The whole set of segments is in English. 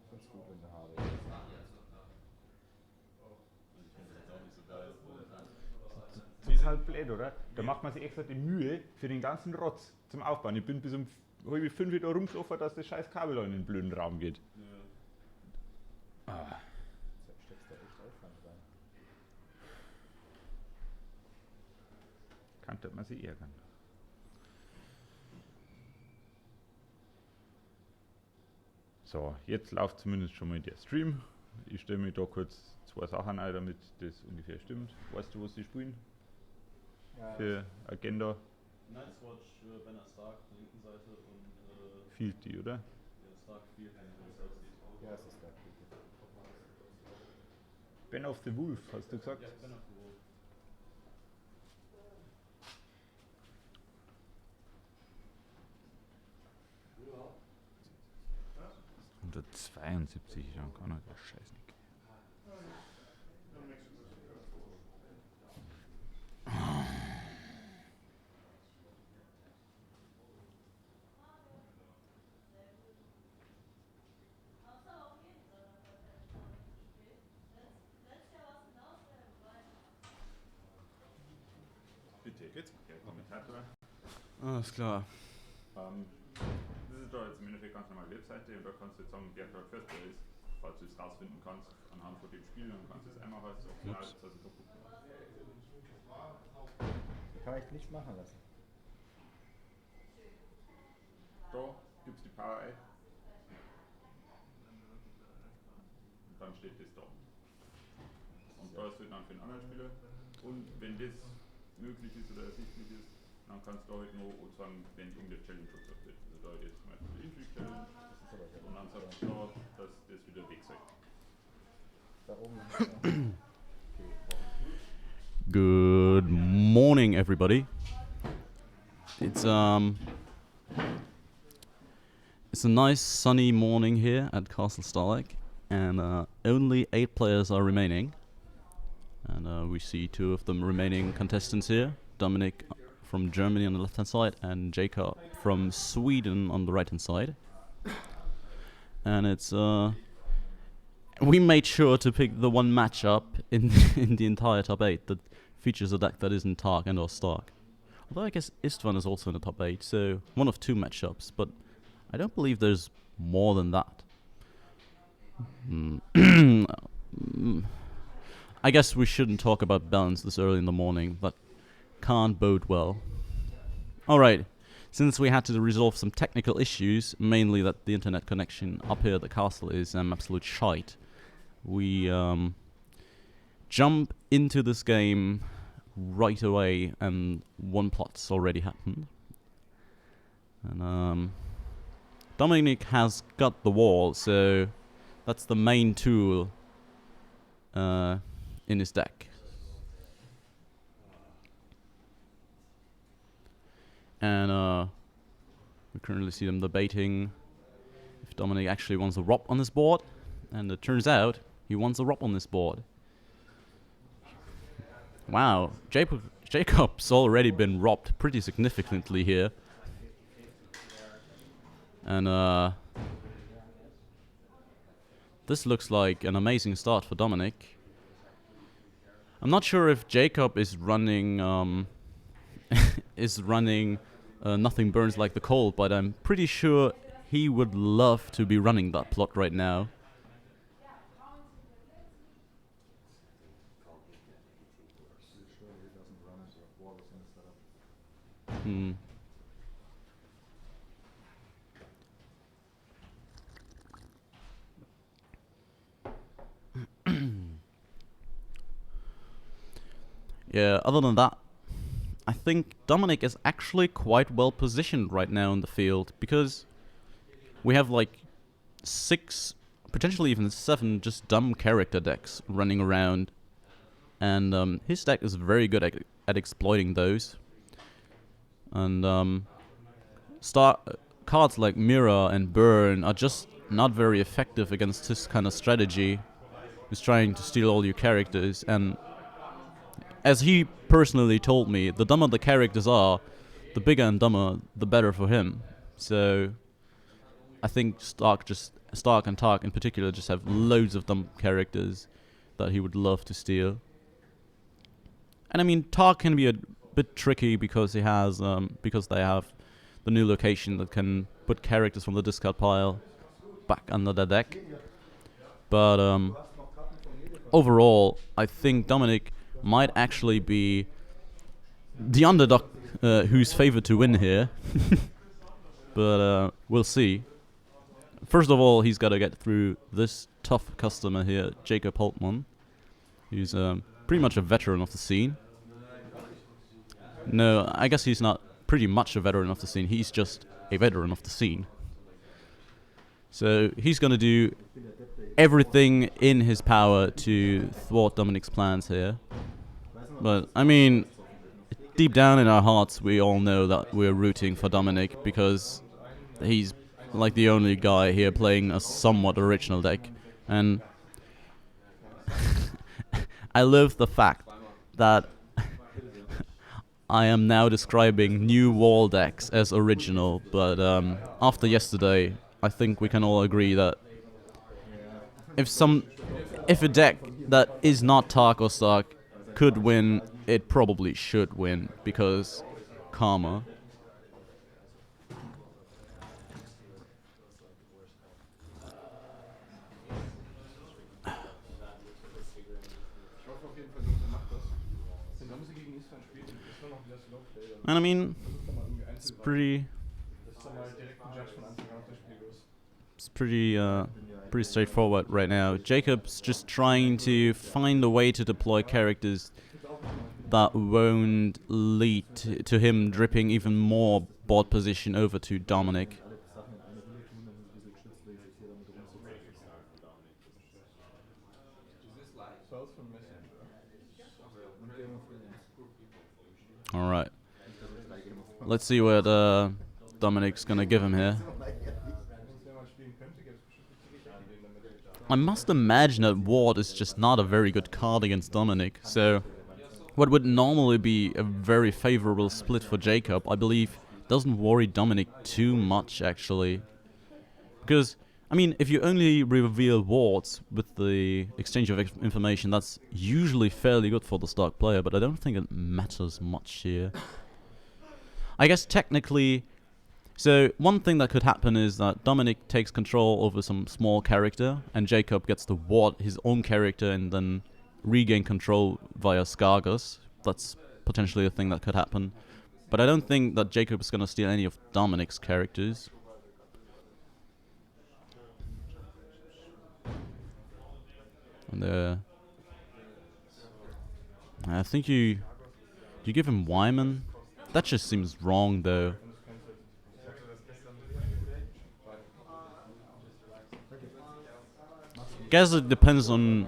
finde es gut, wenn der Haare ist. Das ist halt blöd, oder? Da macht man sich extra die Mühe für den ganzen Rotz zum Aufbauen. Ich bin bis um halb 5 wieder rumgelaufen, dass das scheiß Kabel da in den blöden Raum geht. Ah. Steckst da echt Aufwand rein. Könnte man sich ärgern. So, jetzt läuft zumindest schon mal der Stream. Ich stelle mir da kurz zwei Sachen ein, damit das ungefähr stimmt. Weißt du, was sie spielen? Ja. Für Agenda? Night's Watch, Banner Stark auf der linken Seite und Field die, oder? ja, Stark 4, wie es aussieht. Ja, es ist da. Ben of the Wolf, hast du gesagt? Ja, Banner of the Wolf. 172, dann kann er der Scheiß nicht. Bitte, jetzt der Kommentator. Alles klar. Das ist da jetzt im Endeffekt ganz normale Webseite und da kannst du jetzt sagen, wer gerade First Player ist, falls du es rausfinden kannst anhand von dem Spiel, dann kannst du es einmal als optional also da gucken. Kann ich nicht machen lassen. Da gibt es die Power ein. Und dann steht das da. Und da ist es dann für den anderen Spieler. Und wenn das möglich ist oder ersichtlich ist, dann kannst du halt noch sagen, wenn irgendeine Challenge versucht wird. Also da jetzt zum Beispiel die Intrigue Challenge. Und dann sagst du da, dass das wieder weg soll. Da oben. Good morning, everybody. It's a nice sunny morning here at Castle Stahleck, and only 8 players are remaining. And we see 2 of them remaining contestants here: Dominic from Germany on the left-hand side, and Jacob from Sweden on the right-hand side. And it's we made sure to pick the one matchup in in the entire top 8 that features a deck that isn't Tark and or Stark. Although I guess Istvan is also in the top 8, so one of 2 matchups, but I don't believe there's more than that. I guess we shouldn't talk about balance this early in the morning, but can't bode well. Alright, since we had to resolve some technical issues, mainly that the internet connection up here at the castle is absolute shite, we jump into this game right away, and one plot's already happened. And Dominic has got the wall, so that's the main tool in his deck. And we currently see them debating if Dominic actually wants a ROP on this board, and it turns out he wants a ROP on this board. Wow, Jacob's already been robbed pretty significantly here. And this looks like an amazing start for Dominic. I'm not sure if Jacob is running Nothing Burns Like the Cold, but I'm pretty sure he would love to be running that plot right now. Yeah, other than that, I think Dominic is actually quite well positioned right now in the field, because we have like 6, potentially even 7 just dumb character decks running around, and his deck is very good at exploiting those. And cards like Mirror and Burn are just not very effective against this kind of strategy, who's trying to steal all your characters. And as he personally told me, the dumber the characters are, the bigger and dumber, the better for him. So I think Stark and Tark in particular just have loads of dumb characters that he would love to steal. And I mean, Tark can be a bit tricky because they have the new location that can put characters from the discard pile back under the deck. But overall, I think Dominic might actually be the underdog who's favored to win here. But we'll see. First of all, he's got to get through this tough customer here, Jacob Holtman, who's pretty much a veteran of the scene. No, I guess he's not pretty much a veteran of the scene. He's just a veteran of the scene. So he's going to do everything in his power to thwart Dominic's plans here. But, I mean, deep down in our hearts, we all know that we're rooting for Dominic because he's like the only guy here playing a somewhat original deck. And I love the fact that I am now describing new wall decks as original, but after yesterday, I think we can all agree that if a deck that is not Tark or Stark could win, it probably should win, because karma. And I mean, it's pretty straightforward right now. Jacob's just trying to find a way to deploy characters that won't lead to him dripping even more board position over to Dominic. Alright. Let's see what Dominic's gonna give him here. I must imagine that Ward is just not a very good card against Dominic, so what would normally be a very favorable split for Jacob, I believe, doesn't worry Dominic too much, actually. Because, I mean, if you only reveal wards with the exchange of information, that's usually fairly good for the Stark player, but I don't think it matters much here. I guess technically, so one thing that could happen is that Dominic takes control over some small character, and Jacob gets to ward his own character and then regain control via Skargus. That's potentially a thing that could happen. But I don't think that Jacob is going to steal any of Dominic's characters. And I think you give him Wyman? That just seems wrong, though. Guess it depends on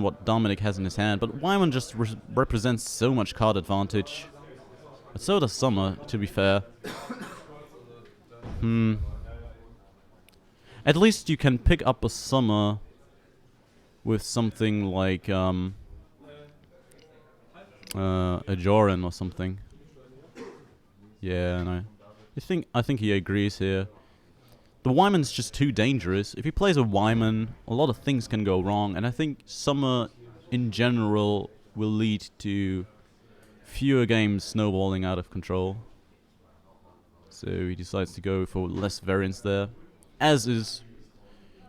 what Dominic has in his hand, but Wyman just represents so much card advantage. But so does Summer, to be fair. At least you can pick up a Summer with something like a Joran or something. Yeah, no. I think he agrees here. The Wyman's just too dangerous. If he plays a Wyman, a lot of things can go wrong, and I think Summer in general will lead to fewer games snowballing out of control. So he decides to go for less variance there, as is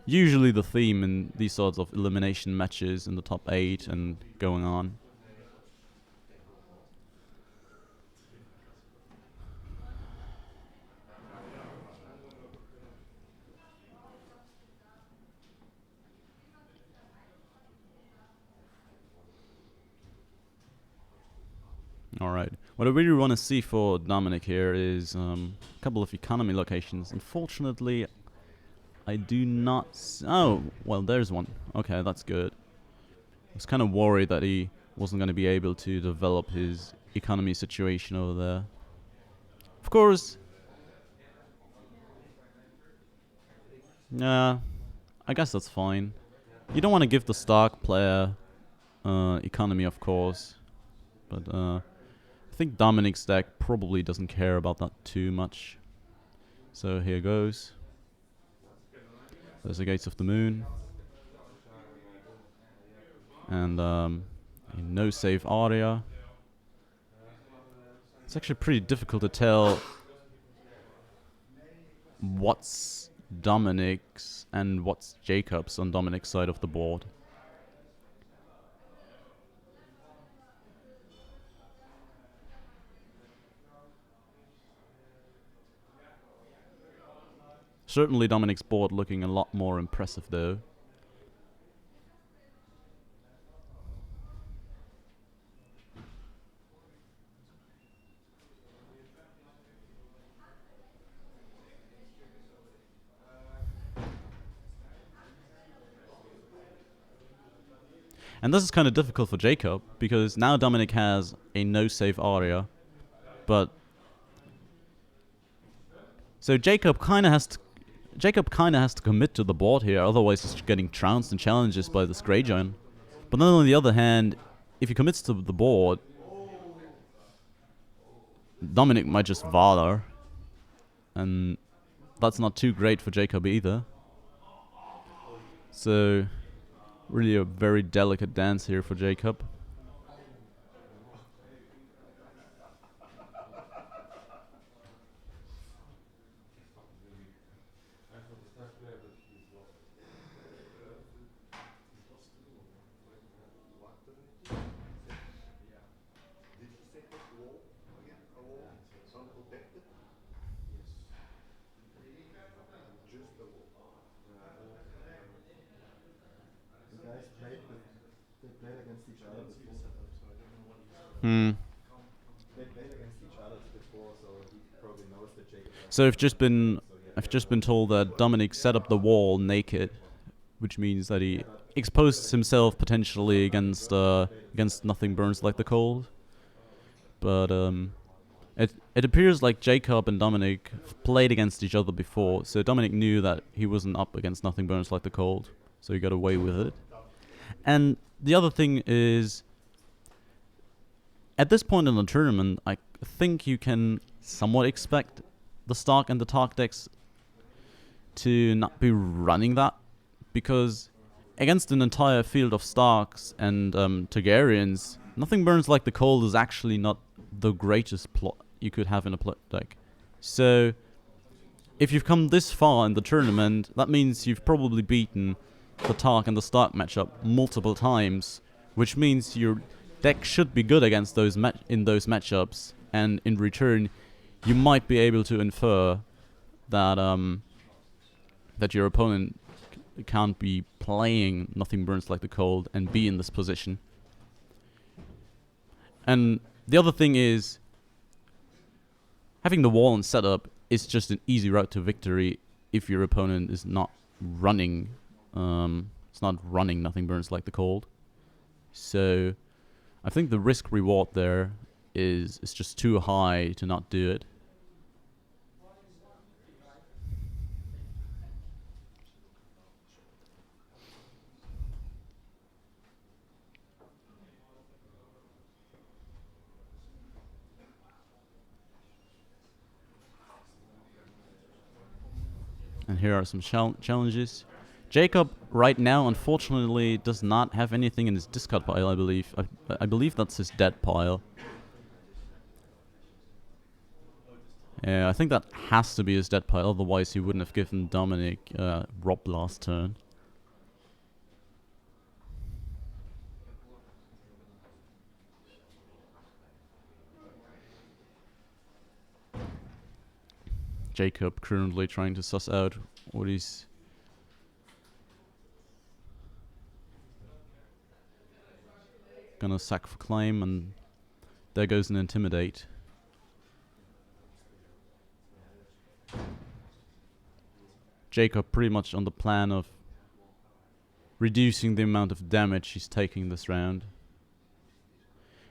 usually the theme in these sorts of elimination matches in the top 8 and going on. Alright, what I really want to see for Dominic here is a couple of economy locations. Unfortunately, I do not oh, well, there's one. Okay, that's good. I was kind of worried that he wasn't going to be able to develop his economy situation over there. Of course, yeah, I guess that's fine. You don't want to give the Stark player economy, of course, but I think Dominic's deck probably doesn't care about that too much. So here goes. There's the Gates of the Moon. And a no save aria. It's actually pretty difficult to tell what's Dominic's and what's Jacob's on Dominic's side of the board. Certainly Dominic's board looking a lot more impressive though. And this is kind of difficult for Jacob, because now Dominic has a no-save aria, but... So Jacob kind of has to commit to the board here, otherwise he's getting trounced and challenges by this Grey Giant. But then on the other hand, if he commits to the board, Dominic might just Valor, and that's not too great for Jacob either. So... really a very delicate dance here for Jacob. So I've just been told that Dominic set up the wall naked, which means that he exposed himself potentially against Nothing Burns Like the Cold. But it appears like Jacob and Dominic played against each other before, so Dominic knew that he wasn't up against Nothing Burns Like the Cold, so he got away with it. And the other thing is, at this point in the tournament, I think you can somewhat expect the Stark and the Tark decks to not be running that, because against an entire field of Starks and Targaryens, Nothing Burns Like the Cold is actually not the greatest plot you could have in a deck. So, if you've come this far in the tournament, that means you've probably beaten the Tark and the Stark matchup multiple times, which means your deck should be good against those in those matchups, and in return, you might be able to infer that that your opponent can't be playing Nothing Burns Like the Cold and be in this position. And the other thing is, having the wall and setup is just an easy route to victory if your opponent is not running. It's not running Nothing Burns Like the Cold. So, I think the risk reward there is just too high to not do it. And here are some challenges. Jacob, right now, unfortunately, does not have anything in his discard pile, I believe. I believe that's his dead pile. Yeah, I think that has to be his dead pile, otherwise he wouldn't have given Dominic Rob last turn. Jacob currently trying to suss out what he's... gonna sack for claim, and there goes an Intimidate. Jacob pretty much on the plan of reducing the amount of damage he's taking this round.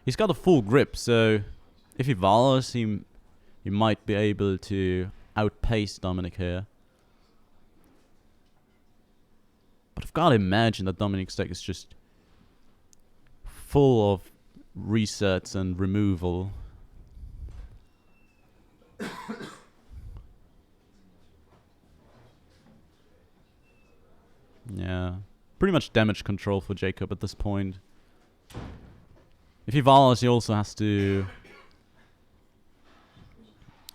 He's got a full grip, so if he Valors, he might be able to outpace Dominic here. But I've got to imagine that Dominic's deck is just full of resets and removal. Yeah. Pretty much damage control for Jacob at this point. If he Valas, he also has to...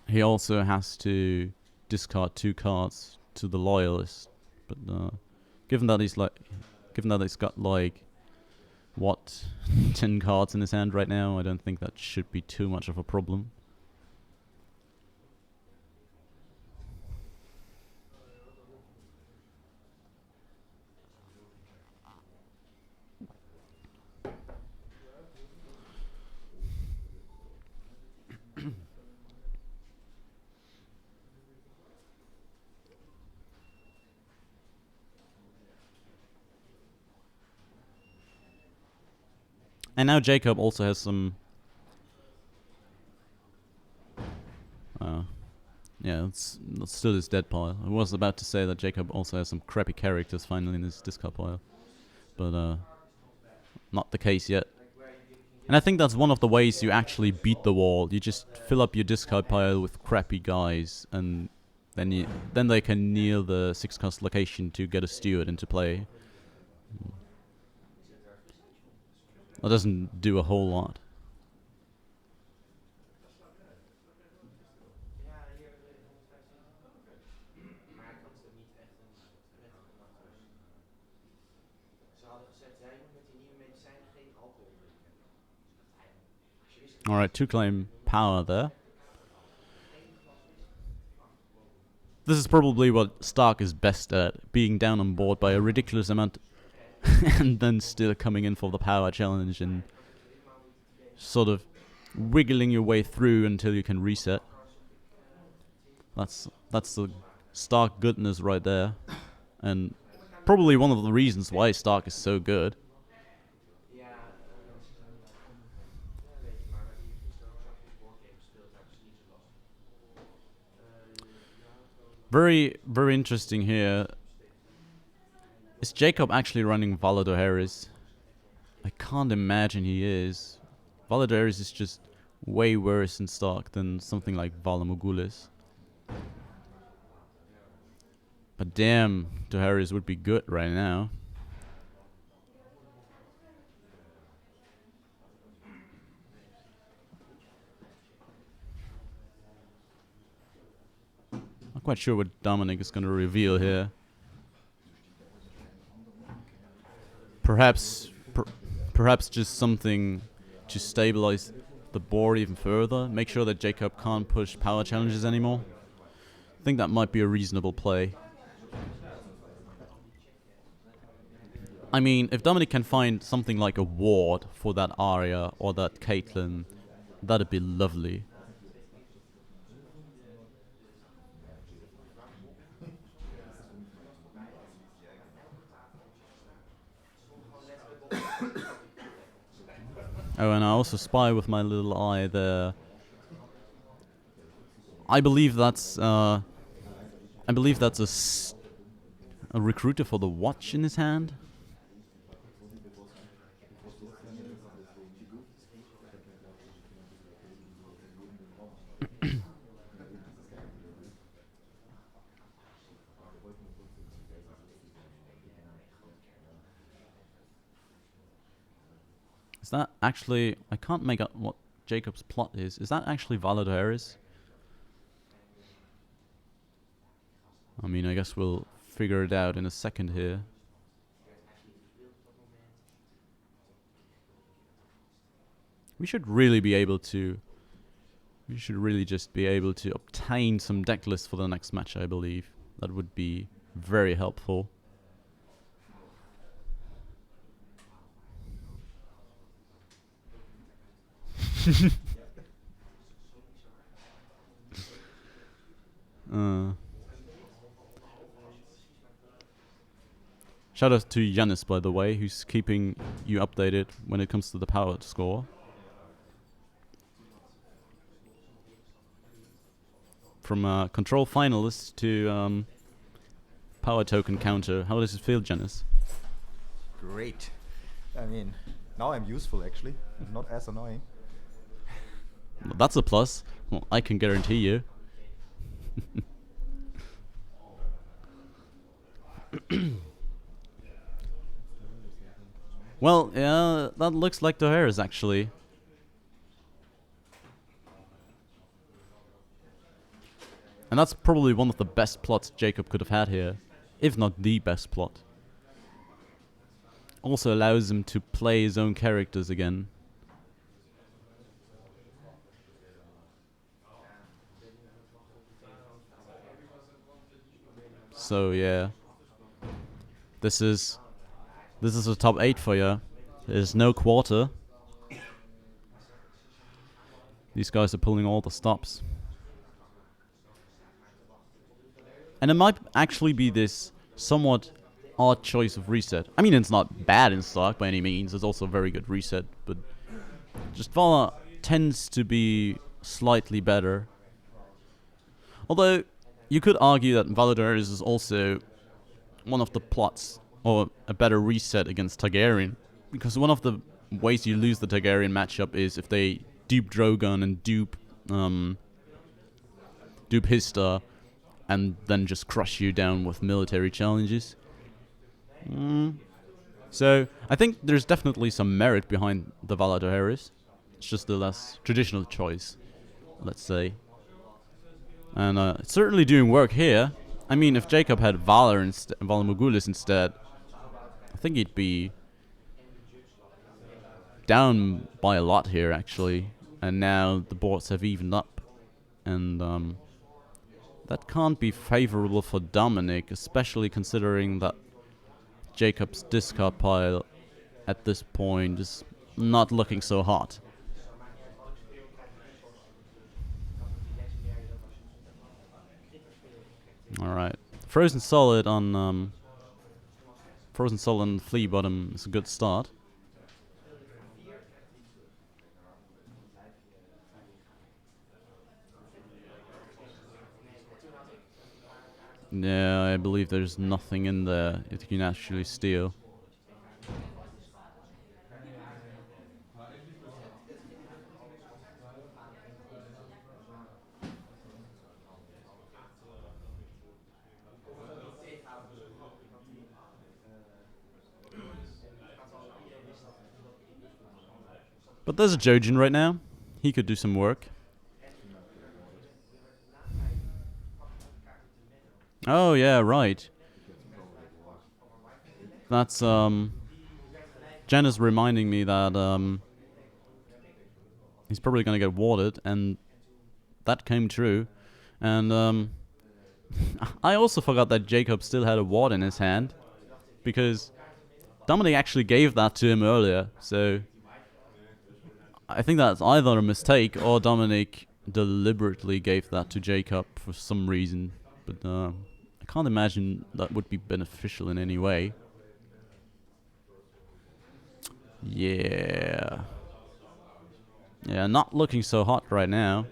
He also has to discard 2 cards to the Loyalist. But given that he's got like, what, 10 cards in his hand right now, I don't think that should be too much of a problem. And now Jacob also has some... yeah, that's still his dead pile. I was about to say that Jacob also has some crappy characters finally in his discard pile. But not the case yet. And I think that's one of the ways you actually beat the wall. You just fill up your discard pile with crappy guys, and then they can kneel the 6-cost location to get a steward into play. That doesn't do a whole lot. Alright, 2-claim power there. This is probably what Stark is best at, being down on board by a ridiculous amount and then still coming in for the power challenge and sort of wiggling your way through until you can reset. That's the Stark goodness right there, and probably one of the reasons why Stark is so good. Very, very interesting here. Is Jacob actually running Valador Harris? I can't imagine he is. Valador Harris is just way worse in Stark than something like Vala Morghulis. But damn, Doharis would be good right now. Not quite sure what Dominic is going to reveal here. Perhaps just something to stabilize the board even further. Make sure that Jacob can't push power challenges anymore. I think that might be a reasonable play. I mean, if Dominic can find something like a ward for that Arya or that Caitlyn, that'd be lovely. Oh, and I also spy with my little eye there. I believe that's a recruiter for the watch in his hand. Is that actually... I can't make out what Jacob's plot is. Is that actually Valador Harris? I mean, I guess we'll figure it out in a second here. We should really be able to... We should really just be able to obtain some deck lists for the next match, I believe. That would be very helpful. Shout out to Giannis, by the way, who's keeping you updated when it comes to the power score. From control finalist to power token counter. How does it feel, Giannis? Great. I mean, now I'm useful actually, and not as annoying. Well, that's a plus. Well, I can guarantee you. Well, yeah, that looks like the Harris actually. And that's probably one of the best plots Jacob could have had here, if not the best plot. Also allows him to play his own characters again. So yeah, this is a top 8 for you. There's no quarter. These guys are pulling all the stops. And it might actually be this somewhat odd choice of reset. I mean, it's not bad in stock by any means. It's also a very good reset, but just Vala tends to be slightly better. Although, you could argue that Valadares is also one of the plots, or a better reset against Targaryen. Because one of the ways you lose the Targaryen matchup is if they dupe Drogon and dupe Hista, and then just crush you down with military challenges. So, I think there's definitely some merit behind the Valadares. It's just the less traditional choice, let's say. And it's certainly doing work here. I mean, if Jacob had Valar Morghulis instead, I think he'd be down by a lot here, actually. And now the boards have evened up. And that can't be favorable for Dominic, especially considering that Jacob's discard pile at this point is not looking so hot. Alright. Frozen Solid on Flea Bottom is a good start. Yeah, I believe there's nothing in there it can actually steal. But there's a Jojen right now. He could do some work. Oh yeah, right. That's Jen is reminding me that he's probably gonna get warded, and that came true. And I also forgot that Jacob still had a ward in his hand, because Dominic actually gave that to him earlier. So I think that's either a mistake or Dominic deliberately gave that to Jacob for some reason. But I can't imagine that would be beneficial in any way. Yeah. Yeah, not looking so hot right now.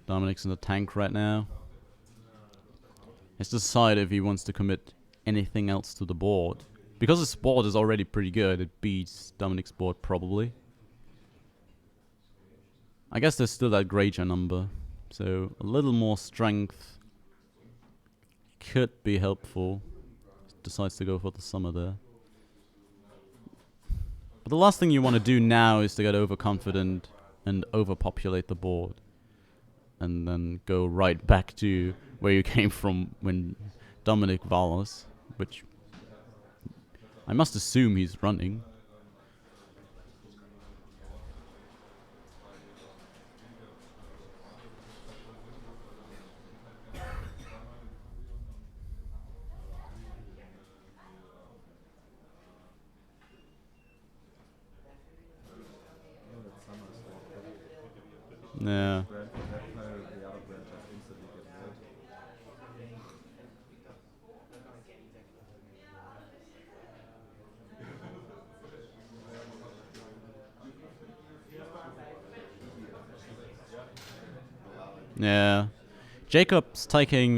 Dominic's in the tank right now. He's decided if he wants to commit anything else to the board. Because his board is already pretty good, it beats Dominic's board probably. I guess there's still that Greyjoy number, so a little more strength could be helpful. Decides to go for the summer there. But the last thing you want to do now is to get overconfident and overpopulate the board. And then go right back to where you came from when Dominic Valos, which I must assume he's running. Yeah. brand for that pile, the other brand just instantly gets void. Yeah. Jacob's taking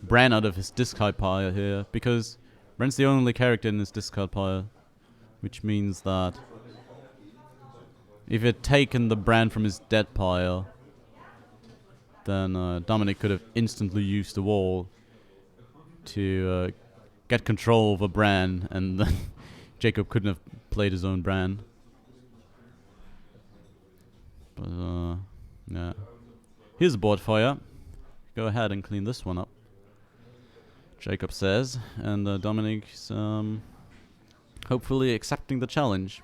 Bran out of his discard pile here because Bran's the only character in his discard pile, which means that if he had taken the Bran from his dead pile, then Dominic could have instantly used the wall to get control over Bran, and then Jacob couldn't have played his own Bran. But yeah. Here's a board fire. Go ahead and clean this one up, Jacob says, and Dominic's hopefully accepting the challenge.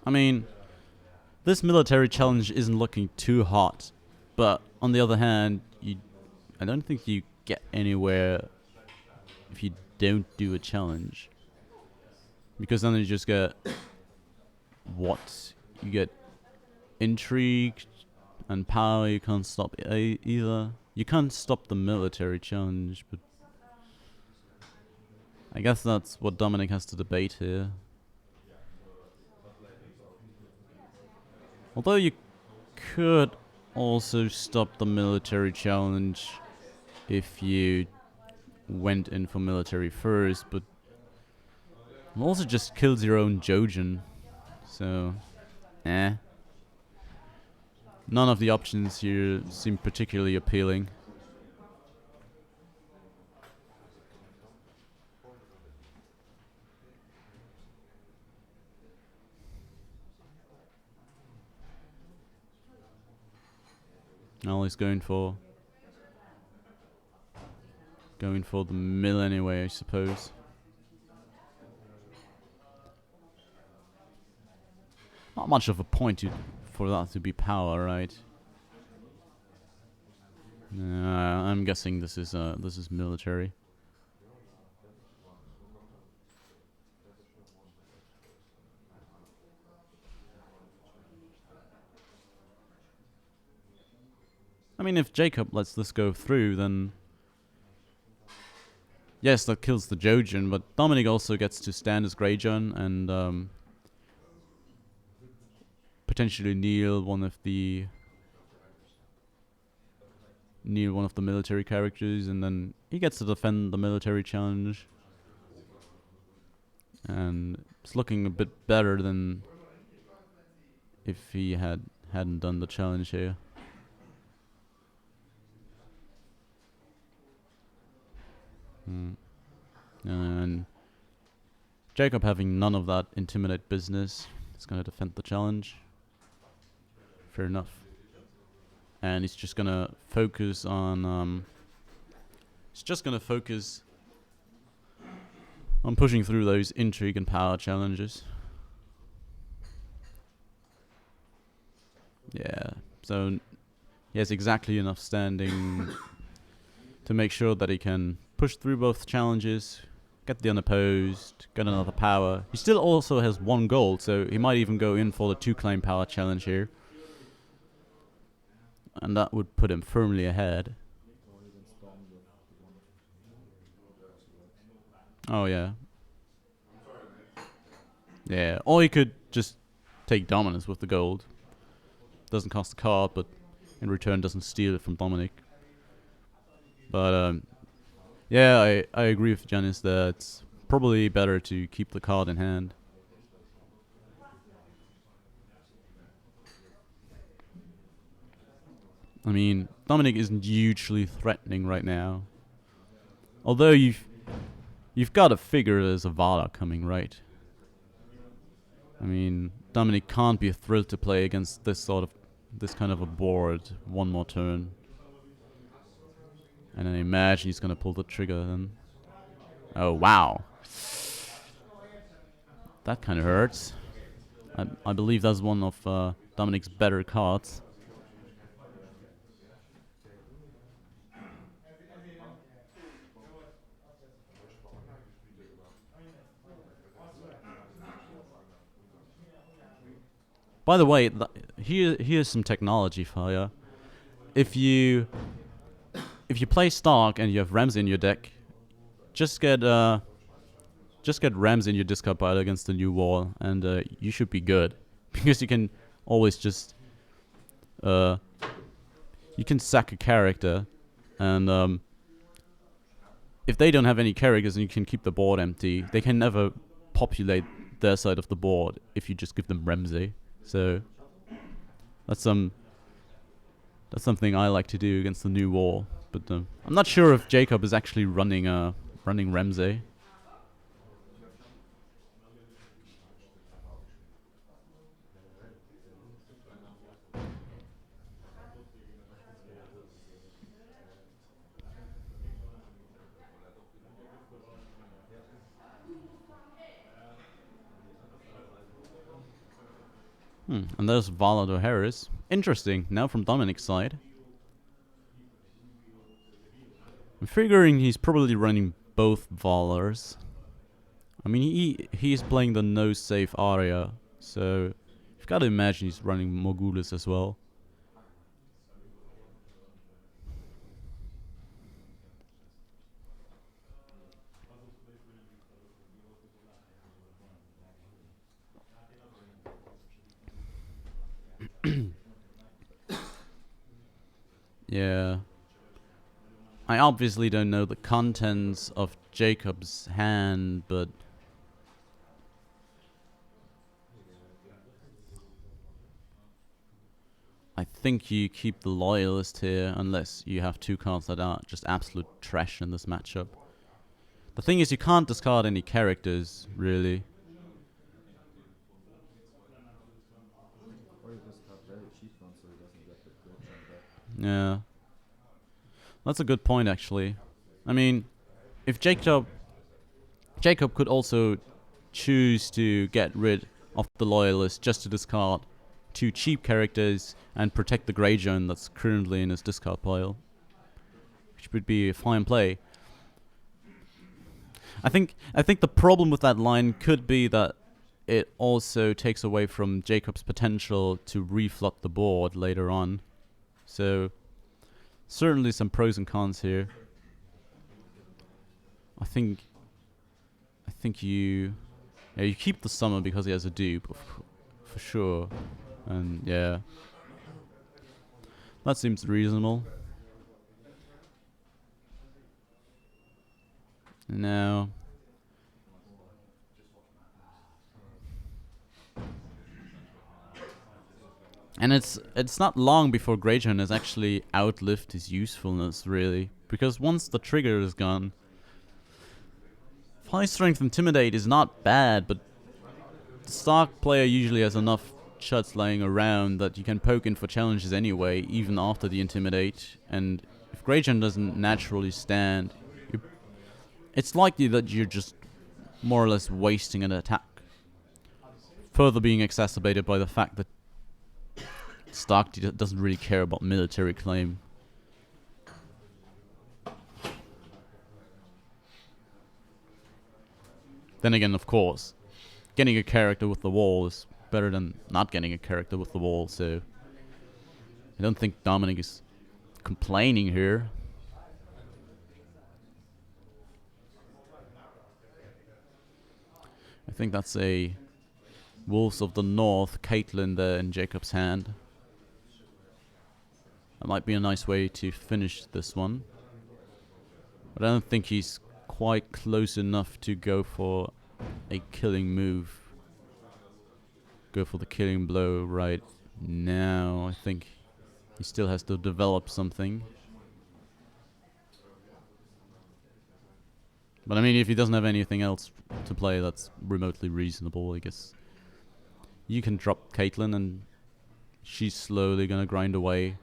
I mean, this military challenge isn't looking too hot, but on the other hand, I don't think you get anywhere if you don't do a challenge, because then you just get what you get: intrigue and power. You can't stop either. You can't stop the military challenge, but I guess that's what Dominic has to debate here. Although you could also stop the military challenge if you went in for military first, but it also just kills your own Jojen. So, None of the options here seem particularly appealing. Now he's going for the mill anyway, I suppose. Not much of a point for that to be power, right? I'm guessing this is military. I mean, if Jacob lets this go through, then yes, that kills the Jojen, but Dominic also gets to stand as Greyjohn and potentially kneel one of the military characters, and then he gets to defend the military challenge. And it's looking a bit better than if he hadn't done the challenge here. And Jacob, having none of that intimidate business, is going to defend the challenge. Fair enough. And he's just going to focus on pushing through those intrigue and power challenges. Yeah, so he has exactly enough standing to make sure that he can push through both challenges, get the unopposed, get another power. He still also has 1 gold, so he might even go in for the 2-claim power challenge here. And that would put him firmly ahead. Oh, yeah. Yeah, or he could just take dominance with the gold. Doesn't cost a card, but in return doesn't steal it from Dominic. But, yeah, I agree with Janice that it's probably better to keep the card in hand. I mean, Dominic isn't hugely threatening right now. Although you've got to figure there's a Valar coming, right? I mean, Dominic can't be thrilled to play against this kind of a board one more turn. And I imagine he's gonna pull the trigger then. Oh wow. That kinda hurts. I believe that's one of Dominic's better cards. By the way, here's some technology for you. If you play Stark and you have Ramsey in your deck, just get Ramsey in your discard pile against the new wall, and you should be good, because you can always just you can sack a character, and if they don't have any characters and you can keep the board empty, they can never populate their side of the board if you just give them Ramsey. So that's something I like to do against the new wall. But I'm not sure if Jacob is actually running Ramsey. And there's Valado Harris. Interesting. Now from Dominic's side. I'm figuring he's probably running both Valors. I mean, he's playing the no safe Aria, so you've got to imagine he's running Morgulus as well. Yeah. I obviously don't know the contents of Jacob's hand, but I think you keep the Loyalist here unless you have two cards that are just absolute trash in this matchup. The thing is, you can't discard any characters, really. Or you discard very cheap ones so he doesn't get the bridge on that. Yeah. That's a good point, actually. I mean, if Jacob could also choose to get rid of the Loyalist just to discard two cheap characters and protect the Grey Zone that's currently in his discard pile, which would be a fine play. I think the problem with that line could be that it also takes away from Jacob's potential to reflood the board later on. So certainly some pros and cons here. I think you keep the Summer because he has a dupe for sure, and yeah, that seems reasonable. Now, and it's not long before Greyjohn has actually outlived his usefulness, really, because once the trigger is gone, high strength Intimidate is not bad, but the Stark player usually has enough chuds laying around that you can poke in for challenges anyway, even after the Intimidate, and if Greyjohn doesn't naturally stand, it's likely that you're just more or less wasting an attack. Further being exacerbated by the fact that Stark doesn't really care about military claim. Then again, of course, getting a character with the wall is better than not getting a character with the wall, so I don't think Dominic is complaining here. I think that's a Wolves of the North Caitlyn there in Jacob's hand. That might be a nice way to finish this one. But I don't think he's quite close enough to go for a killing move. Go for the killing blow right now. I think he still has to develop something. But I mean, if he doesn't have anything else to play that's remotely reasonable, I guess you can drop Caitlyn and she's slowly gonna grind away.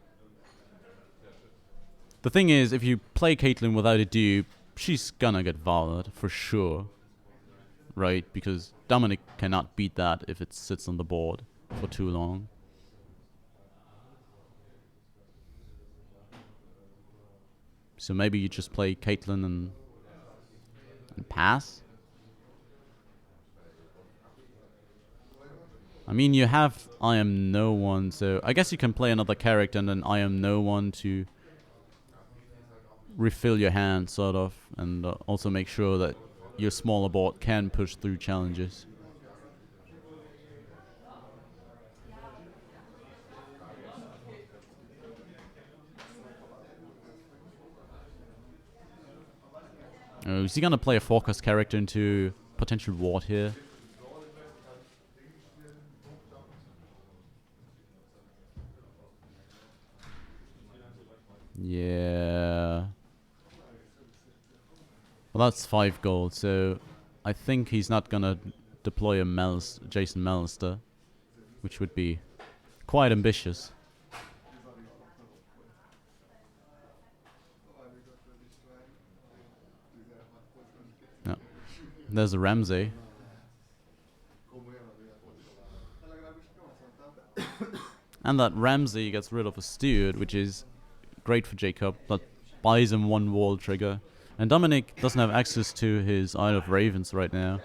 The thing is, if you play Caitlyn without a dupe, she's gonna get Valor'd for sure. right? Because Dominic cannot beat that if it sits on the board for too long. So maybe you just play Caitlyn and pass. I mean, you have I Am No One, so I guess you can play another character and then I Am No One to refill your hand, sort of, and also make sure that your smaller board can push through challenges. Is he gonna play a forecast character into potential ward here? Yeah. Well, that's 5 gold, so I think he's not gonna deploy a Jason Mellister, which would be quite ambitious. Yeah. There's a Ramsey. And that Ramsey gets rid of a steward, which is great for Jacob. That buys him 1 wall trigger. And Dominic doesn't have access to his Isle of Ravens right now.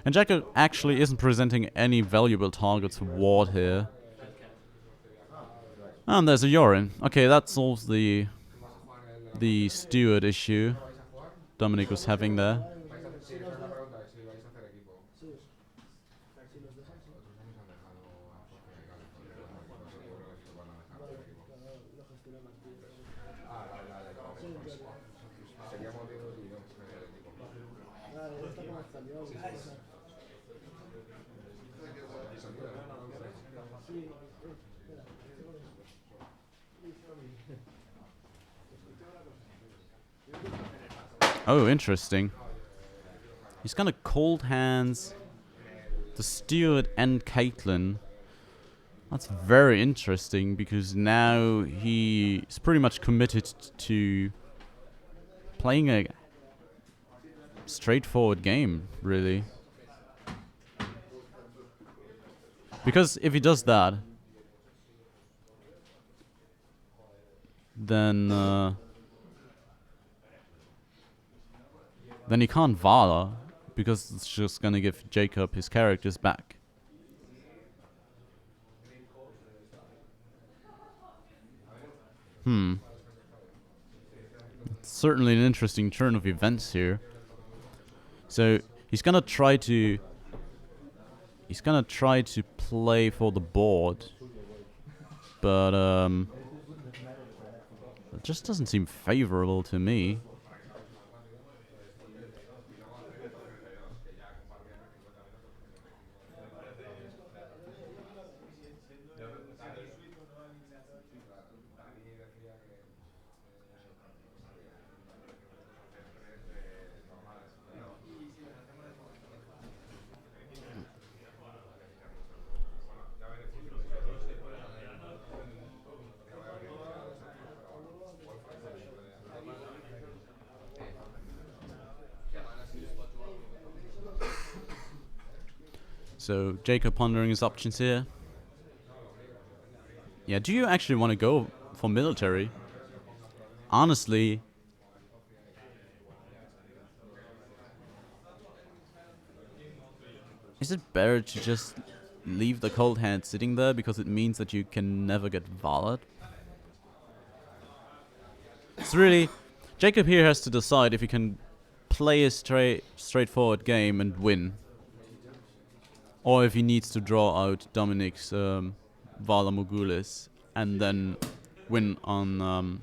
And Jacob actually isn't presenting any valuable targets for ward here. And there's a Yorin. Okay, that solves the steward issue Dominic was having there. Oh, interesting. He's gonna cold hands the steward and Caitlyn. That's very interesting because now he's pretty much committed to playing a straightforward game, really. Because if he does that, then he can't Vala, because it's just gonna give Jacob his characters back. It's certainly an interesting turn of events here. So he's gonna try to play for the board, but it just doesn't seem favorable to me. So Jacob pondering his options here. Yeah, do you actually want to go for military? Honestly, is it better to just leave the cold hand sitting there because it means that you can never get valid? It's really... Jacob here has to decide if he can play a straightforward game and win, or if he needs to draw out Dominic's Vala Mogulis and then win on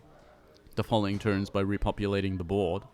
the following turns by repopulating the board.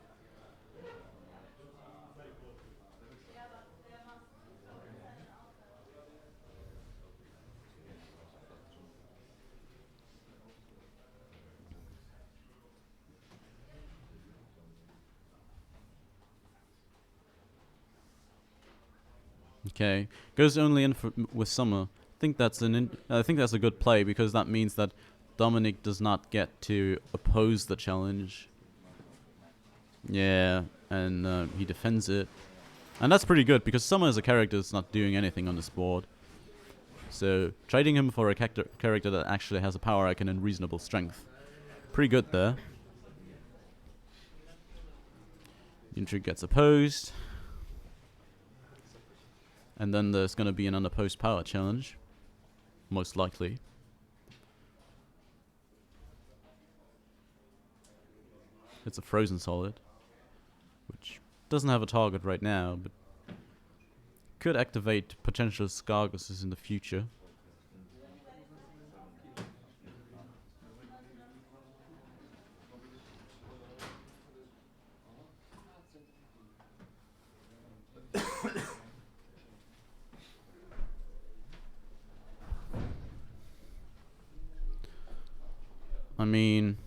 Okay, goes only in with Summer. I think that's a good play because that means that Dominic does not get to oppose the challenge. Yeah, and he defends it, and that's pretty good because Summer as a character is not doing anything on this board. So trading him for a character that actually has a power icon and reasonable strength, pretty good there. Intrigue gets opposed. And then there's going to be an unopposed power challenge. Most likely. It's a frozen solid. Which doesn't have a target right now, but could activate potential Scarguses in the future. I mean,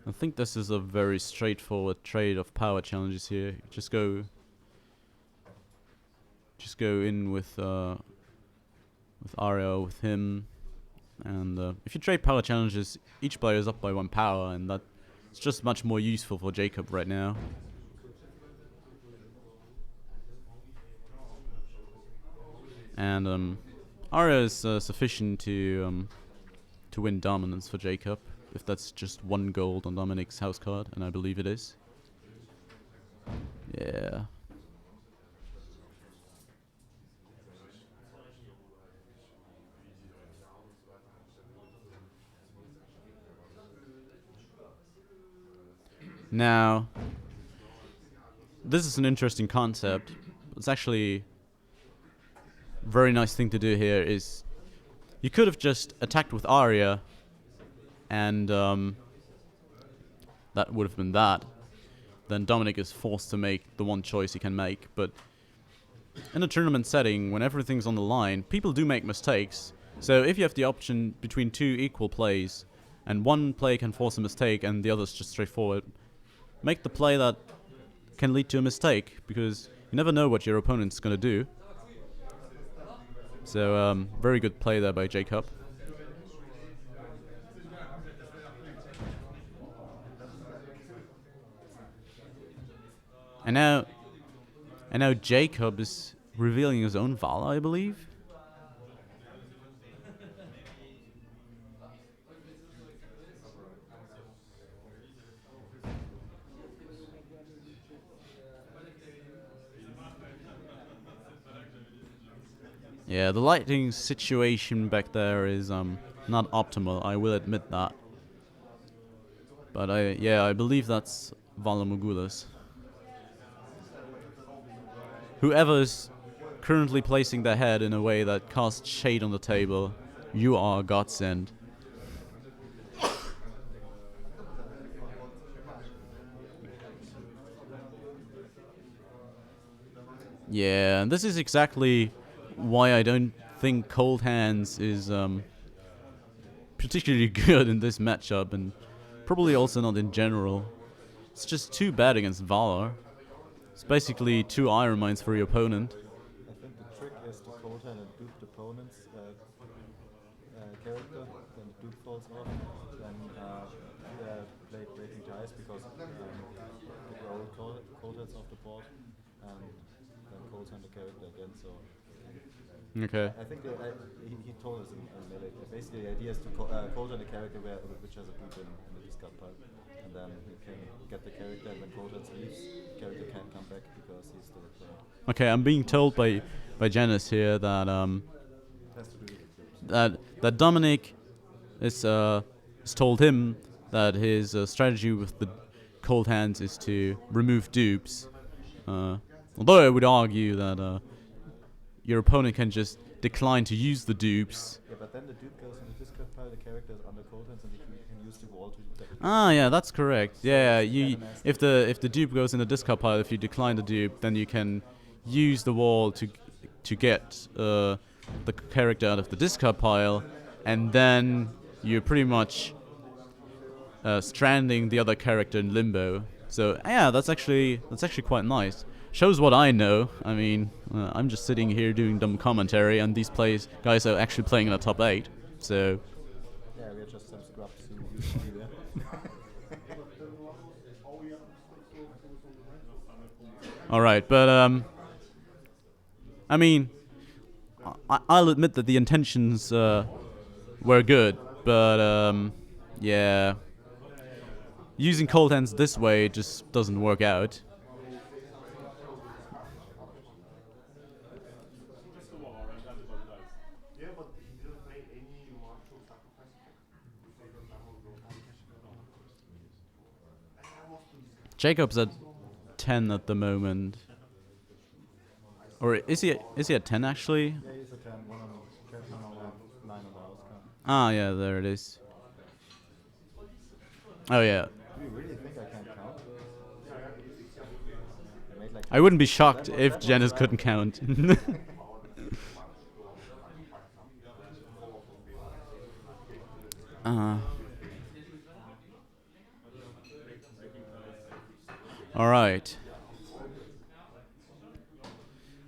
I think this is a very straightforward trade of power challenges here. Just go in with Aria, with him, and if you trade power challenges, each player is up by 1 power, and that's just much more useful for Jacob right now. And Aria is sufficient to win dominance for Jacob, if that's just 1 gold on Dominic's house card, and I believe it is. Yeah. Now, this is an interesting concept. It's actually a very nice thing to do here is you could have just attacked with Aria, and that would have been that. Then Dominic is forced to make the one choice he can make. But in a tournament setting, when everything's on the line, people do make mistakes. So if you have the option between 2 equal plays, and one play can force a mistake and the other's just straightforward, make the play that can lead to a mistake, because you never know what your opponent's going to do. So, very good play there by Jacob. And now Jacob is revealing his own Vala, I believe. Yeah, the lighting situation back there is not optimal, I will admit that. But I believe that's Vala Morghulis. Whoever is currently placing their head in a way that casts shade on the table, you are a godsend. Yeah, and this is exactly why I don't think Cold Hands is particularly good in this matchup, and probably also not in general. It's just too bad against Vala. It's basically 2 Iron Mines for your opponent. I think the trick is to cold hand and dupe the opponent's character, then the dupe falls off, then play Breaking Ties because you roll cold hands off the board, and then cold hand the character again. So Okay. I think he told us in Melee. Basically, the idea is to cold hand a character which has a dupe in the discard pile, and then you can get the character, and when cold hand leaves, the character can't come back because he's still a player. Okay, I'm being told by Janice here that Has to do with the that Dominic is told him that his strategy with the cold hands is to remove dupes. Although I would argue that your opponent can just decline to use the dupes. Yeah, but then the dupe goes in the discard pile, the character is under cold hands, and you can use the wall to... Ah, yeah, that's correct. Yeah, if the dupe goes in the discard pile, if you decline the dupe, then you can use the wall to get the character out of the discard pile, and then you're pretty much stranding the other character in limbo. So yeah, that's actually quite nice. shows what I know. I mean, I'm just sitting here doing dumb commentary, and these guys are actually playing in the top 8. So. Yeah, we are just some scrubs who used to be there. All right, but I mean, I'll admit that the intentions were good, but yeah, using cold hands this way just doesn't work out. Jacob's at 10 at the moment. Or is he at 10 actually? Yeah, he's a 10, one on the line on the house card. Ah, yeah, there it is. Oh, yeah. Do you really think I can't count? I wouldn't be shocked if Janice couldn't count. Alright.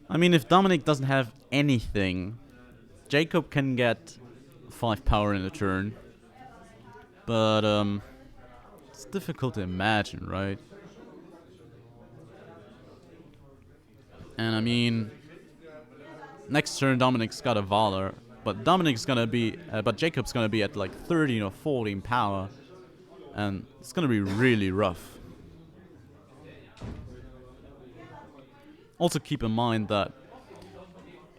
I mean, if Dominic doesn't have anything, Jacob can get 5 power in a turn. But, it's difficult to imagine, right? And I mean, next turn Dominic's got a Valor, but Jacob's gonna be at like 13 or 14 power, and it's gonna be really rough. Also keep in mind that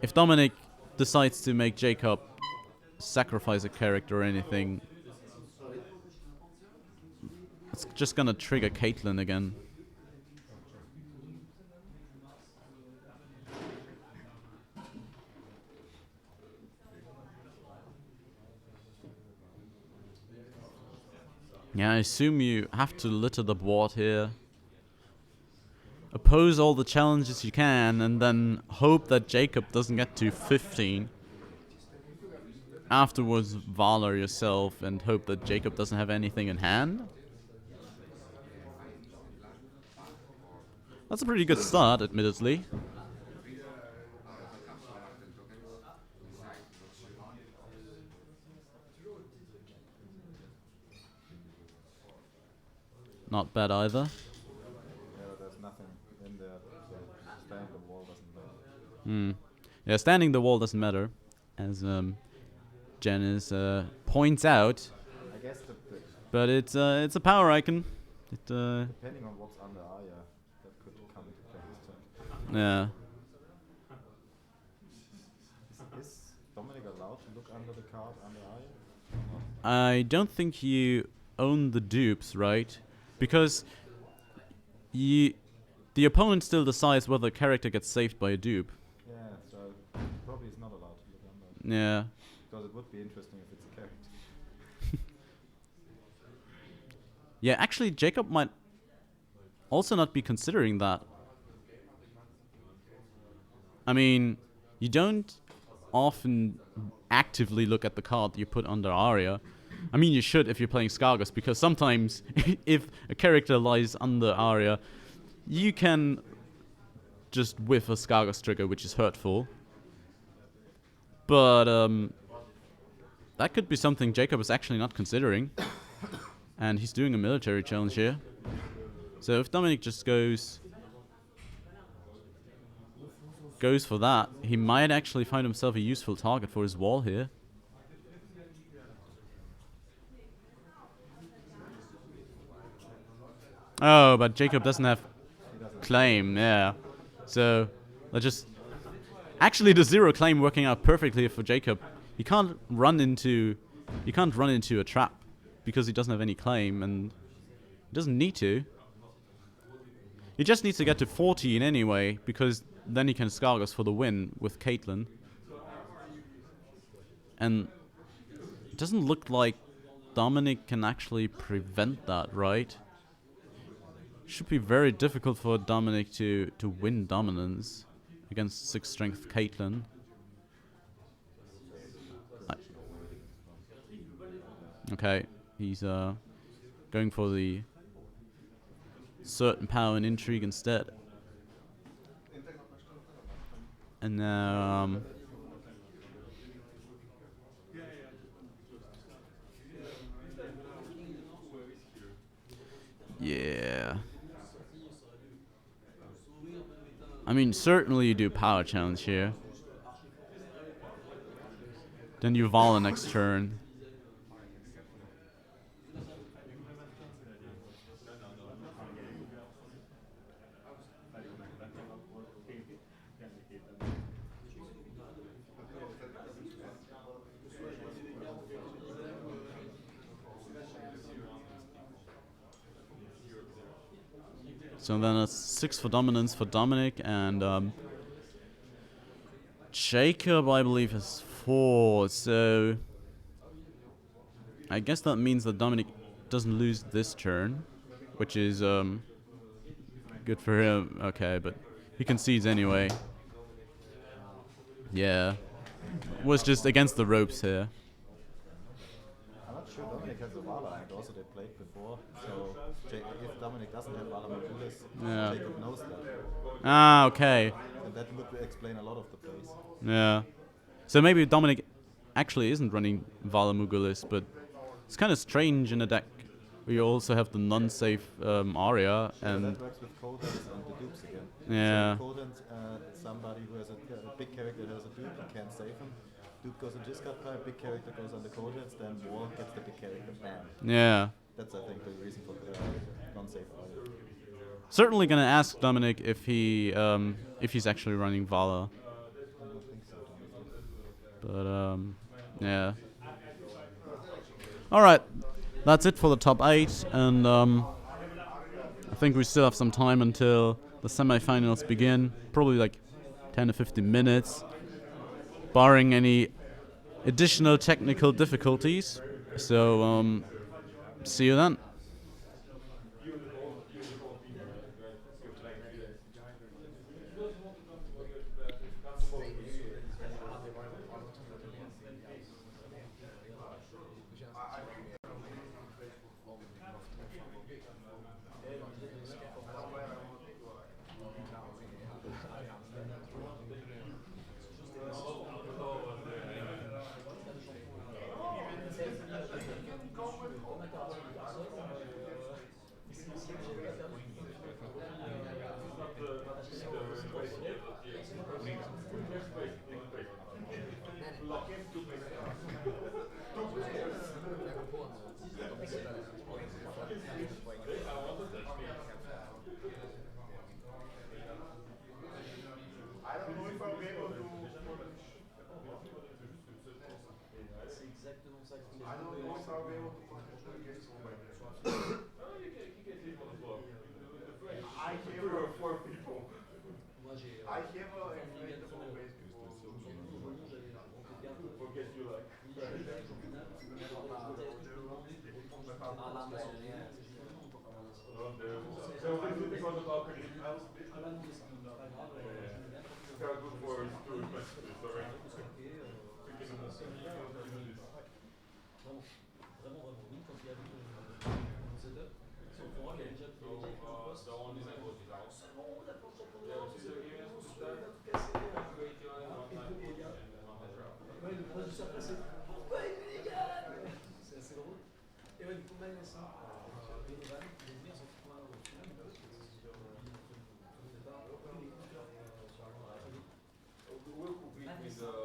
if Dominic decides to make Jacob sacrifice a character or anything, it's just gonna trigger Caitlyn again. Yeah, I assume you have to litter the board here. Oppose all the challenges you can, and then hope that Jacob doesn't get to 15. Afterwards, Valor yourself and hope that Jacob doesn't have anything in hand. That's a pretty good start, admittedly. Not bad either. Yeah, there's nothing in there, so standing the wall doesn't matter. Yeah, standing the wall doesn't matter, as Janice points out. I guess But it's a power icon. depending on what's under Arya, that could come into play this turn. Yeah. Is Dominic allowed to look under the card under Arya? I don't think you own the dupes, right? Because the opponent still decides whether a character gets saved by a dupe. Yeah, so probably is not allowed to look under. Yeah. Because it would be interesting if it's a character. Yeah, actually, Jacob might also not be considering that. I mean, you don't often actively look at the card you put under Arya. I mean, you should if you're playing Skargos, because sometimes if a character lies under Arya, you can just whiff a Skargos trigger, which is hurtful. But that could be something Jacob is actually not considering. And he's doing a military challenge here. So if Dominic just goes for that, he might actually find himself a useful target for his wall here. Oh, but Jacob doesn't have claim, yeah. So let's just actually the 0 claim working out perfectly for Jacob. He can't run into a trap because he doesn't have any claim, and he doesn't need to. He just needs to get to 14 anyway, because then he can Skargos for the win with Caitlyn. And it doesn't look like Dominic can actually prevent that, right? Should be very difficult for Dominic to win dominance against 6 strength Caitlyn. Okay, he's going for the certain power and intrigue instead. And yeah. I mean, certainly you do power challenge here. Then you Vala next turn. So then it's 6 for dominance for Dominic, and Jacob, I believe, has 4. So I guess that means that Dominic doesn't lose this turn, which is good for him. Okay, but he concedes anyway. Yeah, was just against the ropes here. I'm not sure Dominic has a Vala, and also they played before. So if Dominic doesn't have Vala Mogulis, Yeah. Jacob knows that. Ah, okay. And that would explain a lot of the plays. Yeah. So maybe Dominic actually isn't running Vala Mugulis, but it's kind of strange in a deck where you also have the non-safe Aria, So and that works with Coldens and the dupes again. yeah. So Coldens, somebody who has a big character who has a dupe, you can't save him. Dupe goes on discard pile, big character goes on the Coldens, then War gets the big character, bam. Yeah. That's, I think, the reason for non-safe Aria. Certainly gonna ask Dominic if he's actually running Vala. I don't think so, honestly. But yeah. All right, that's it for the top 8, and I think we still have some time until the semifinals begin. Probably like 10 to 15 minutes, barring any additional technical difficulties. So see you then. With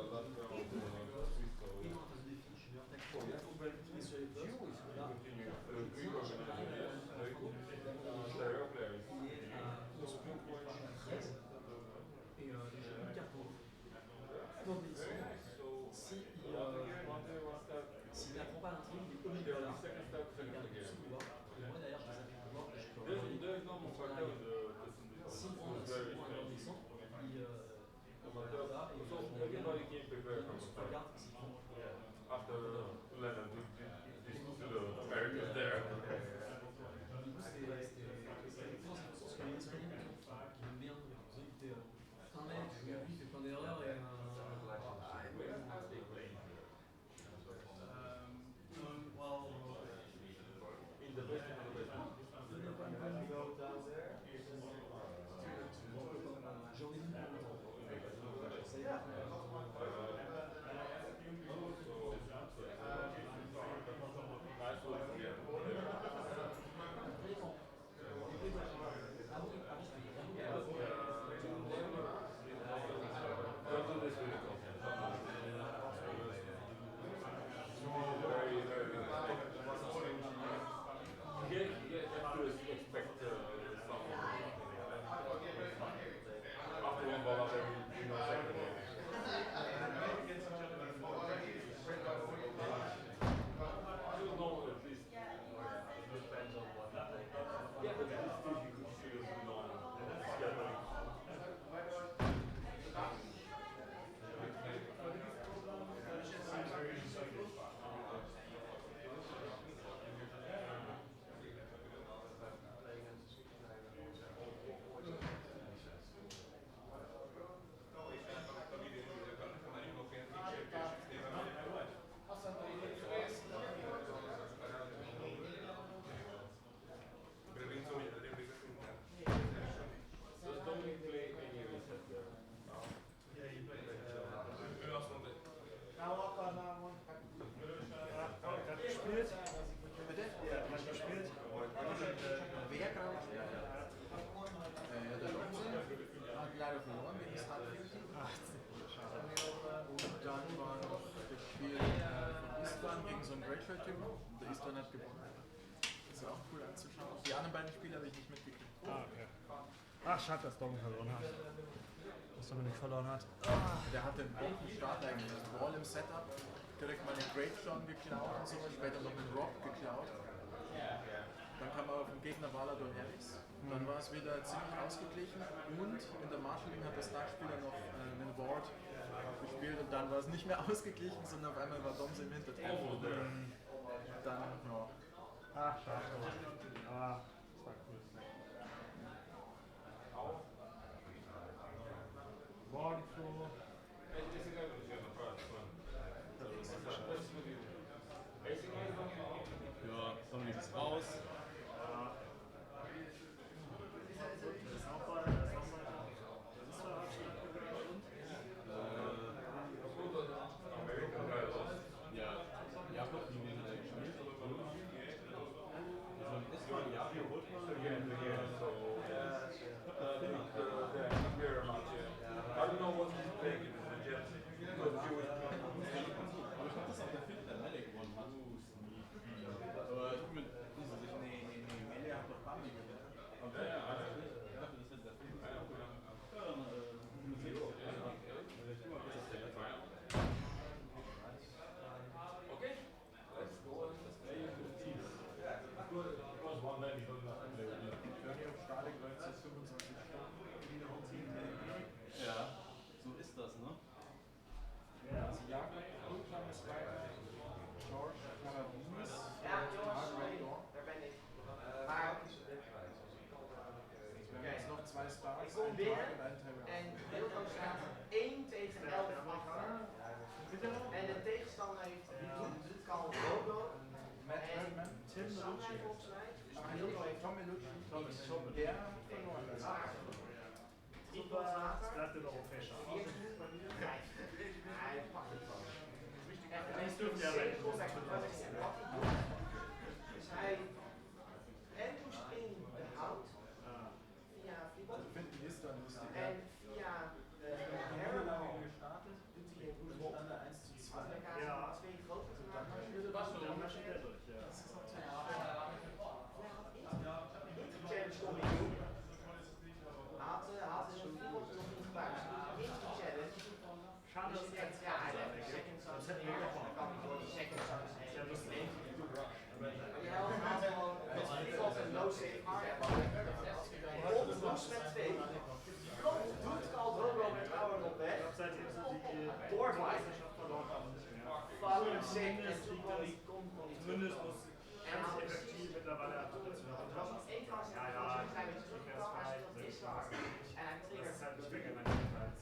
Stone hat gewonnen. Das war auch cool anzuschauen. Die anderen beiden Spiele habe ich nicht mitgekriegt. Okay. Ach, schade, dass Dom verloren hat. Dass Dominik verloren hat. Der hatte einen guten Start eigentlich. Ball im Setup, direkt mal den Great Stone geklaut und so, später noch den Rock geklaut. Dann kam aber vom Gegner Valador Harris. Dann war es wieder ziemlich ausgeglichen und in der Marshalling hat der Starspieler noch einen Ward gespielt und dann war es nicht mehr ausgeglichen, sondern auf einmal war Domse im Hinterteil. Und dann, ja. Ach, schade. Aber das war cool. Morgenfloh. Ja, Dominik ist raus. Ja, so ist das, ne? Also Jakob Kultmann ist weiter, George Carabinis, Margaret Dawn. Wir haben jetzt noch 2 Stars, einen Target und einen Terror. En Wilco staat 1 tegen 11 achter. En de tegenstander heeft Carl Rogo. Matt Redman, Tim Samurai volgens mij. Ach, Wilco heeft Tommy Lucci, der hat verloren. Es bleibt in europäischer. Hij pakt het wel. Das dürfen ja weg. Dus hij en moest in de hout via Vliebot Ich finde die Liste lustig. en via Herrenau gestartet, doet hij een goed op. dann 1:2. Als elkaar Ja. 2 grote te Dann maken. spielt er Ja, maar zit er durch, ja. Das ist natürlich Inter-challenge kon hij doen. Hij had in een Vliebot nog niet gebruikt. Inter-challenge. Schade, Dus dass je es denkt, ja, hij heeft second Das chance. hätten wir gemacht. Kan niet door die second chance. Ja, lustig. Ja, had gewoon met Vliebot en no save maar. Op de boost met 2. Doet Caldrogo met oude op weg. Seitdem sind die Doormeister. verloren haben. Fucking sick. En toen kwam die Zumindest muss ganz effektiv mittlerweile international Het was nog één kans en hij was een klein beetje teruggekwam, maar hij stond is waar. En hij Das triggert. ist halt wirklich eine Teilzeit.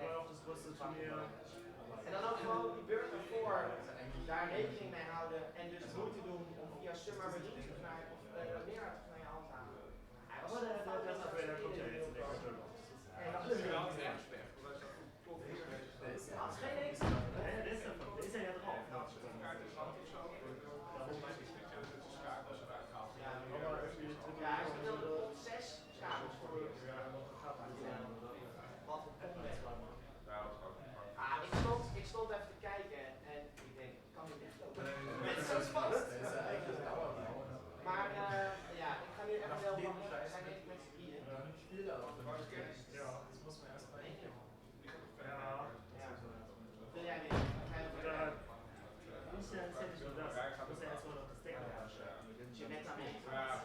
Aber auch das größte Turnier. En dan ook gewoon die beurt ervoor daar rekening mee houden en dus moeite doen om via Summer weer terug te gaan of meer naar je hand te halen. Hij was Aber der kommt ja jetzt in der Kette. Had geen niks. Der ist davon, der ist ja drauf. Ja, hij speelde op 6 schakels voor de wat voor combat. Ik stond even te kijken en ik denk, ik kan niet weglopen. Het is zo spannend. Maar ja, ik ga nu even wel van, we zijn even met z'n drieën. Ja. Das muss man erst mal Ja. Wil jij niet? Ga je Da even ist ja nicht nur das. Ich muss ja erstmal noch das Deck herstellen. je bent daarmee. Ja.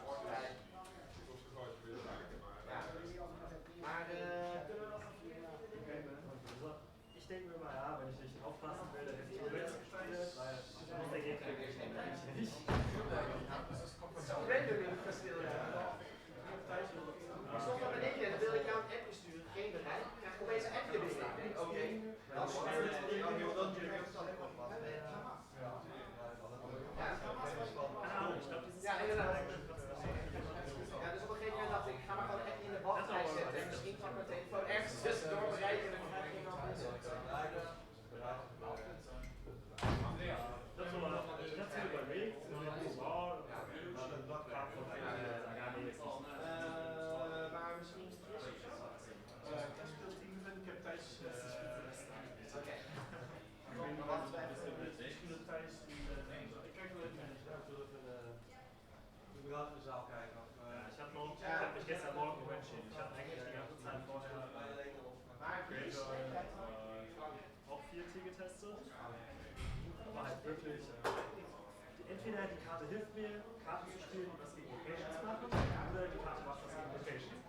Maar kunnen we nog een 4 Ich denke mir mal, ja, wenn ich nicht aufpassen will, dann hätte ich Ich habe mich gestern Morgen umentschieden. Ich habe eigentlich die ganze Zeit vorher auch 4T getestet. Aber halt wirklich, entweder die Karte hilft mir, Karten zu spielen, die was gegen Locations machen, oder die Karte macht was gegen Locations.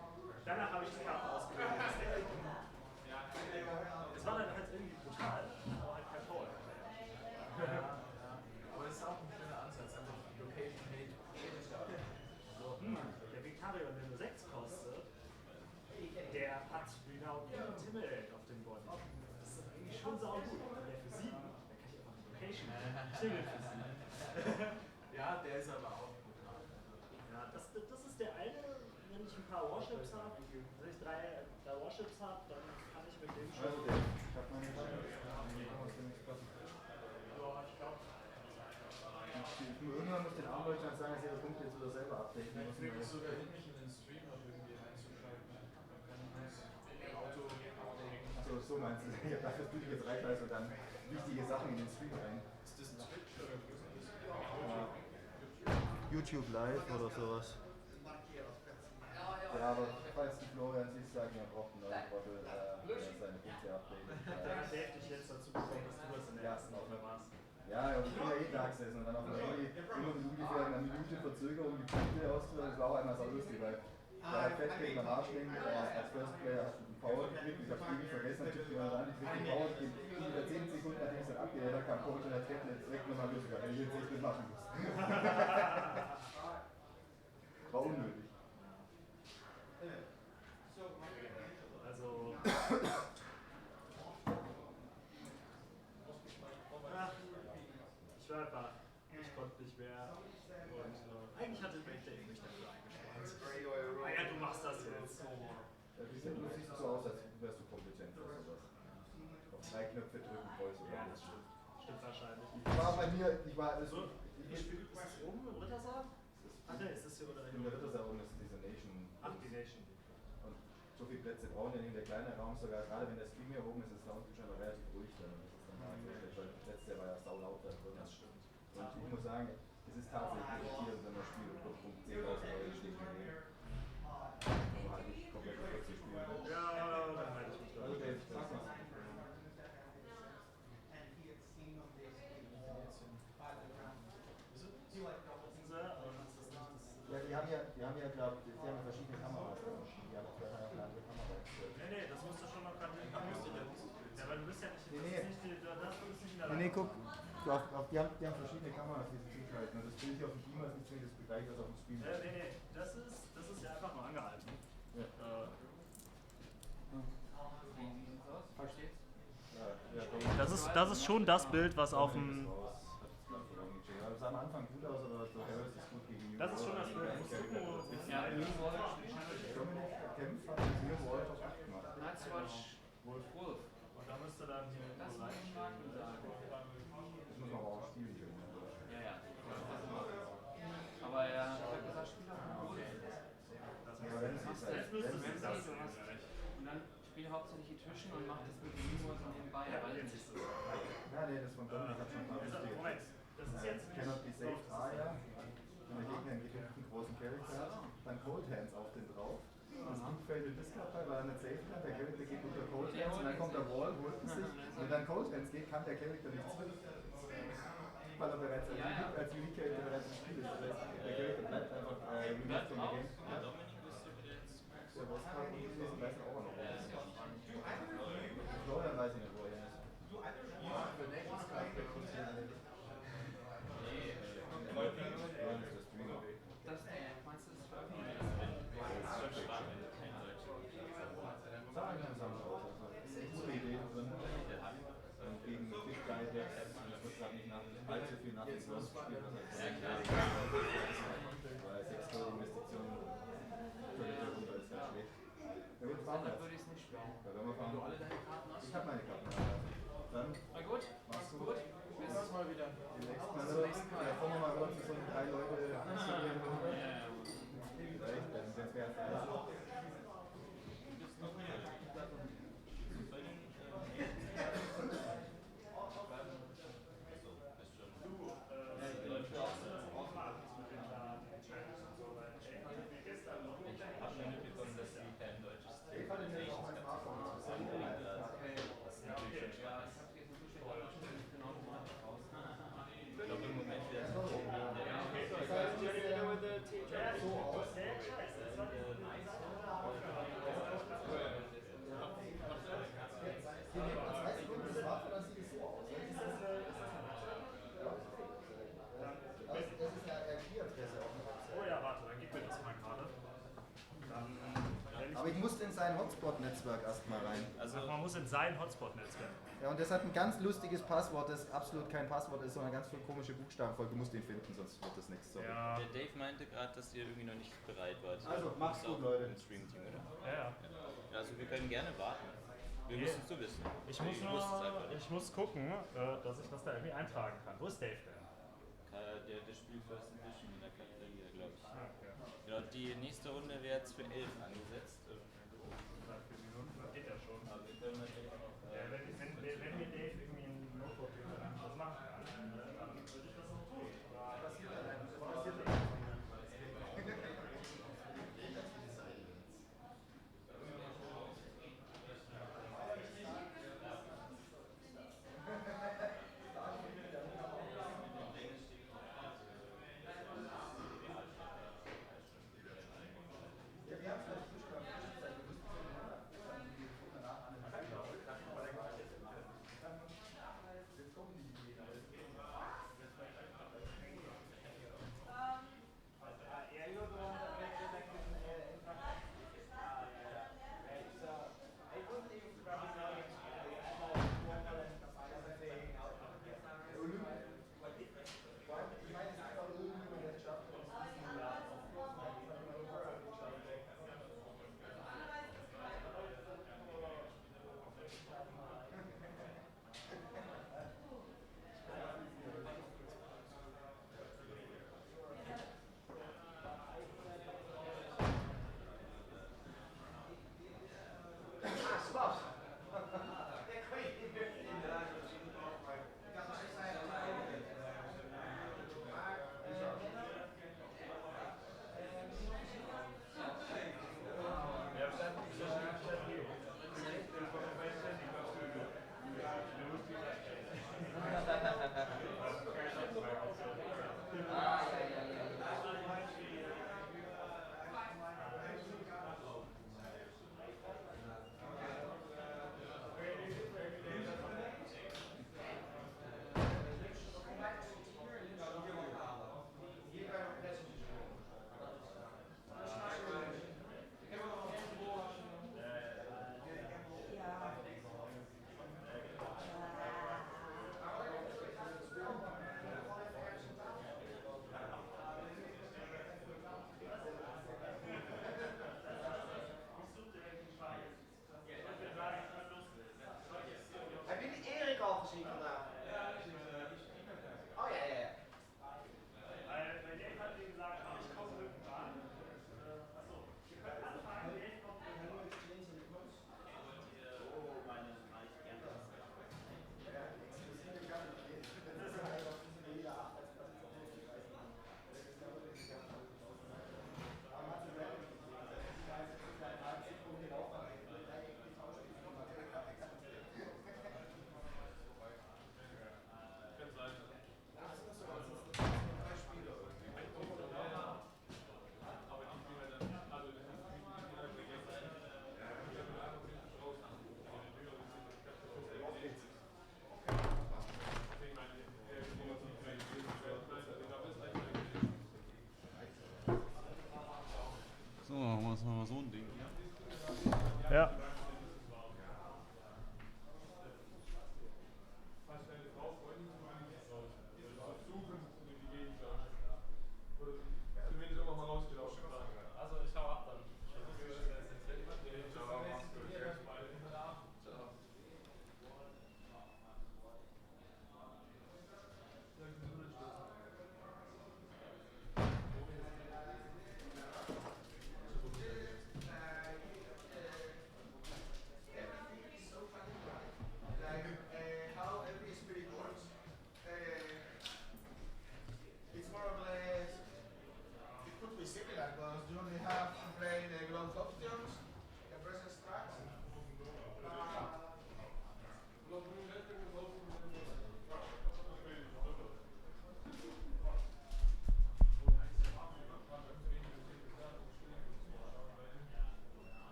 Danach habe ich die Karten ausgewählt. Es war dann halt irgendwie brutal, aber halt kein Foul. Aber das ist auch ein schöner Ansatz, einfach Location Hate. Der Vicarion, der nur 6 kostet, der hat Renown und Intimidate auf dem Body. Das ist eigentlich schon saugut. Und der für 7, da kann ich einfach eine Location chillen für 7. Ja, der ist aber auch brutal. Ja, das ist der eine, wenn ich ein paar Warships habe, wenn ich drei Warships habe, dann kann ich mit dem schon. Also der, ich hab meine Meinung. Irgendwann muss den Armleuten dann sagen, dass ihre Punkte jetzt wieder selber updaten müssen. Vielleicht kriege ich sogar hin, mich in den Stream noch irgendwie einzuschalten. Dann kann ich das Auto updaten. Achso, so meinst du. Ich hab dafür du jetzt Reichweite und dann wichtige Sachen in den Stream rein. Ist das ein Twitch oder was ist das? YouTube Live oder sowas. Ja, aber falls die Florian sich sagen, er braucht einen neuen Bottle, seine Punkte updaten. Da hat dich jetzt dazu bekommen, dass du das in der ersten Aufnahme warst. Ja, ich bin ja eh da gesessen und dann auf dem Handy immer mit ungefähr einer Minute Verzögerung die Punkte auszuwählen. Das war auch einmal so lustig, weil der Fett gegen den Arschling als First Player hast du einen Power gekriegt. Ich hab's ewig vergessen, dann tippt jemand an, ich krieg den Power gegeben. Ungefähr 10 Sekunden, nachdem ich es dann abgehört habe, kam Coach und hat direkt nochmal losgegangen, wenn ich jetzt nicht mitmachen muss. War unnötig. Also. Ich war einfach, ich konnte nicht mehr. Und eigentlich hatte Dave mich dafür eingespannt. Ah ja, du machst das jetzt. Du siehst so aus, als wärst du kompetent für sowas. Auf 3 Knöpfe drücken, voll so. Ja, das stimmt wahrscheinlich. Ich war bei mir, ich war. Also, Ist das oben im Rittersaal? Ach ne, ist das hier oder in der Rittersaal oben ist diese Nation. Ach, die Nation. Und so viele Plätze brauchen ja nicht der kleine Raum, sogar gerade wenn der Stream hier oben ist, ist der Sound schon relativ ruhig dann. Das ist dann halt so, weil das letzte war ja saulaut da drin. Das stimmt. Und ich muss sagen, es ist tatsächlich irritierend, wenn man spielt und Punkt 10.000 Leute stehen gehen. Aber halt nicht komplett plötzlich spielen. Ja, dann halte ich mich da. Also Dave, das ist ja, die haben ja, glaube ich, verschiedene Kameras. Die haben vielleicht eine andere Kamera. Nee, das musst du schon noch gerade hin. Ja, weil du bist ja nicht, Nee. das ist nicht, das ist nicht in der Nee, guck, die haben verschiedene Kameras, die sie zuschalten. Und das Bild hier auf dem Beamer ist nicht zwingend das gleiche, was auf dem Stream ist. Nee, das ist ja einfach nur angehalten. Ja. Das ist schon das Bild, was auf dem. Das sah am Anfang gut aus, aber so Harris ist gut gegen Das ist schon das Bild. Ja, Dominik kämpft, hat mit mir Wall auf 8 gemacht. Wolf. Und da müsste dann hier das reinschlagen und sagen. Das muss man aber auch spielen können. Ja. Aber er hat gesagt, Spieler. Und dann spiel hauptsächlich die Tischen und mach das mit dem Minimum so nebenbei. Ja, nee, das von Dominik hat schon ein paar lustige. Moment, das ist jetzt nicht. Cannot be saved Aya. Wenn der Gegner einen gekämpften großen Charakter hat, dann Cold Hands auf den drauf. Das Ding fällt in Discard bei, weil er nicht safe kann. Der Charakter geht unter Cold Hands und dann kommt der Wall, holt es sich. Wenn dann Cold Hands geht, kann der Charakter nichts mit. Weil er bereits als Unique Character bereits im Spiel ist. Das heißt, der Charakter bleibt einfach unique von der Game. Der Boss-Card und die weiß auch noch. Florian weiß ich nicht, wo er ist. Für nächstes Mal rekrutieren. Das meinst du, das veröffentlicht? Sah langsam aus. Es ist echt gute Ideen drin. Und gegen Big Guy Decks, das wird gerade nicht allzu viel nach dem Burst gespielt, weil 6 Euro Investitionen völlig darunter ist halt schlecht. Ja, gut, fahren wir Dann jetzt. würde ich es nicht spielen. Ja, wenn wir fahren. Wenn du alle deine Karten hast. Ich habe meine Karten. Dann Na gut, mach's gut. Bis das mal wieder. Die nächsten Mal kommen wir mal raus, so 3 Leute installieren. Vielleicht, dann sind wir erst Du, Hotspot-Netzwerk erstmal rein. Also man muss in sein Hotspot-Netzwerk. Ja, und das hat ein ganz lustiges Passwort, das absolut kein Passwort ist, sondern ganz viele komische Buchstabenfolge. Du musst den finden, sonst wird das nichts. Sorry. Ja. Der Dave meinte gerade, dass ihr irgendwie noch nicht bereit wart. Also, macht's gut, Auch Leute. Im Stream-Team, oder? Ja. Ja, also wir können gerne warten. Wir müssen es so wissen. Ich muss gucken, dass ich das da irgendwie eintragen kann. Wo ist Dave denn? Der spielt First Edition in der Cafeteria, glaube ich. Ah, okay. Genau, die nächste Runde wäre jetzt für 11 angesetzt. Seit 4 Minuten, das geht ja schon. Aber wir können natürlich auch. Wenn mir Dave irgendwie ein Notebook gibt, dann was machen kann, dann würde ich das auch tun. Aber das passiert dann.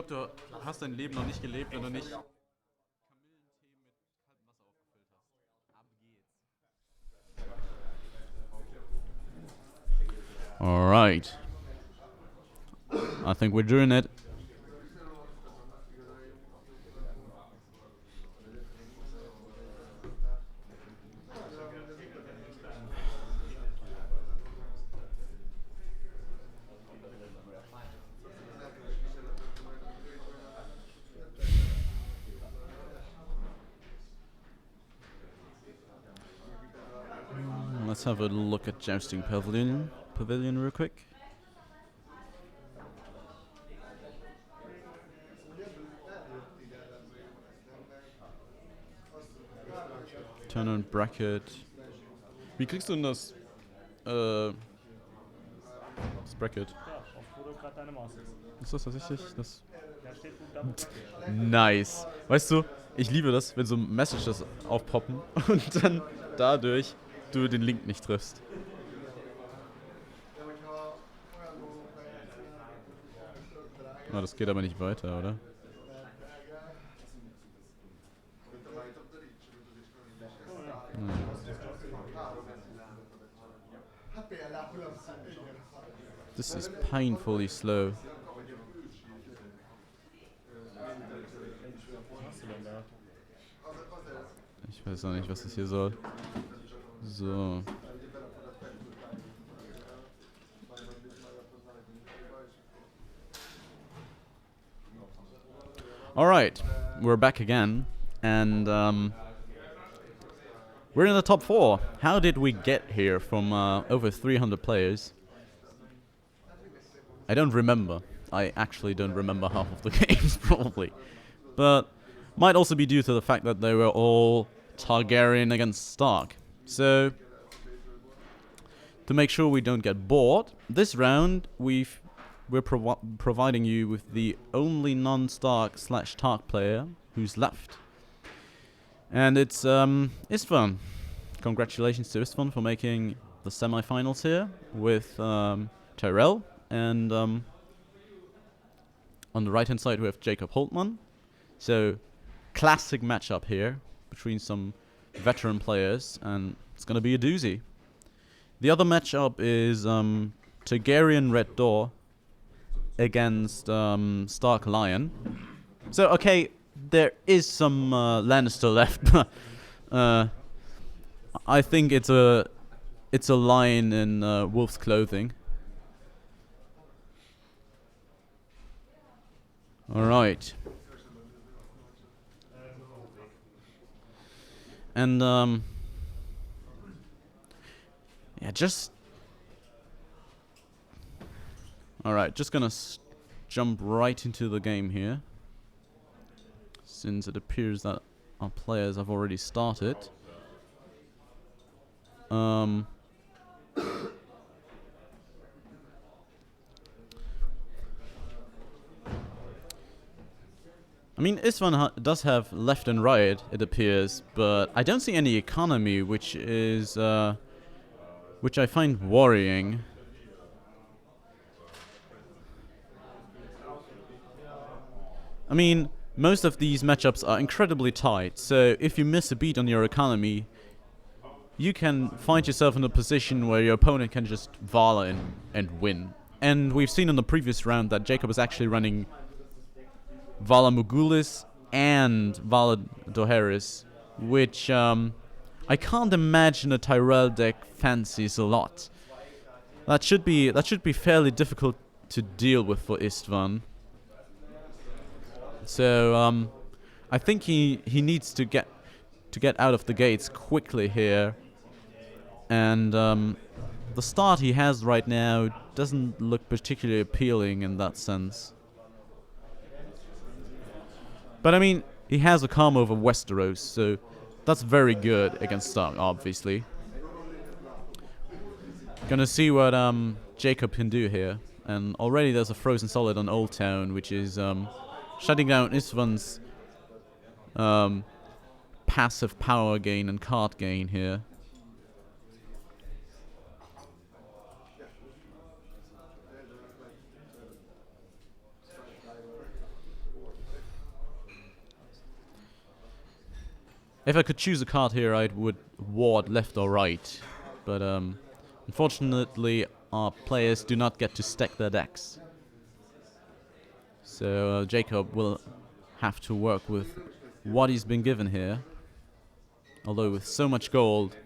glaube, du hast dein Leben noch nicht gelebt, wenn du nicht All right. I think we're doing it. Let's have a look at Jousting Pavilion real quick. Turn on Bracket. Wie kriegst du denn das Bracket? Ja, auf wo du gerade deine Maus ist. Ist das tatsächlich? Das Da steht Double Bracket. nice. Weißt du, ich liebe das, wenn so Messages aufpoppen und dann dadurch du den Link nicht triffst. Oh, das geht aber nicht weiter, oder? This is painfully slow. Ich weiß auch nicht, was das hier soll. So. Alright, we're back again, and we're in the top 4. How did we get here from over 300 players? I don't remember. I actually don't remember half of the games, probably. But might also be due to the fact that they were all Targaryen against Stark. So, to make sure we don't get bored, this round we're providing you with the only non-Stark / Tark player who's left. And it's Istvan. Congratulations to Istvan for making the semi-finals here with Tyrell. And on the right-hand side we have Jacob Holtman. So, classic matchup here between some veteran players, and it's going to be a doozy. The other matchup is Targaryen Red Door against Stark Lion. So, okay, there is some Lannister left. I think it's a lion in wolf's clothing. All right. And yeah, just all right. Just gonna jump right into the game here, since it appears that our players have already started. I mean, Istvan does have left and right, it appears, but I don't see any economy, which is which I find worrying. I mean, most of these matchups are incredibly tight, so if you miss a beat on your economy, you can find yourself in a position where your opponent can just Vala and win. And we've seen in the previous round that Jacob is actually running Vala Mugulis and Vala Dohaeris, which I can't imagine a Tyrell deck fancies a lot. That should be fairly difficult to deal with for Istvan. So I think he needs to get out of the gates quickly here, and the start he has right now doesn't look particularly appealing in that sense. But I mean, he has a calm over Westeros, so that's very good against Stark, obviously. Gonna see what Jacob can do here. And already there's a Frozen Solid on Old Town, which is shutting down Istvan's passive power gain and card gain here. If I could choose a card here, I would ward left or right. But unfortunately, our players do not get to stack their decks. So Jacob will have to work with what he's been given here. Although with so much gold,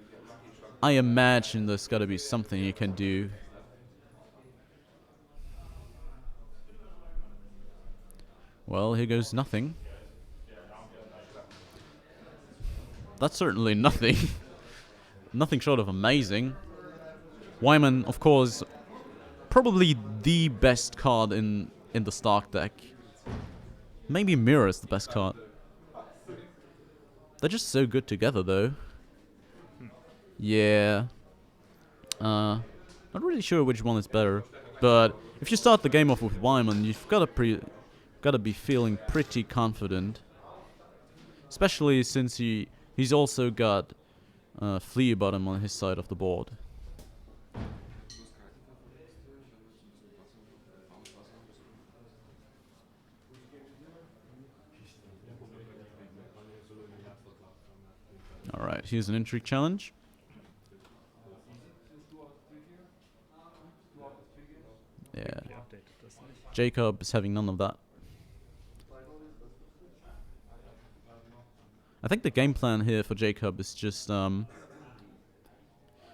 I imagine there's got to be something you can do. Well, here goes nothing. That's certainly nothing. Nothing short of amazing. Wyman, of course, probably the best card in the Stark deck. Maybe Mirror is the best card. They're just so good together, though. Yeah. Not really sure which one is better, but if you start the game off with Wyman, you've got to be feeling pretty confident, especially since he's also got Flea Bottom on his side of the board. Alright, here's an intrigue challenge. Yeah. Jacob is having none of that. I think the game plan here for Jacob is just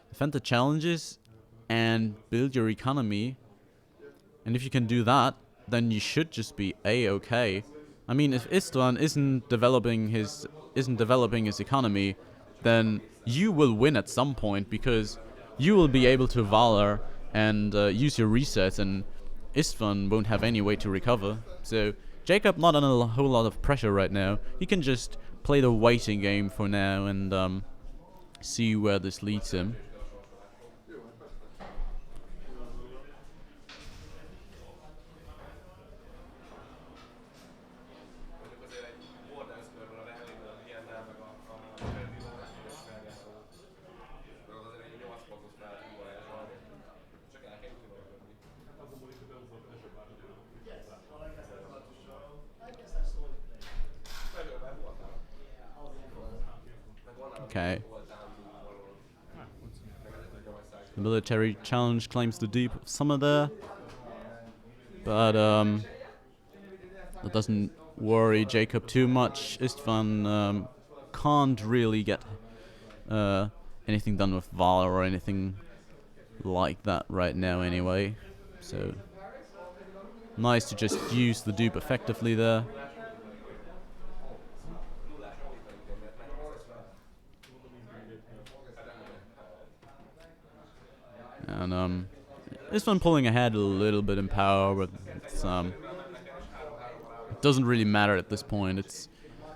defend the challenges and build your economy. And if you can do that, then you should just be A-okay. I mean, if Istvan isn't developing his economy, then you will win at some point because you will be able to Valor and use your resets, and Istvan won't have any way to recover. So Jacob not under a whole lot of pressure right now. He can just play the waiting game for now and see where this leads him. Okay. The military challenge claims the deep of summer there. But that doesn't worry Jacob too much. Istvan can't really get anything done with Valor or anything like that right now anyway. So nice to just use the dupe effectively there. And Istvan pulling ahead a little bit in power, but it's, it doesn't really matter at this point. It's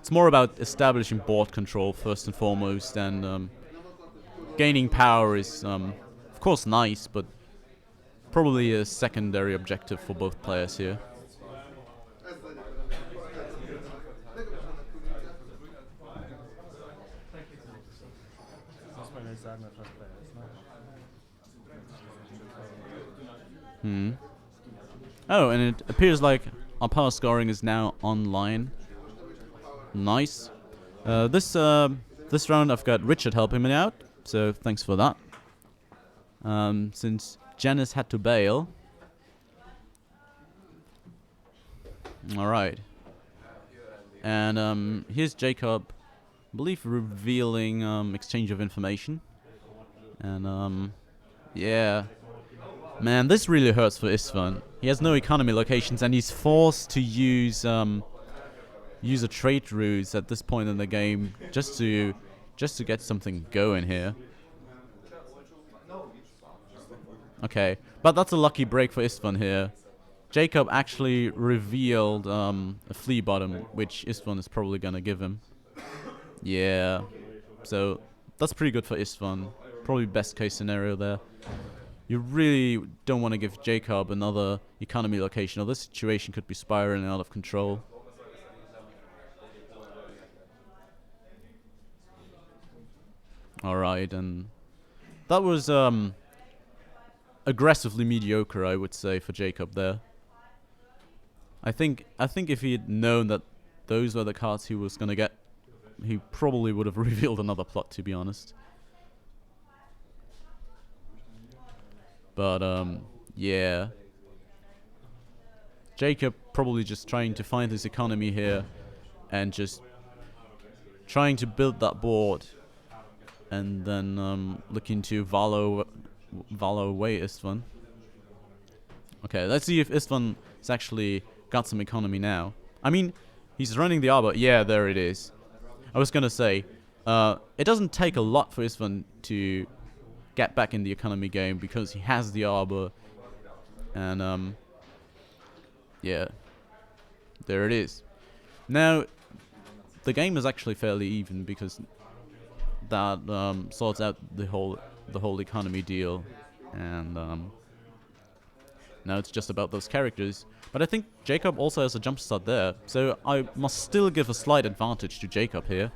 more about establishing board control first and foremost, and gaining power is of course nice, but probably a secondary objective for both players here. Oh, and it appears like our power scoring is now online. Nice. This round I've got Richard helping me out, so thanks for that. Since Janice had to bail. Alright. And here's Jacob, I believe, revealing exchange of information. And yeah. Man, this really hurts for Istvan. He has no economy locations, and he's forced to use a trade ruse at this point in the game just to get something going here. Okay, but that's a lucky break for Istvan here. Jacob actually revealed a flea bottom, which Istvan is probably gonna give him. Yeah, so that's pretty good for Istvan. Probably best case scenario there. You really don't want to give Jacob another economy location, or this situation could be spiraling out of control. Alright, and that was aggressively mediocre, I would say, for Jacob there. I think if he had known that those were the cards he was gonna get, he probably would have revealed another plot, to be honest. But yeah, Jacob probably just trying to find his economy here and just trying to build that board, and then looking to Valo away Istvan. Okay, let's see if Istvan has actually got some economy now. I mean, he's running the arbor. Yeah, there it is. I was gonna say, it doesn't take a lot for Istvan to get back in the economy game because he has the arbor, and yeah, there it is. Now, the game is actually fairly even because that sorts out the whole economy deal, and now it's just about those characters. But I think Jacob also has a jump start there, so I must still give a slight advantage to Jacob here.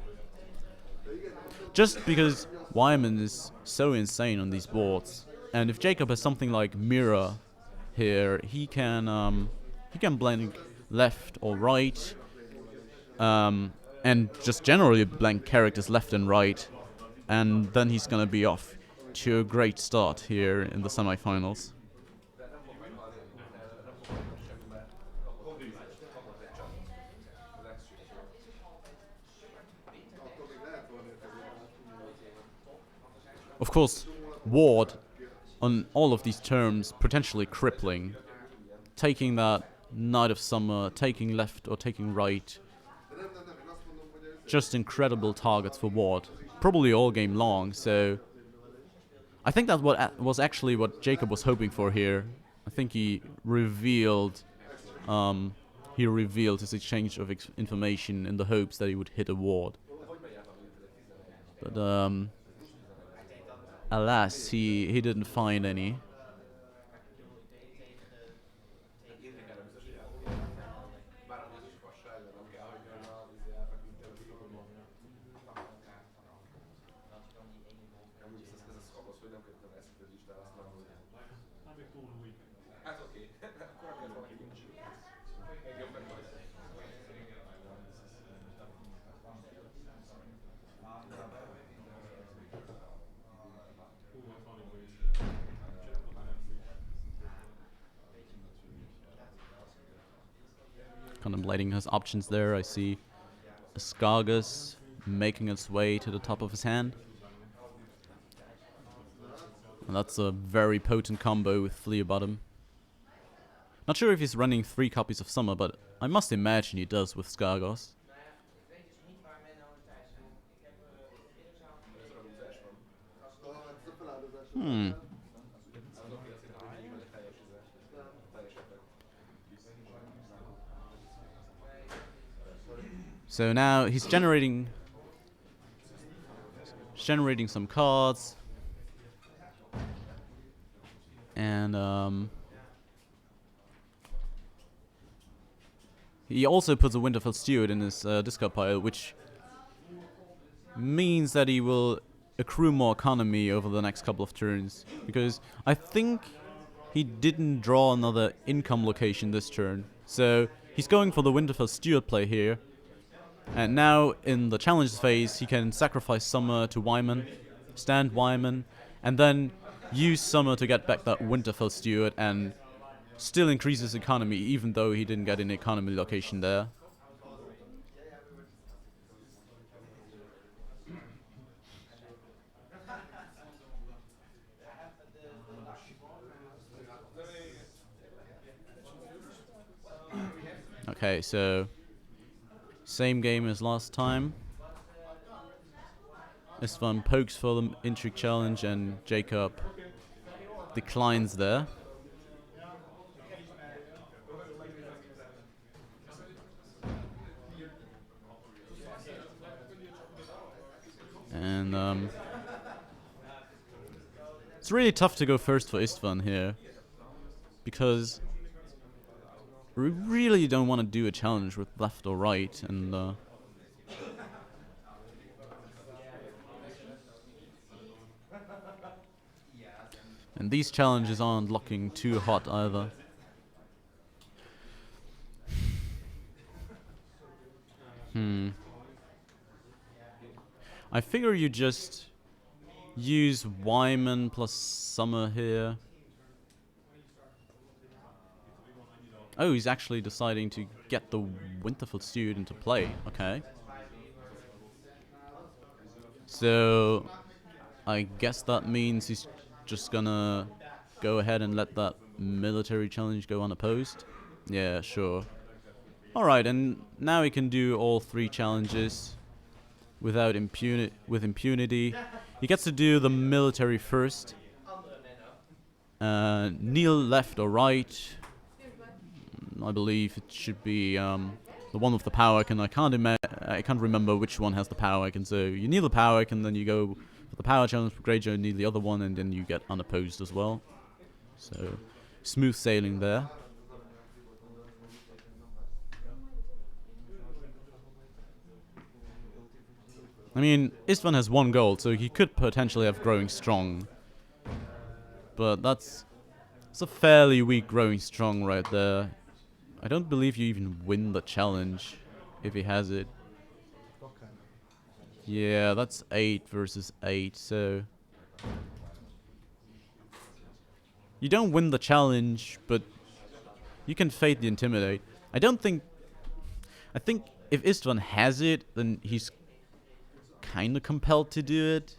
Just because Wyman is so insane on these boards, and if Jacob has something like Mirror here, he can blank left or right, and just generally blank characters left and right, and then he's gonna be off to a great start here in the semifinals. Of course, Ward on all of these terms potentially crippling. Taking that Knight of Summer, taking left or taking right. Just incredible targets for Ward. Probably all game long, so I think that's was actually what Jacob was hoping for here. I think he revealed his exchange of information in the hopes that he would hit a Ward. But alas, he didn't find any. Contemplating his options there, I see Skargus making its way to the top of his hand. And that's a very potent combo with Flea Bottom. Not sure if he's running 3 copies of Summer, but I must imagine he does with Skargus. So now he's generating some cards, and he also puts a Winterfell Steward in his discard pile, which means that he will accrue more economy over the next couple of turns, because I think he didn't draw another income location this turn, so he's going for the Winterfell Steward play here. And now in the challenge phase, he can sacrifice Summer to Wyman, stand Wyman, and then use Summer to get back that Winterfell Steward and still increase his economy, even though he didn't get an economy location there. Okay, so same game as last time. Istvan pokes for the intrigue challenge and Jacob declines there. And it's really tough to go first for Istvan here, because we really don't want to do a challenge with left or right, and these challenges aren't looking too hot either. I figure you just use Wyman plus Summer here. Oh, he's actually deciding to get the Winterfell Steward into play. Okay. So, I guess that means he's just gonna go ahead and let that military challenge go unopposed. Yeah, sure. Alright, and now he can do all 3 challenges without impunity. He gets to do the military first. Kneel left or right. I believe it should be the one with the power icon. I can't remember which one has the power icon. So you kneel the power icon, then you go for the power challenge for Greyjoy, kneel the other one, and then you get unopposed as well. So smooth sailing there. I mean, Istvan has 1 gold, so he could potentially have growing strong. But that's a fairly weak growing strong right there. I don't believe you even win the challenge if he has it. Yeah, that's 8 versus 8, so... You don't win the challenge, but you can fade the Intimidate. I think if Istvan has it, then he's kinda compelled to do it.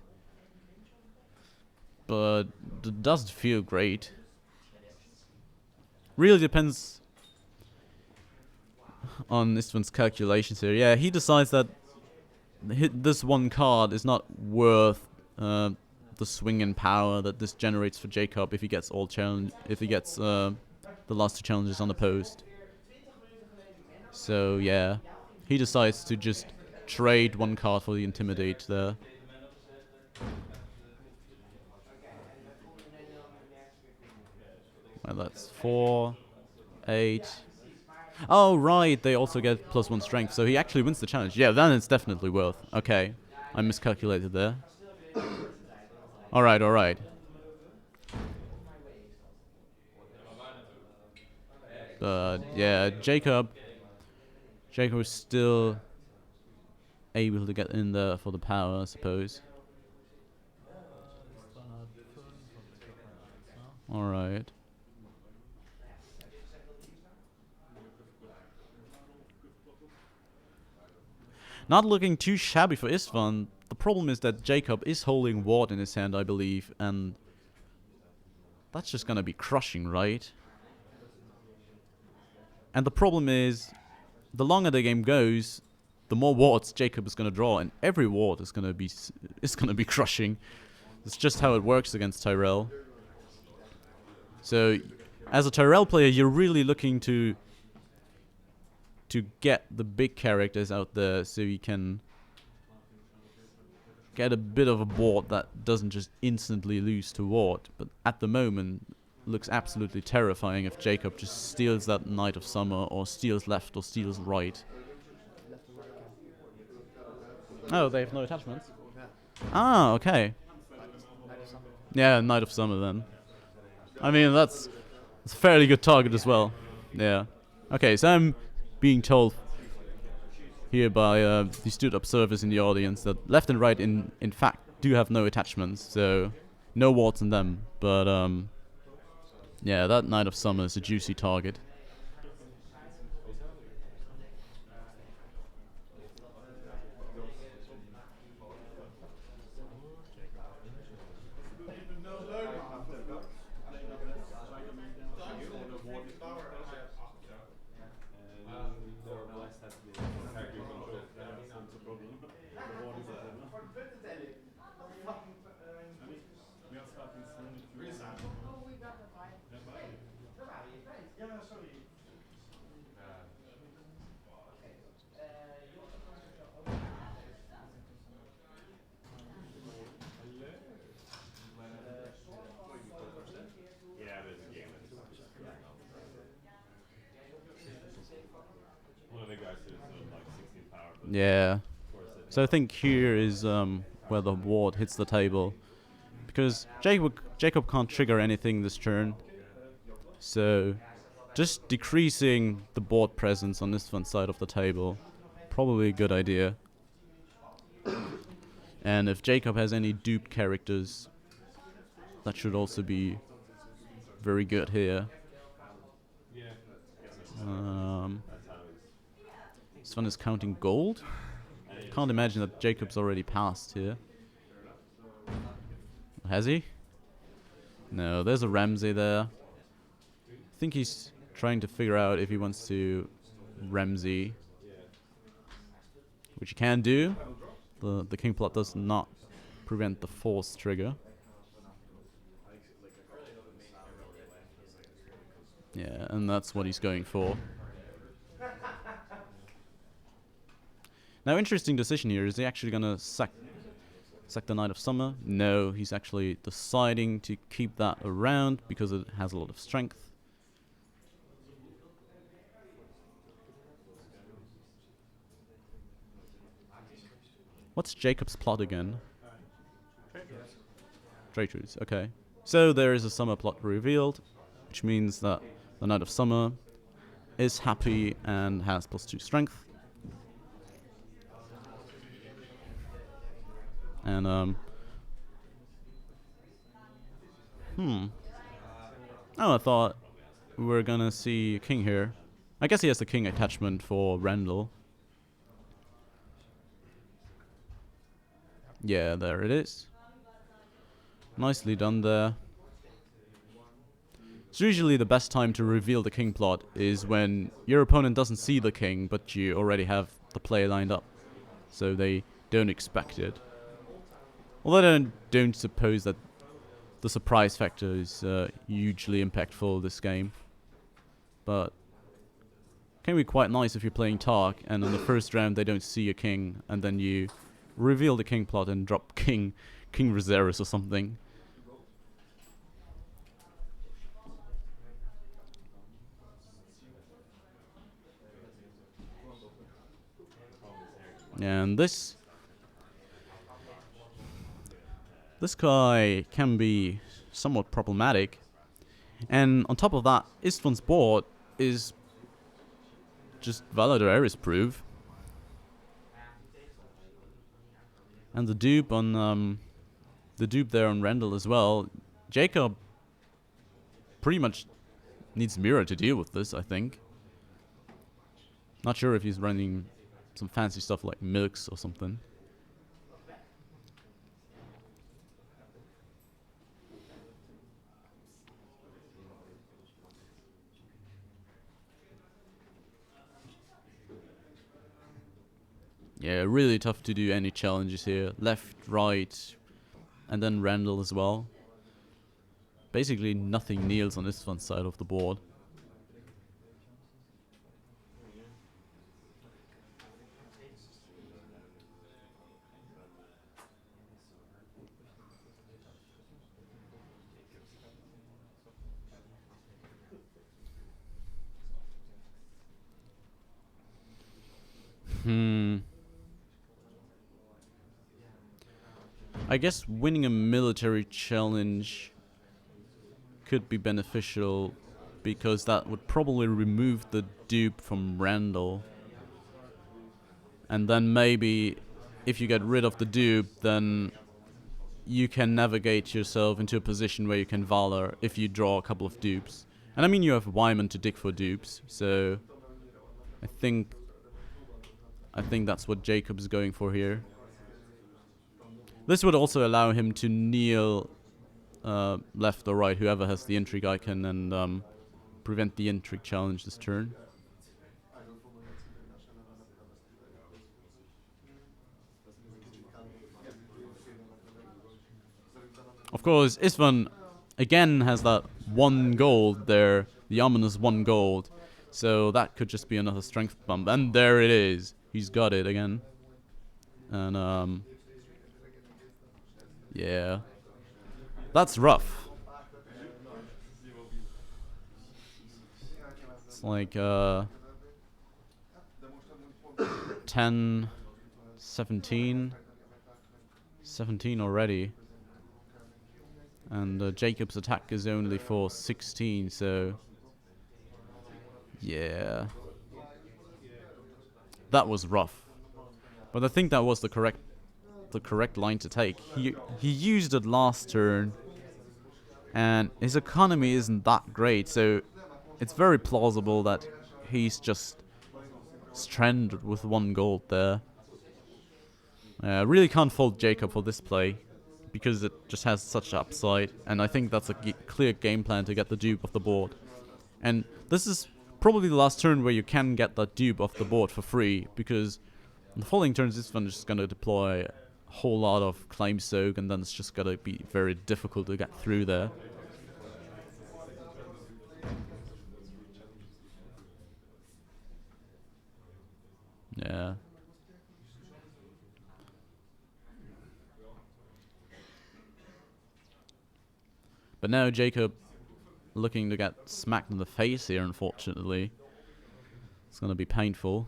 But it doesn't feel great. Really depends on Istvan's calculations here. Yeah, he decides that this 1 card is not worth the swing in power that this generates for Jacob if he gets the last 2 challenges unopposed. So yeah, he decides to just trade 1 card for the Intimidate there. Well, that's 4, 8. Oh, right, they also get +1 strength, so he actually wins the challenge. Yeah, then it's definitely worth. Okay, I miscalculated there. Alright. But, yeah, Jacob is still able to get in there for the power, I suppose. Alright. Not looking too shabby for Istvan. The problem is that Jacob is holding Ward in his hand, I believe, and that's just gonna be crushing, right? And the problem is, the longer the game goes, the more wards Jacob is gonna draw, and every ward is gonna be crushing. It's just how it works against Tyrell. So, as a Tyrell player, you're really looking to get the big characters out there so you can get a bit of a board that doesn't just instantly lose to Ward. But at the moment, looks absolutely terrifying if Jacob just steals that Knight of Summer, or steals left, or steals right. Oh, they have no attachments? Ah, okay. Yeah, Knight of Summer then. I mean, that's a fairly good target as well. Yeah. Okay, so I'm being told here by the astute observers in the audience that left and right in fact do have no attachments, so no wards in them. But yeah, that Knight of Summer is a juicy target. Yeah. So I think here is where the ward hits the table, because Jacob can't trigger anything this turn. So just decreasing the board presence on this one side of the table, probably a good idea. And if Jacob has any duped characters, that should also be very good here. This one is counting gold. Can't imagine that Jacob's already passed here. Has he? No, there's a Ramsey there. I think he's trying to figure out if he wants to Ramsey, which he can do. The king plot does not prevent the force trigger. Yeah, and that's what he's going for. Now, interesting decision here. Is he actually gonna sack the Knight of Summer? No, he's actually deciding to keep that around because it has a lot of strength. What's Jacob's plot again? Traitors, okay. So there is a summer plot revealed, which means that the Knight of Summer is happy and has +2 strength. And, Oh, I thought we were gonna see a king here. I guess he has the king attachment for Randall. Yeah, there it is. Nicely done there. It's usually the best time to reveal the king plot is when your opponent doesn't see the king, but you already have the play lined up, so they don't expect it. Although I don't suppose that the surprise factor is hugely impactful this game, but it can be quite nice if you're playing Tark and in the first round they don't see a king, and then you reveal the king plot and drop King Viserys or something. And this guy can be somewhat problematic. And on top of that, Istvan's board is just Valar Ares proof. And the dupe on there on Randall as well. Jacob pretty much needs Mira to deal with this, I think. Not sure if he's running some fancy stuff like Milks or something. Yeah, really tough to do any challenges here. Left, right, and then Randall as well. Basically nothing kneels on this one side of the board. I guess winning a military challenge could be beneficial because that would probably remove the dupe from Randall. And then maybe if you get rid of the dupe, then you can navigate yourself into a position where you can Valar if you draw a couple of dupes. And I mean, you have Wyman to dig for dupes, so I think that's what Jacob's going for here. This would also allow him to kneel left or right, whoever has the intrigue icon, and prevent the intrigue challenge this turn. Of course, Istvan again has that 1 gold there, the ominous 1 gold, so that could just be another strength bump. And there it is. He's got it again. And yeah, that's rough. It's like 10, 17 already. And Jacob's attack is only for 16, so yeah, that was rough. But I think that was the correct the correct line to take. He used it last turn, and his economy isn't that great, so it's very plausible that he's just stranded with 1 gold there. Really can't fault Jacob for this play, because it just has such upside, and I think that's a clear game plan to get the dupe off the board. And this is probably the last turn where you can get that dupe off the board for free, because on the following turns this one is just going to deploy a whole lot of claim soak, and then it's just going to be very difficult to get through there. Yeah. But now Jacob looking to get smacked in the face here, unfortunately. It's going to be painful.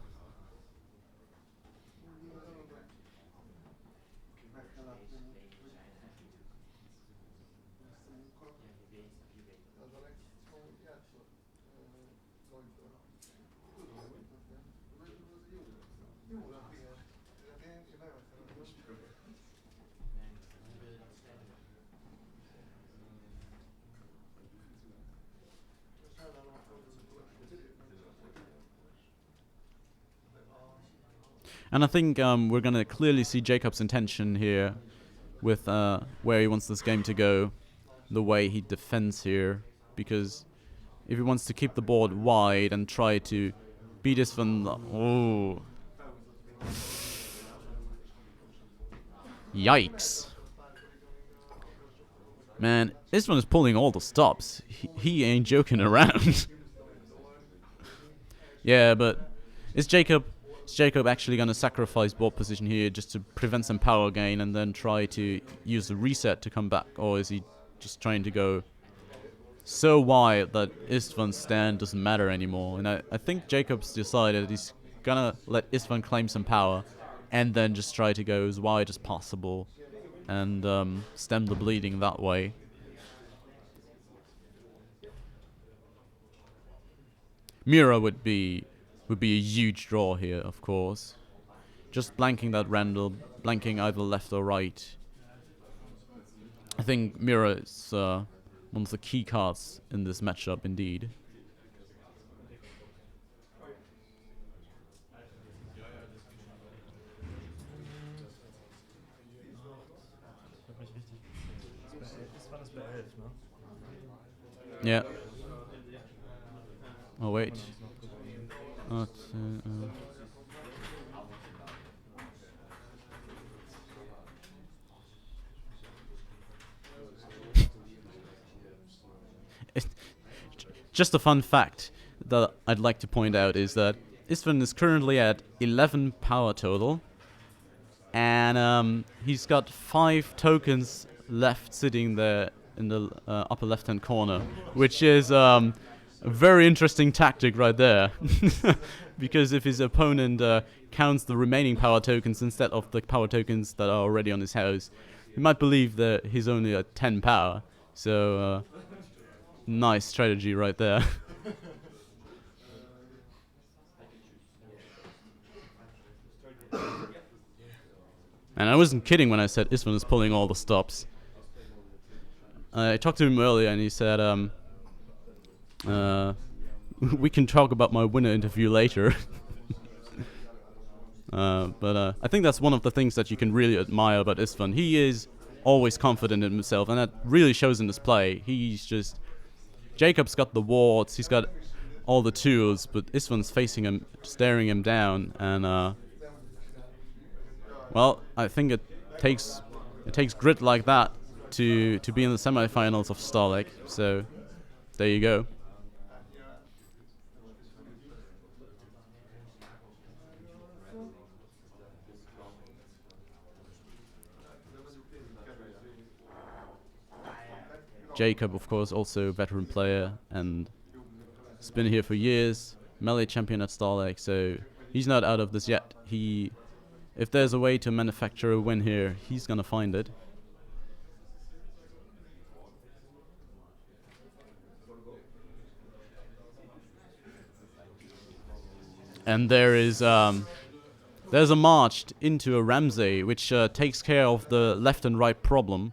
And I think we're going to clearly see Jacob's intention here with where he wants this game to go, the way he defends here. Because if he wants to keep the board wide and try to beat this one... Oh. Yikes. Man, this one is pulling all the stops. He ain't joking around. Yeah, but is Jacob actually going to sacrifice board position here just to prevent some power gain and then try to use the reset to come back? Or is he just trying to go so wide that Istvan's stand doesn't matter anymore? And I think Jacob's decided he's going to let Istvan claim some power and then just try to go as wide as possible and stem the bleeding that way. Mira would be a huge draw here, of course. Just blanking that Randall, blanking either left or right. I think Mira is one of the key cards in this matchup, indeed. Yeah. Oh wait. Just a fun fact that I'd like to point out is that Istvan is currently at 11 power total, and he's got 5 tokens left sitting there in the upper left-hand corner, which is a very interesting tactic right there. Because if his opponent counts the remaining power tokens instead of the power tokens that are already on his house, he might believe that he's only at 10 power. So, nice strategy right there. And I wasn't kidding when I said Istvan is pulling all the stops. I talked to him earlier and he said, we can talk about my winner interview later. But I think that's one of the things that you can really admire about Istvan. He is always confident in himself, and that really shows in his play. He's just... Jacob's got the wards, he's got all the tools, but Istvan's facing him, staring him down, and well, I think it takes grit like that to be in the semifinals of Stahleck. So there you go. Jacob, of course, also a veteran player and has been here for years, melee champion at Stahleck, so he's not out of this yet. If there's a way to manufacture a win here, he's gonna find it. And there is There's a march into a Ramsey, which takes care of the left and right problem.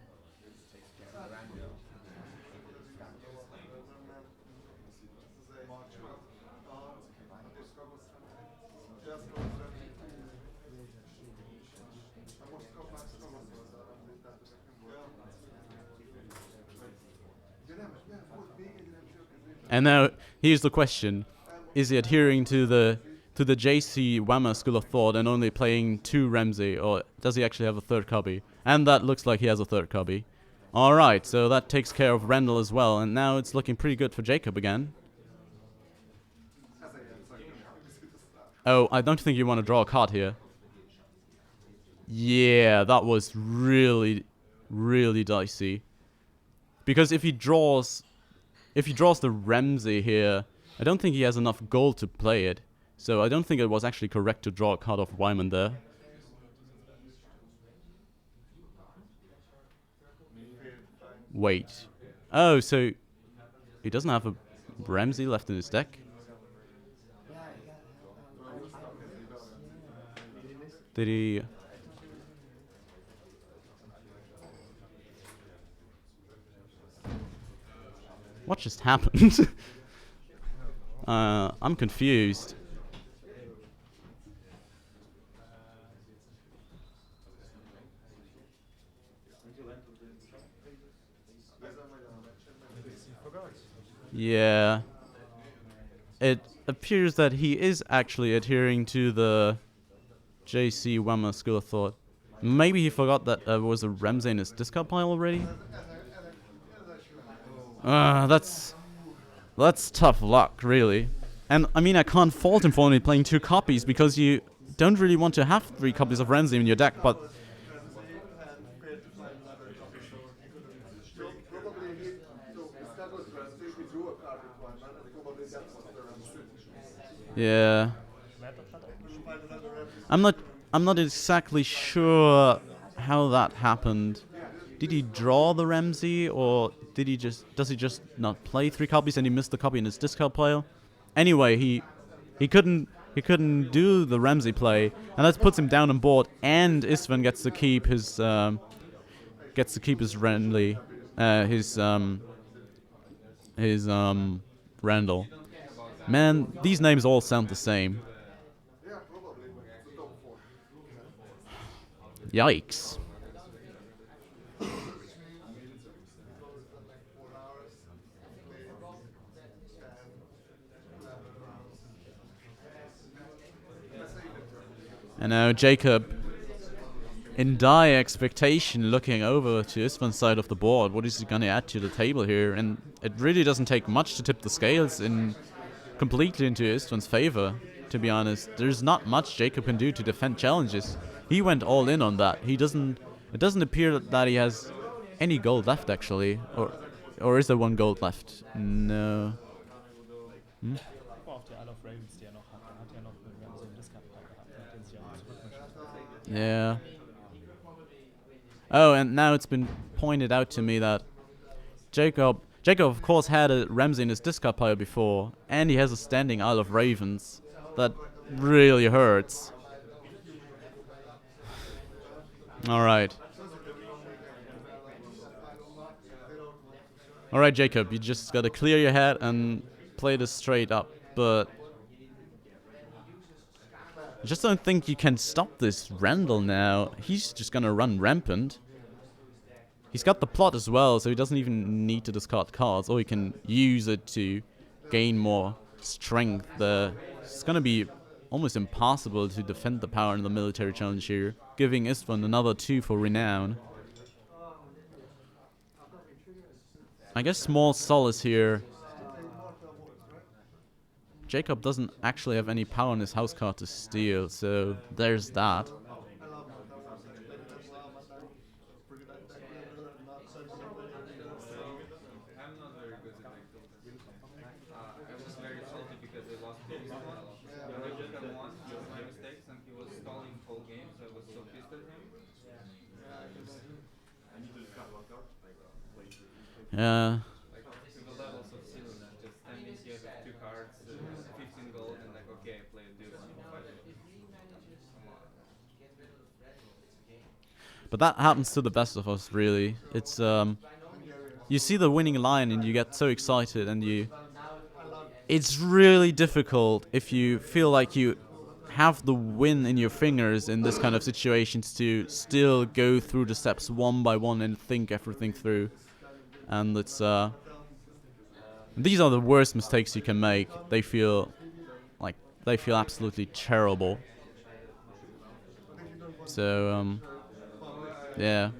And now here's the question: is he adhering to the JC Whammer school of thought and only playing 2 Ramsey, or does he actually have a third copy? And that looks like he has a third copy. All right, so that takes care of Randall as well, and now it's looking pretty good for Jacob again. Oh, I don't think you want to draw a card here. Yeah, that was really, really dicey. Because if he draws the Ramsey here, I don't think he has enough gold to play it. So I don't think it was actually correct to draw a card off Wyman there. Wait. Oh, so he doesn't have a Ramsey left in his deck? Did he... What just happened? I'm confused. Yeah. It appears that he is actually adhering to the JC Whammer school of thought. Maybe he forgot that there was a Ramsey in his discard pile already? That's tough luck, really. And, I mean, I can't fault him for only playing 2 copies, because you don't really want to have 3 copies of Ramsey in your deck, but... Yeah. I'm not exactly sure how that happened. Did he draw the Ramsey, or does he just not play 3 copies and he missed the copy in his discard pile? Anyway, he couldn't do the Ramsey play, and that puts him down on board, and Istvan gets to keep his Renly, his Randall. Man, these names all sound the same. Yikes. And now Jacob, in dire expectation, looking over to Istvan's side of the board. What is he going to add to the table here? And it really doesn't take much to tip the scales completely into Istvan's favor, to be honest. There's not much Jacob can do to defend challenges. He went all in on that. It doesn't appear that he has any gold left, actually. Or is there 1 gold left? No. Yeah. Oh, and now it's been pointed out to me that Jacob of course had a Ramsey in his discard pile before, and he has a standing Isle of Ravens. That really hurts. Alright. Alright, Jacob, you just gotta clear your head and play this straight up, but I just don't think you can stop this Randall now. He's just gonna run rampant. He's got the plot as well, so he doesn't even need to discard cards, or he can use it to gain more strength. It's gonna be almost impossible to defend the power in the military challenge here, giving Istvan another 2 for renown. I guess small solace here. Jacob doesn't actually have any power on his house card to steal, so there's that. Yeah. But that happens to the best of us, really. It's you see the winning line and you get so excited, and it's really difficult if you feel like you have the win in your fingers in this kind of situations to still go through the steps one by one and think everything through. And it's these are the worst mistakes you can make. They feel absolutely terrible. So yeah.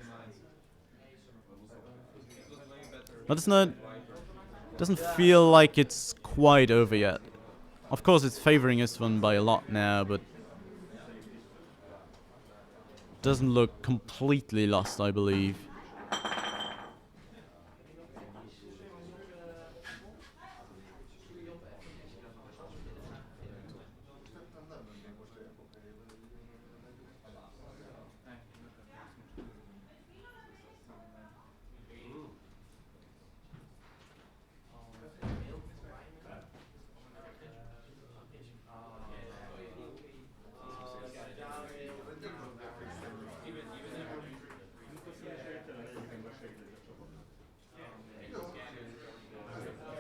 But it's not. Doesn't feel like it's quite over yet. Of course, it's favoring Istvan by a lot now, but doesn't look completely lost, I believe.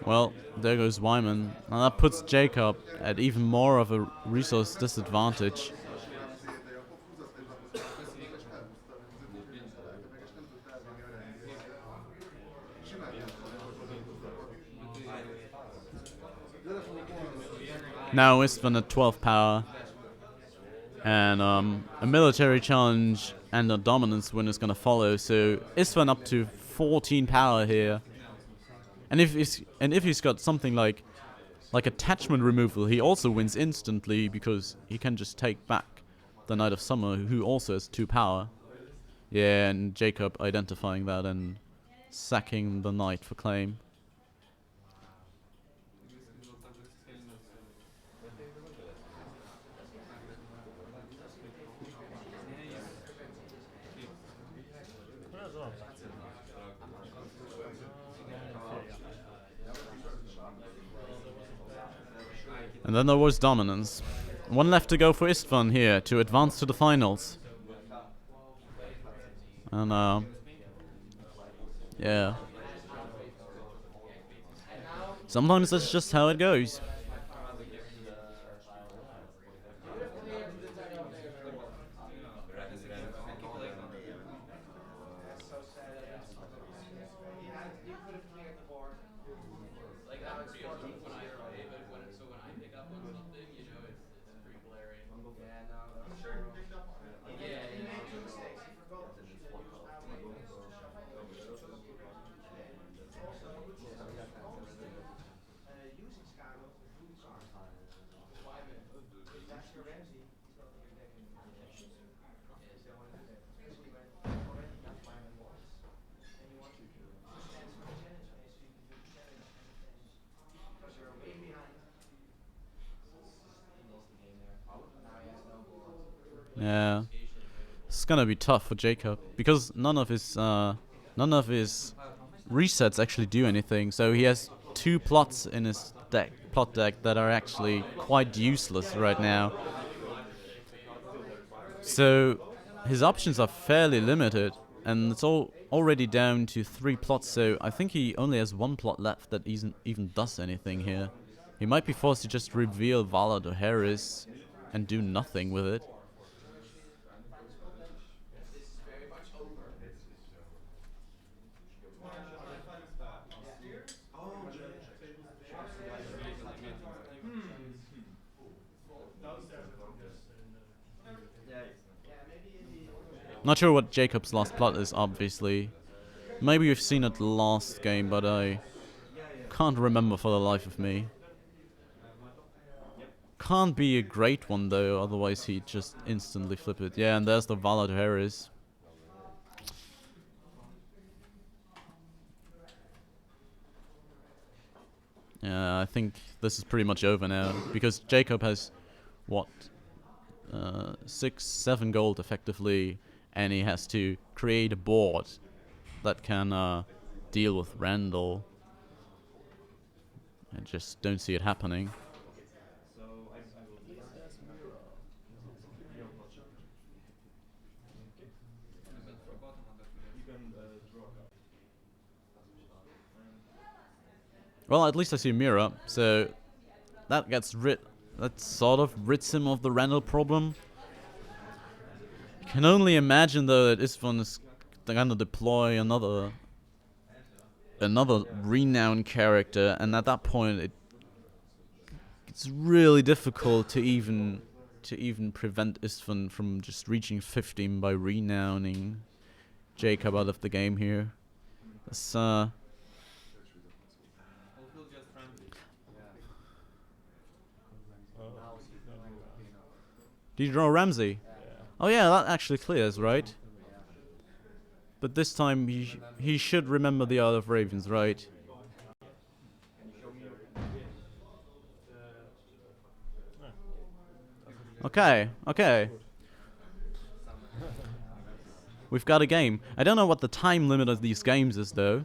Well, there goes Wyman, and that puts Jacob at even more of a resource disadvantage. Now Istvan at 12 power, and a military challenge and a dominance win is gonna follow. So Istvan up to 14 power here, and if he's got something like attachment removal, he also wins instantly because he can just take back the Knight of Summer, who also has 2 power. Yeah, and Jacob identifying that and sacking the knight for claim. And then there was dominance. One left to go for Istvan here to advance to the finals. And yeah. Sometimes that's just how it goes. Yeah, it's gonna be tough for Jacob because none of his resets actually do anything. So he has 2 plots in his plot deck that are actually quite useless right now. So his options are fairly limited, and it's all already down to 3 plots. So I think he only has 1 plot left that even does anything here. He might be forced to just reveal Valad or Harris and do nothing with it. Not sure what Jacob's last plot is, obviously. Maybe we've seen it last game, but I can't remember for the life of me. Can't be a great one, though, otherwise he'd just instantly flip it. Yeah, and there's the Valad Harris. Yeah, I think this is pretty much over now, because Jacob has, what, 6, 7 gold effectively, and he has to create a board that can deal with Randall. I just don't see it happening. Well, at least I see a mirror, so that gets that sort of rids him of the Randall problem. Can only imagine though that Istvan is gonna deploy another renowned character, and at that point it's really difficult to even prevent Istvan from just reaching 15 by renowning Jacob out of the game here. That's Did you draw Ramsey? Oh yeah, that actually clears, right? But this time he should remember the Isle of Ravens, right? Okay. We've got a game. I don't know what the time limit of these games is though.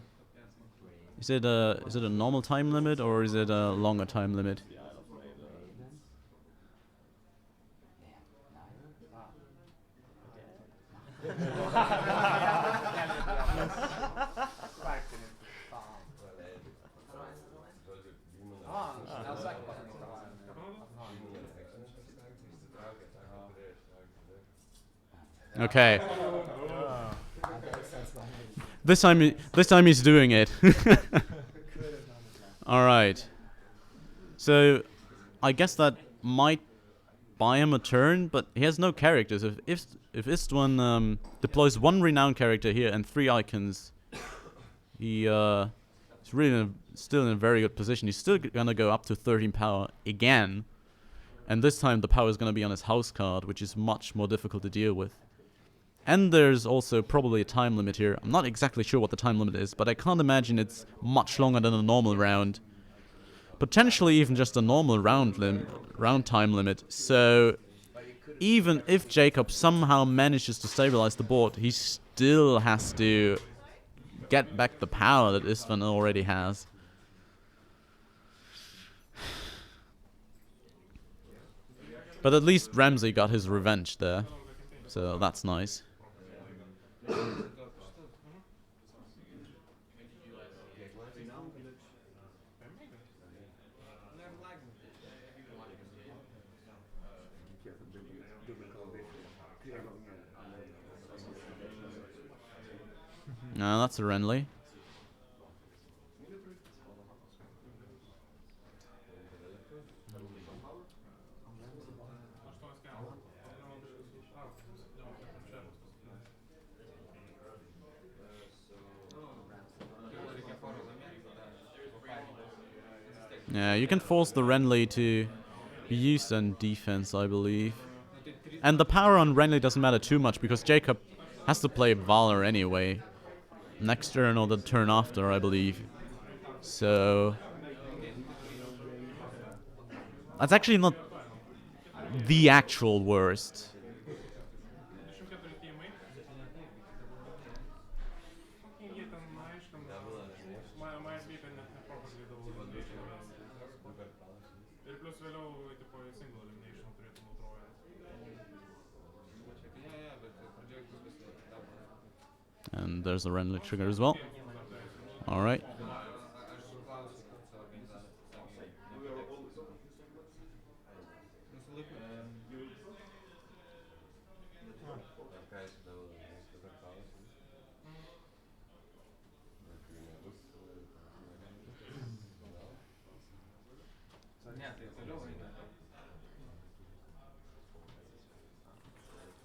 Is it a normal time limit or is it a longer time limit? Okay. This time he's doing it. All right. So, I guess that might buy him a turn, but he has no characters. If Istvan deploys one renowned character here and 3 icons, he's really still in a very good position. He's still gonna go up to 13 power again, and this time the power is gonna be on his house card, which is much more difficult to deal with. And there's also probably a time limit here. I'm not exactly sure what the time limit is, but I can't imagine it's much longer than a normal round. Potentially even just a normal round time limit. So even if Jacob somehow manages to stabilize the board, he still has to get back the power that Istvan already has. But at least Ramsey got his revenge there, so that's nice. No, that's a Renly. Yeah, you can force the Renly to be used on defense, I believe. And the power on Renly doesn't matter too much because Jacob has to play Valor anyway. Next turn or the turn after, I believe. So that's actually not the actual worst. And there's a Renly trigger as well. Alright.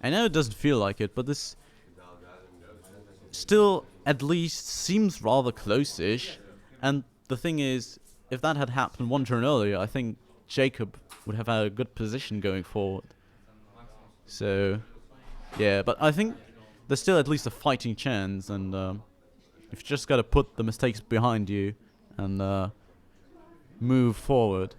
I know it doesn't feel like it, but this still at least seems rather close-ish. And the thing is, if that had happened one turn earlier, I think Jacob would have had a good position going forward. So, yeah, but I think there's still at least a fighting chance, and you've just got to put the mistakes behind you and move forward.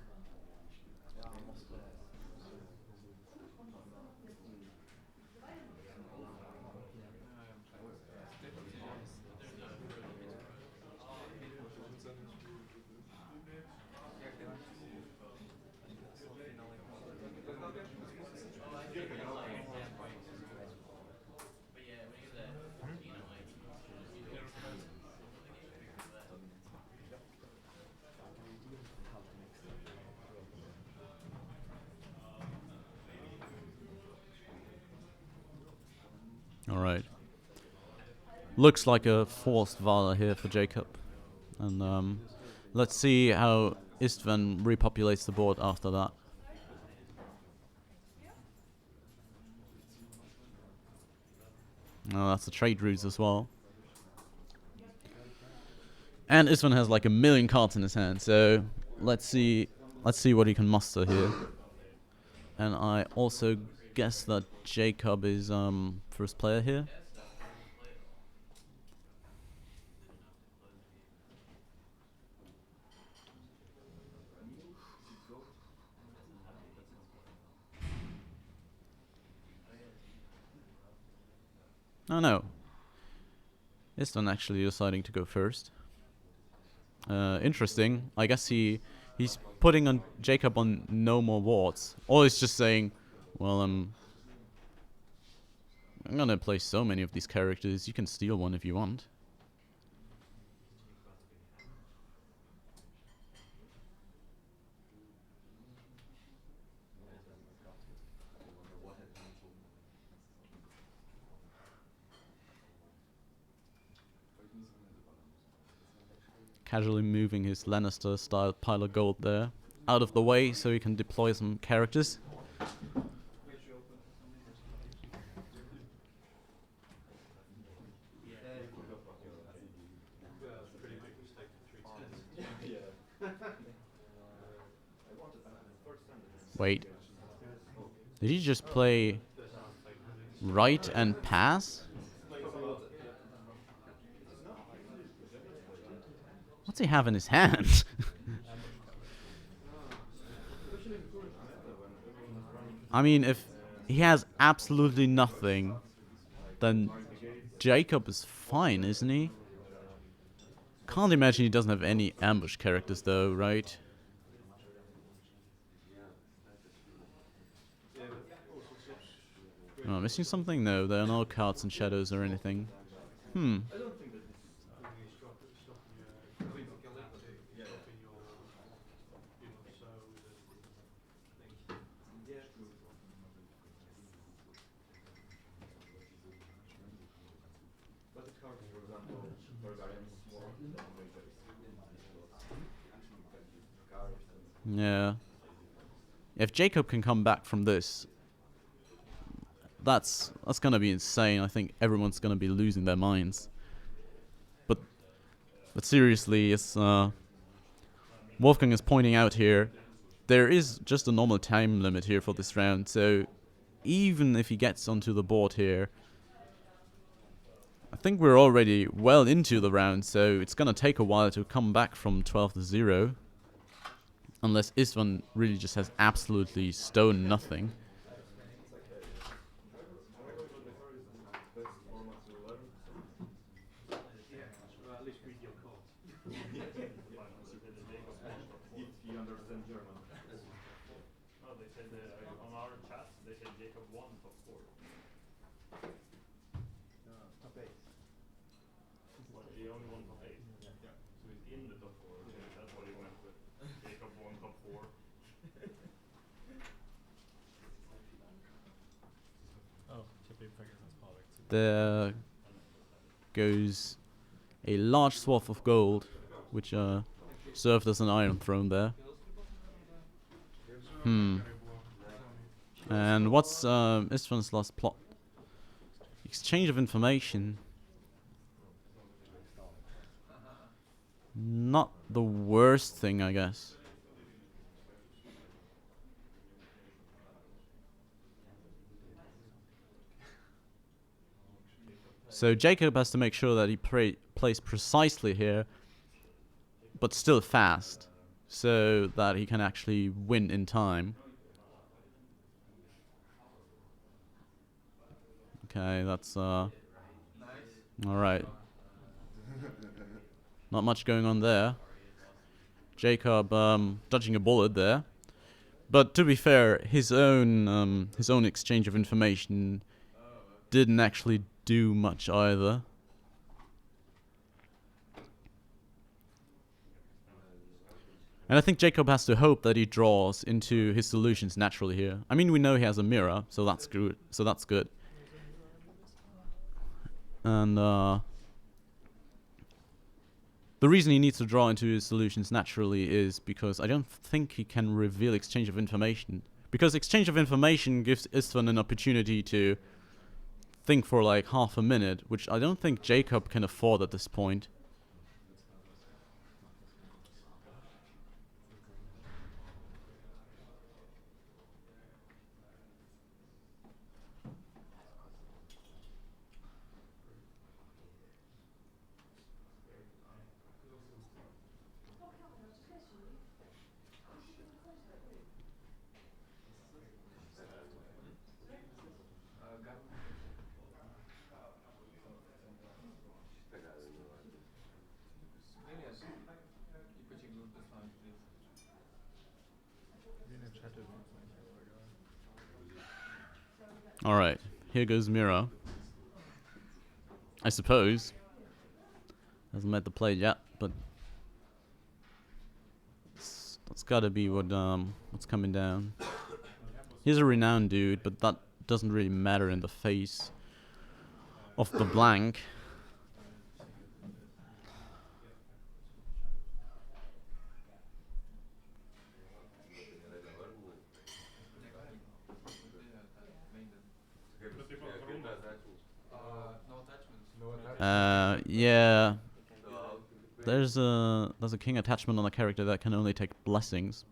Alright. Looks like a forced Vala here for Jacob. And let's see how Istvan repopulates the board after that. Oh, that's the trade routes as well. And Istvan has like a million cards in his hand, so let's see what he can muster here. And I also guess that Jacob is first player here. Oh no. Istvan actually deciding to go first. Interesting. I guess he's putting on Jacob on no more wards. Or he's just saying, well, I'm gonna play so many of these characters, you can steal one if you want. Casually moving his Lannister-style pile of gold there out of the way so he can deploy some characters. Wait. Did he just play right and pass? What's he have in his hand? I mean, if he has absolutely nothing, then Jacob is fine, isn't he? Can't imagine he doesn't have any ambush characters though, right? Am I missing something? No, there are no cards and shadows or anything. Yeah. If Jacob can come back from this, that's gonna be insane. I think everyone's gonna be losing their minds. But seriously, it's Wolfgang is pointing out here, there is just a normal time limit here for this round, so even if he gets onto the board here, I think we're already well into the round, so it's gonna take a while to come back from 12 to 0. Unless Istvan really just has absolutely stone nothing. There goes a large swath of gold, which served as an iron throne there. And what's Istvan's last plot? Exchange of information. Not the worst thing, I guess. So Jacob has to make sure that he plays precisely here, but still fast, so that he can actually win in time. Okay, that's alright. Not much going on there. Jacob dodging a bullet there. But to be fair, his own exchange of information didn't actually do much either. And I think Jacob has to hope that he draws into his solutions naturally here. I mean, we know he has a mirror, so that's good. And the reason he needs to draw into his solutions naturally is because I don't think he can reveal exchange of information. Because exchange of information gives Istvan an opportunity to think for like half a minute, which I don't think Jacob can afford at this point. Alright, here goes Mira. I suppose. Hasn't made the play yet, but that's gotta be what's coming down. He's a renowned dude, but that doesn't really matter in the face of the blank. Yeah. There's a king attachment on a character that can only take blessings.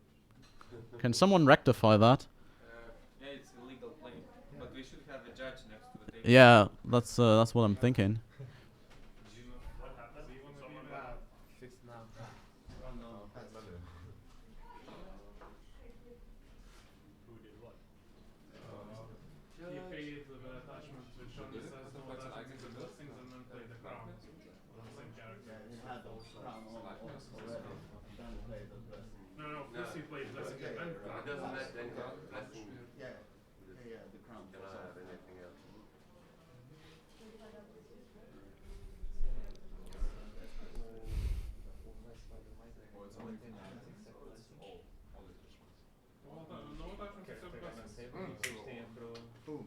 Can someone rectify that? Yeah, it's illegal play, but we should have a judge next to the table. Yeah, that's what I'm thinking. Fixed now. Who did what? He paid the attachment which only says no attachment to blessings and then play the crown. On the same character. No, first he played blessing and then crown. Doesn't that then count blessing? the crown. Can I have anything else? No attachment except blessings. Boom.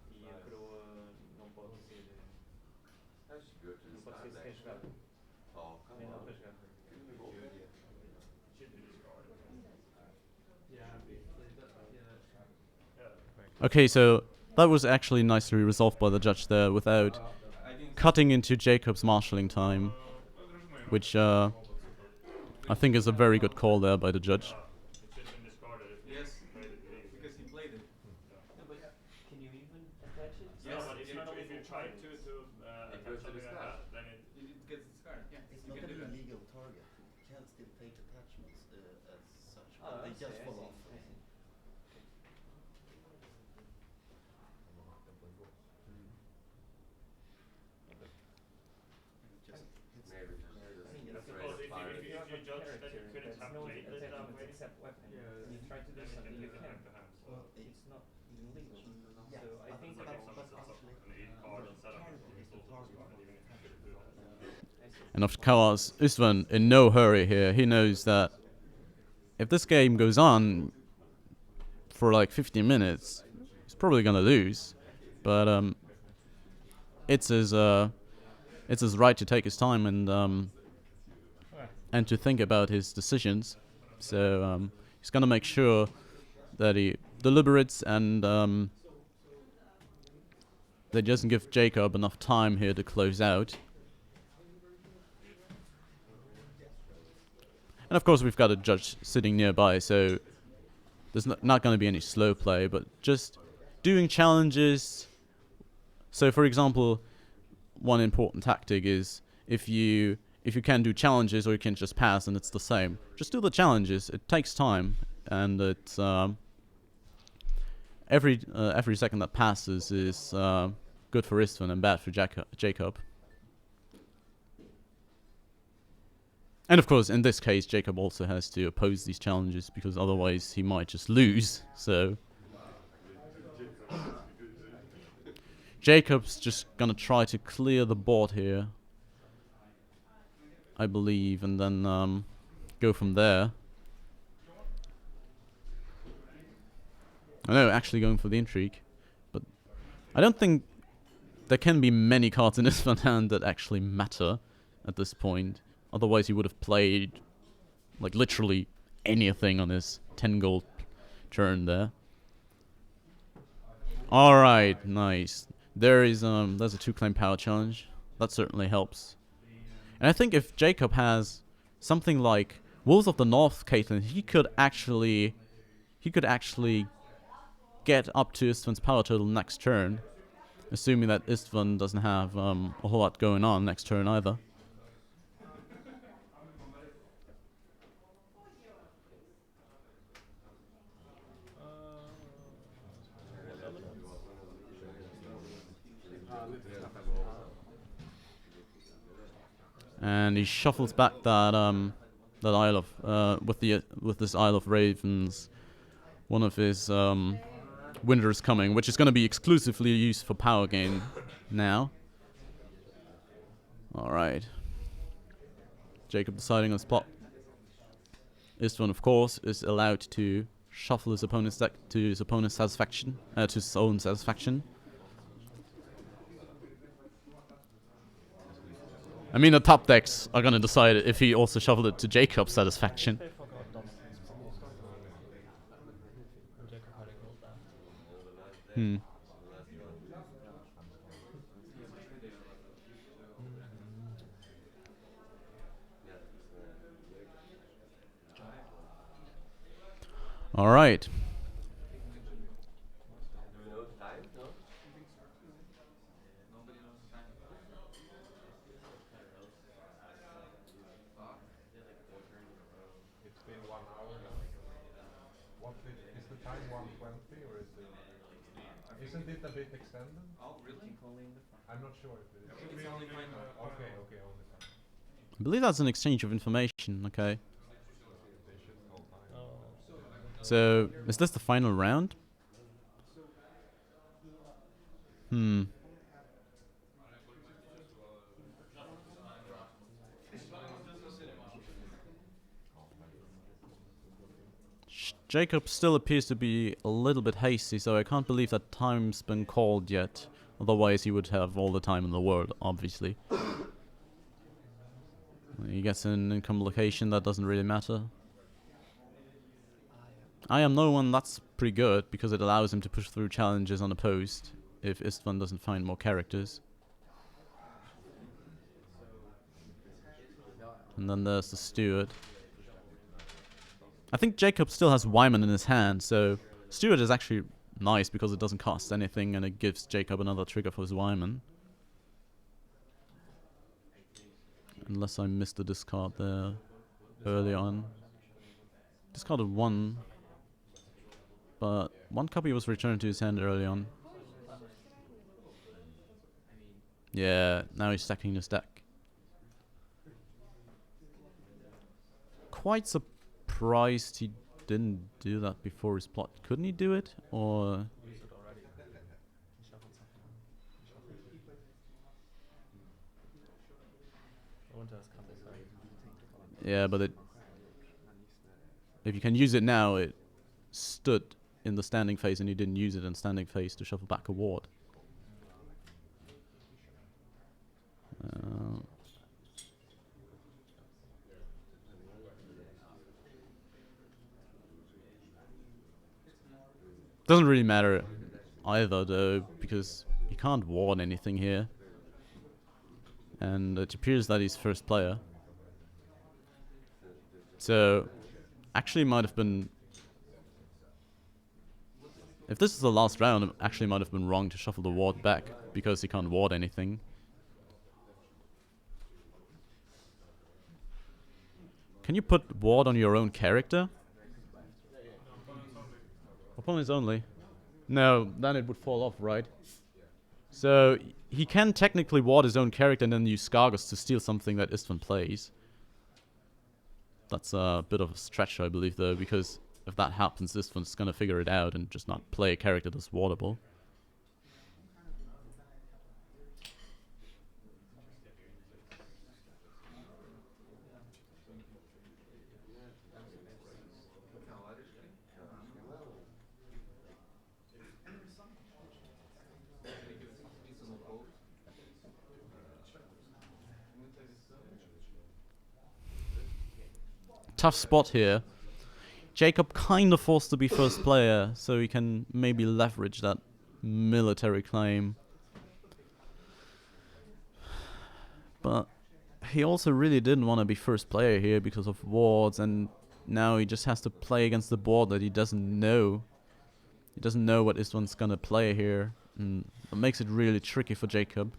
E a coroa não pode ser. I should go to the Não pode stand ser next. sequer jogado. Oh, come Nem dá on. para jogar. Should be discarded. Okay, so that was actually nicely resolved by the judge there without cutting into Jacob's marshalling time, which I think is a very good call there by the judge. It should have been discarded if Yes, he played it legally. because he played it. No, but can you even attach it? No, but if you try to It attach goes to something like discard. that, then it It gets discarded. Yeah, It's you not can an do that. illegal target. You can still take attachments as such. Oh, They I just see, fall I off. see, I see. Maybe just I think I it's suppose if fire. you judge that you couldn't have no played it that attachments way, except weapon. then You try to do it can something, you do can. hand to hand. So It's not illegal. Yeah, So I think it's like that if someone sets up an 8 card and setup, it's also discarded even if you couldn't do that. And of course, Istvan in no hurry here. He knows that if this game goes on for like 50 minutes, he's probably gonna lose. But it's his right to take his time and to think about his decisions. So he's gonna make sure that he deliberates and that he doesn't give Jacob enough time here to close out. And of course, we've got a judge sitting nearby, so there's not going to be any slow play, but just doing challenges. So, for example, one important tactic is if you can do challenges or you can just pass, and it's the same. Just do the challenges. It takes time, and it's every second that passes is good for Istvan and bad for Jacob. And of course, in this case, Jacob also has to oppose these challenges because otherwise he might just lose. So Jacob's just gonna try to clear the board here, I believe, and then go from there. I know, actually going for the intrigue, but I don't think there can be many cards in Istvan hand that actually matter at this point. Otherwise, he would have played like literally anything on his 10 gold turn there. All right, nice. There's a 2-claim power challenge. That certainly helps. And I think if Jacob has something like Wolves of the North Caitlyn, he could actually get up to Istvan's power total next turn, assuming that Istvan doesn't have a whole lot going on next turn either. And he shuffles back that that Isle of with this Isle of Ravens, one of his Winter's Coming, which is going to be exclusively used for power gain now. All right. Jacob deciding on the spot. Istvan, of course, is allowed to shuffle his opponent's deck to his opponent's satisfaction, to his own satisfaction. I mean, the top decks are gonna decide if he also shuffled it to Jacob's satisfaction. All right. It's been 1 hour now. What is the time 1:20 or is it? Isn't it a bit extended? Oh, really? I'm not sure if it is. It's only 5 hours. Okay, okay, only 5. I believe that's an exchange of information. Okay. So, is this the final round? Jacob still appears to be a little bit hasty, so I can't believe that time's been called yet. Otherwise, he would have all the time in the world, obviously. He gets an income location, that doesn't really matter. I am no one, that's pretty good, because it allows him to push through challenges unopposed if Istvan doesn't find more characters. And then there's the Steward. I think Jacob still has Wyman in his hand, so Steward is actually nice because it doesn't cost anything and it gives Jacob another trigger for his Wyman. Unless I missed a discard there early on. Discarded one, but one copy was returned to his hand early on. Yeah, now he's stacking his deck. Quite surprised he didn't do that before his plot. Couldn't he do it? Or... yeah, but it... if you can use it now, it stood in the standing phase and you didn't use it in standing phase to shuffle back a ward. Doesn't really matter either though, because you can't ward anything here. And it appears that he's first player. So, actually might have been... if this is the last round, it actually might have been wrong to shuffle the ward back, because he can't ward anything. Can you put ward on your own character? Opponents only. No, then it would fall off, right? So, he can technically ward his own character and then use Skargos to steal something that Istvan plays. That's a bit of a stretch, I believe, though, because if that happens, Istvan's gonna figure it out and just not play a character that's wardable. Tough spot here. Jacob kind of forced to be first player, so he can maybe leverage that military claim. But he also really didn't want to be first player here because of wards, and now he just has to play against the board that he doesn't know. He doesn't know what Istvan's gonna play here, and it makes it really tricky for Jacob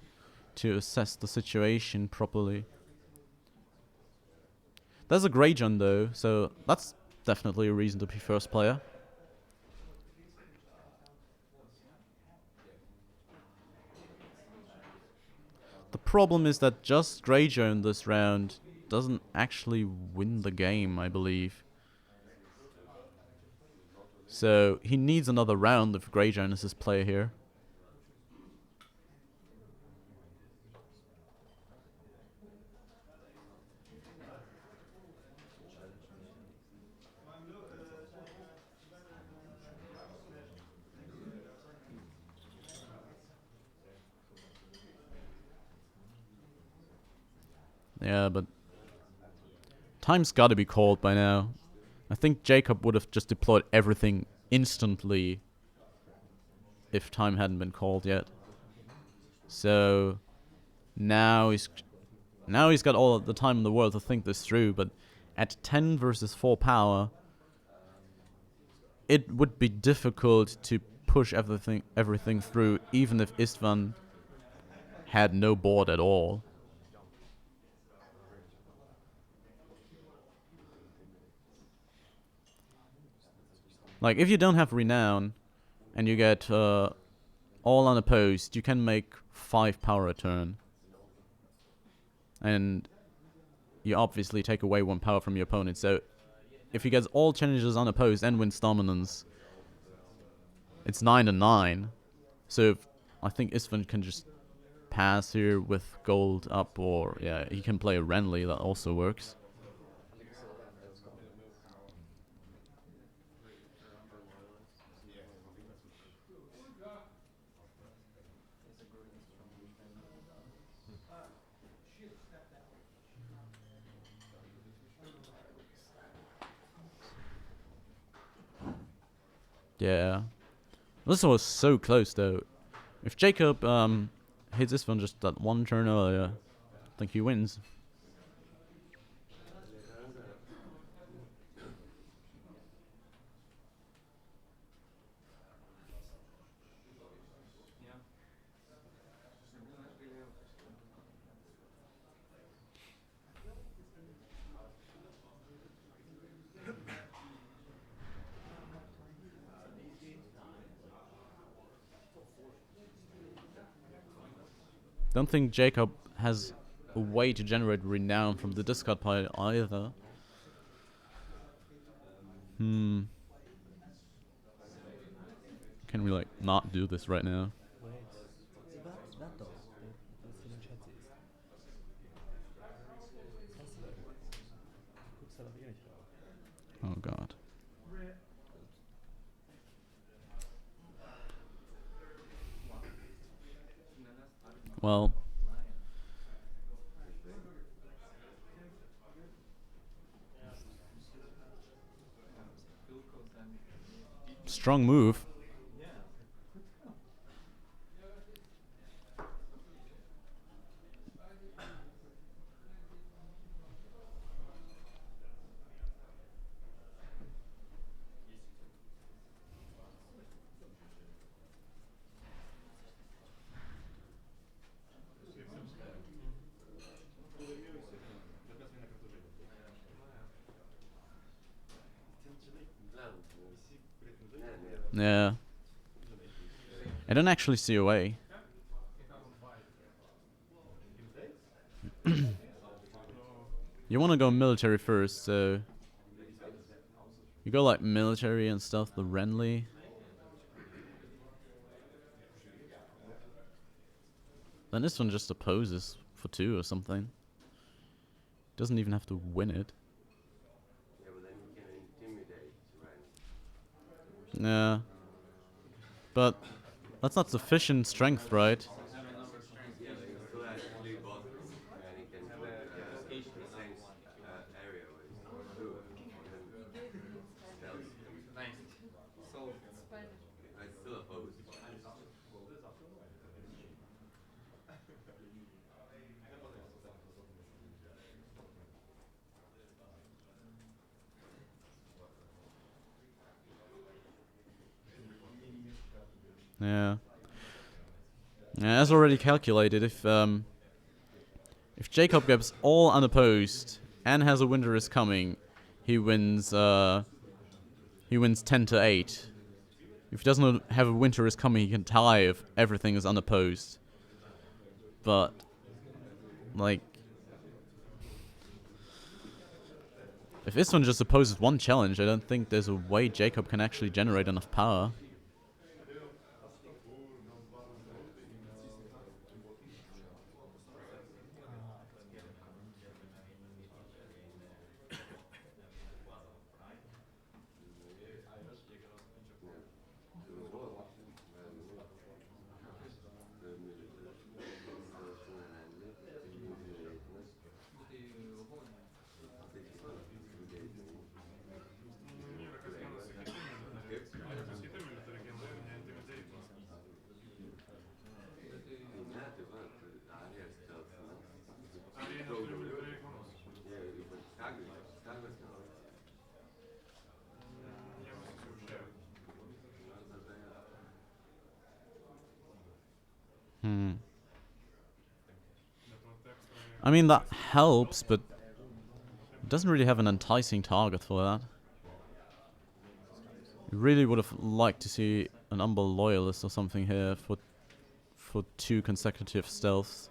to assess the situation properly. There's a Grey John though, so that's definitely a reason to be first player. The problem is that just Grey John this round doesn't actually win the game, I believe. So he needs another round if Grey John is his player here. Yeah, but time's gotta be called by now. I think Jacob would have just deployed everything instantly if time hadn't been called yet. So now he's got all the time in the world to think this through, but at 10 versus 4 power, it would be difficult to push everything through, even if Istvan had no board at all. Like, if you don't have Renown, and you get all unopposed, you can make 5 power a turn. And you obviously take away 1 power from your opponent, so if he gets all challenges unopposed and wins dominance, it's 9-9. So I think Istvan can just pass here with gold up, or yeah, he can play a Renly, that also works. Yeah. This was so close though. If Jacob hits this one just that one turn earlier, I think he wins. Don't think Jacob has a way to generate renown from the discard pile either. Can we like not do this right now? Oh god. Well, strong move. Yeah. I don't actually see a way. You want to go military first, so you go like military and stuff, the Renly. Then this one just opposes for 2 or something. Doesn't even have to win it. Yeah, but then you can intimidate, right? Yeah. But that's not sufficient strength, right? Yeah, but you still have 3 bottom, and he can put Yeah. Yeah, as already calculated, if Jacob gets all unopposed and has a winter is coming, he wins 10-8. If he doesn't have a winter is coming, he can tie if everything is unopposed. But like, if this one just opposes one challenge, I don't think there's a way Jacob can actually generate enough power. I mean, that helps, but it doesn't really have an enticing target for that. I really would have liked to see an Umber Loyalist or something here for 2 consecutive stealths.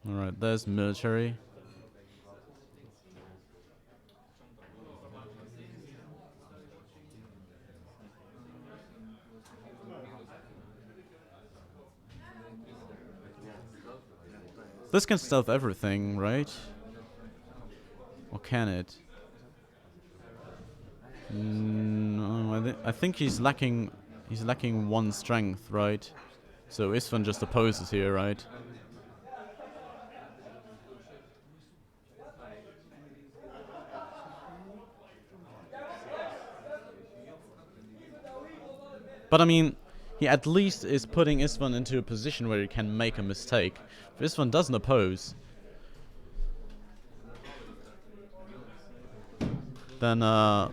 Alright, there's military. This can stealth everything, right? Or can it? No, I think he's lacking 1 strength, right? So Istvan just opposes here, right? But I mean, he at least is putting Istvan into a position where he can make a mistake. If Istvan doesn't oppose, then I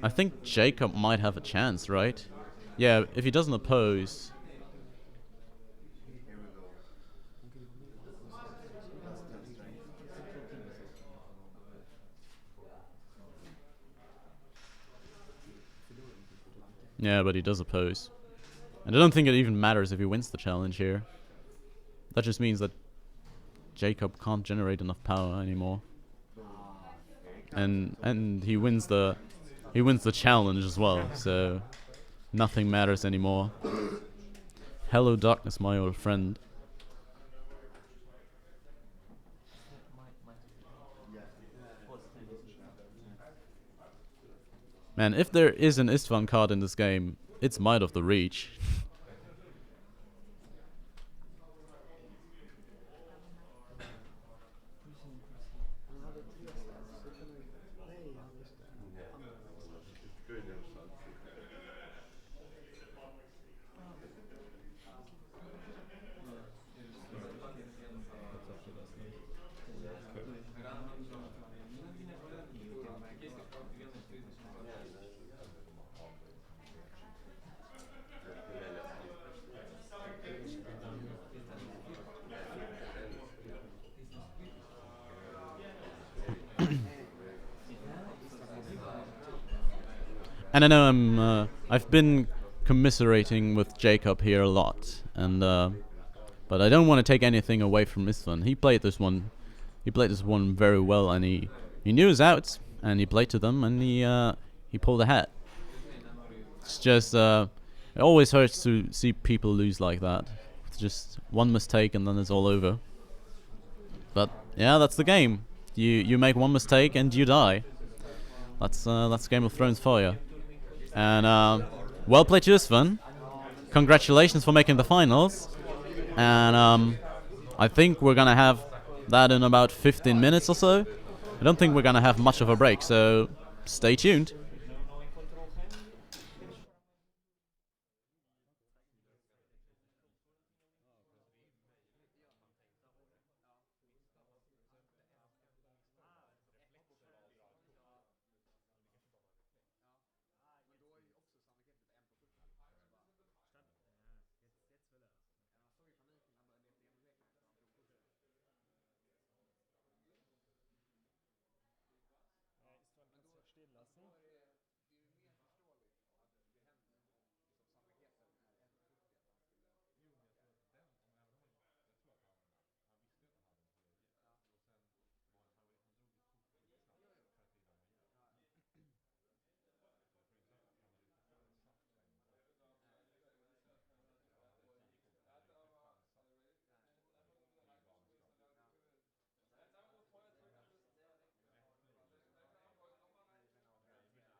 think Jacob might have a chance, right? Yeah, if he doesn't oppose. Yeah, but he does oppose. And I don't think it even matters if he wins the challenge here. That just means that Jacob can't generate enough power anymore. And he wins the challenge as well, so nothing matters anymore. Hello darkness, my old friend. Man, if there is an Istvan card in this game, it's Might of the Reach. And I know I've been commiserating with Jacob here a lot, and but I don't want to take anything away from Istvan. He played this one very well, and he knew his outs, and he played to them, and he pulled ahead. It's just it always hurts to see people lose like that. It's just one mistake and then it's all over. But yeah, that's the game. You make one mistake and you die. That's Game of Thrones for you. And well played to Istvan. Congratulations for making the finals. And I think we're gonna have that in about 15 minutes or so. I don't think we're gonna have much of a break, so stay tuned. Stehen lassen.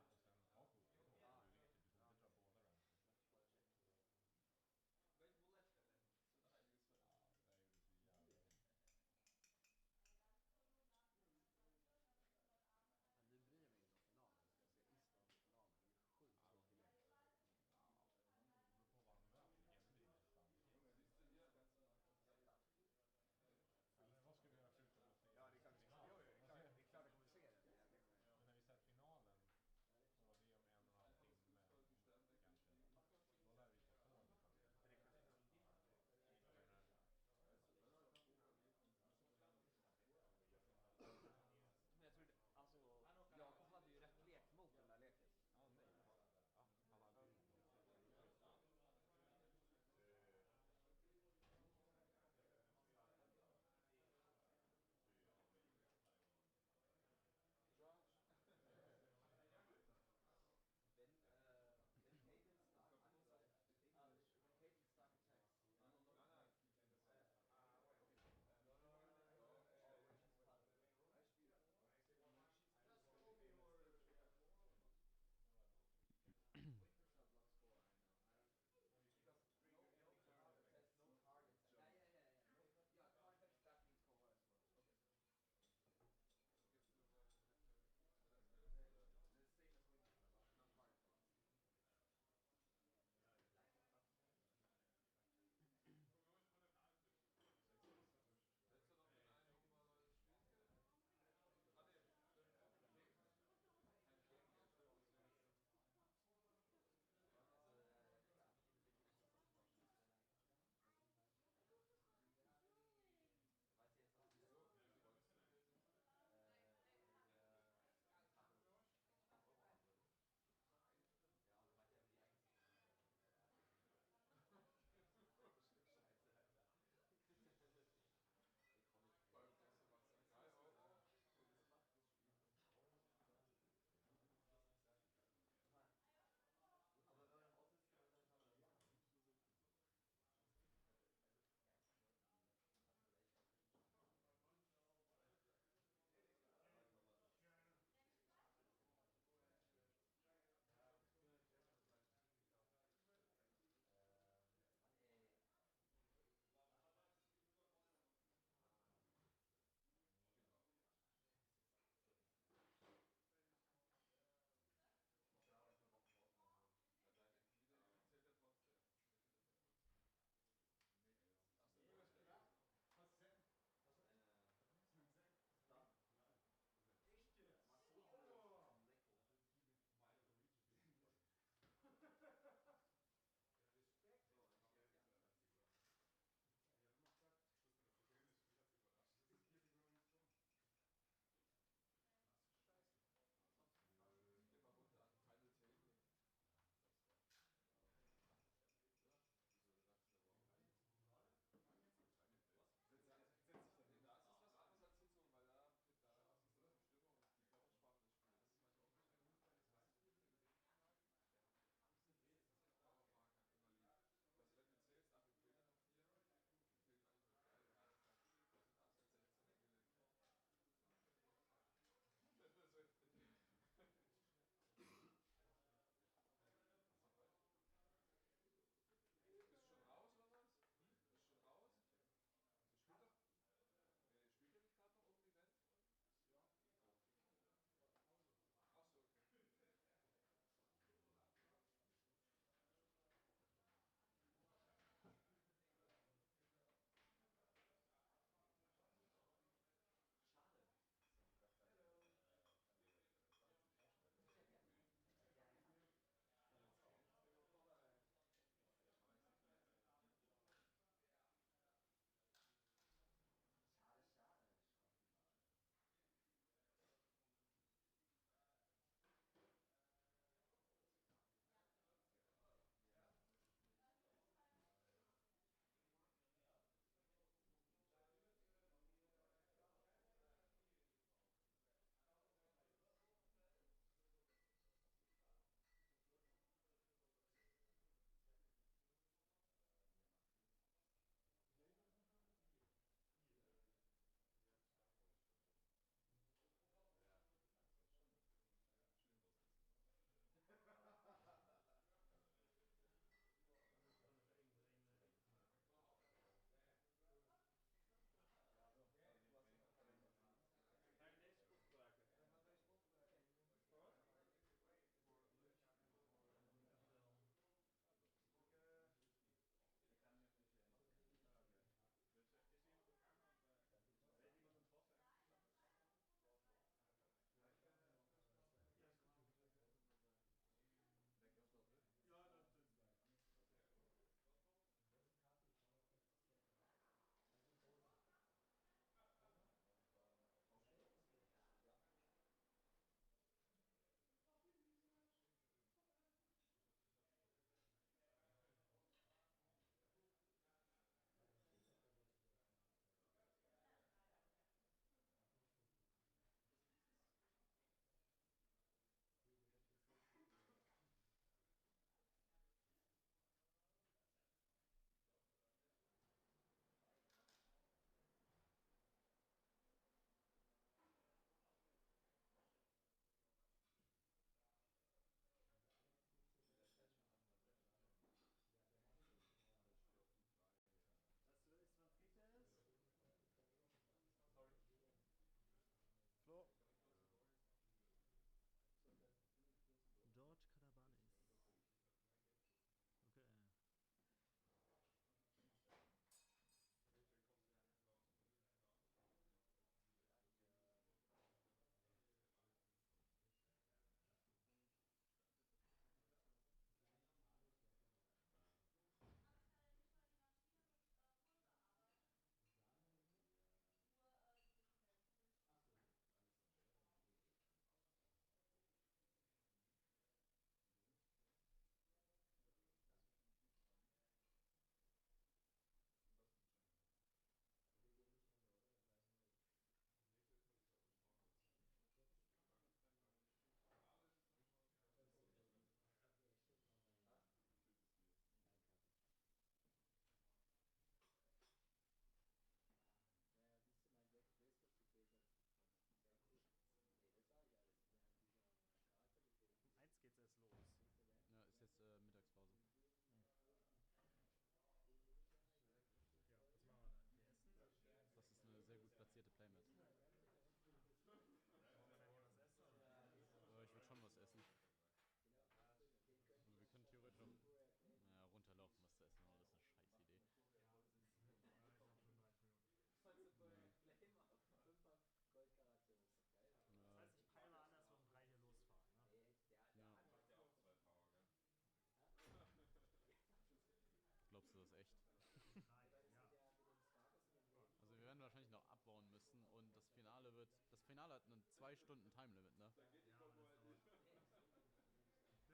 Stunden Time Limit, ne?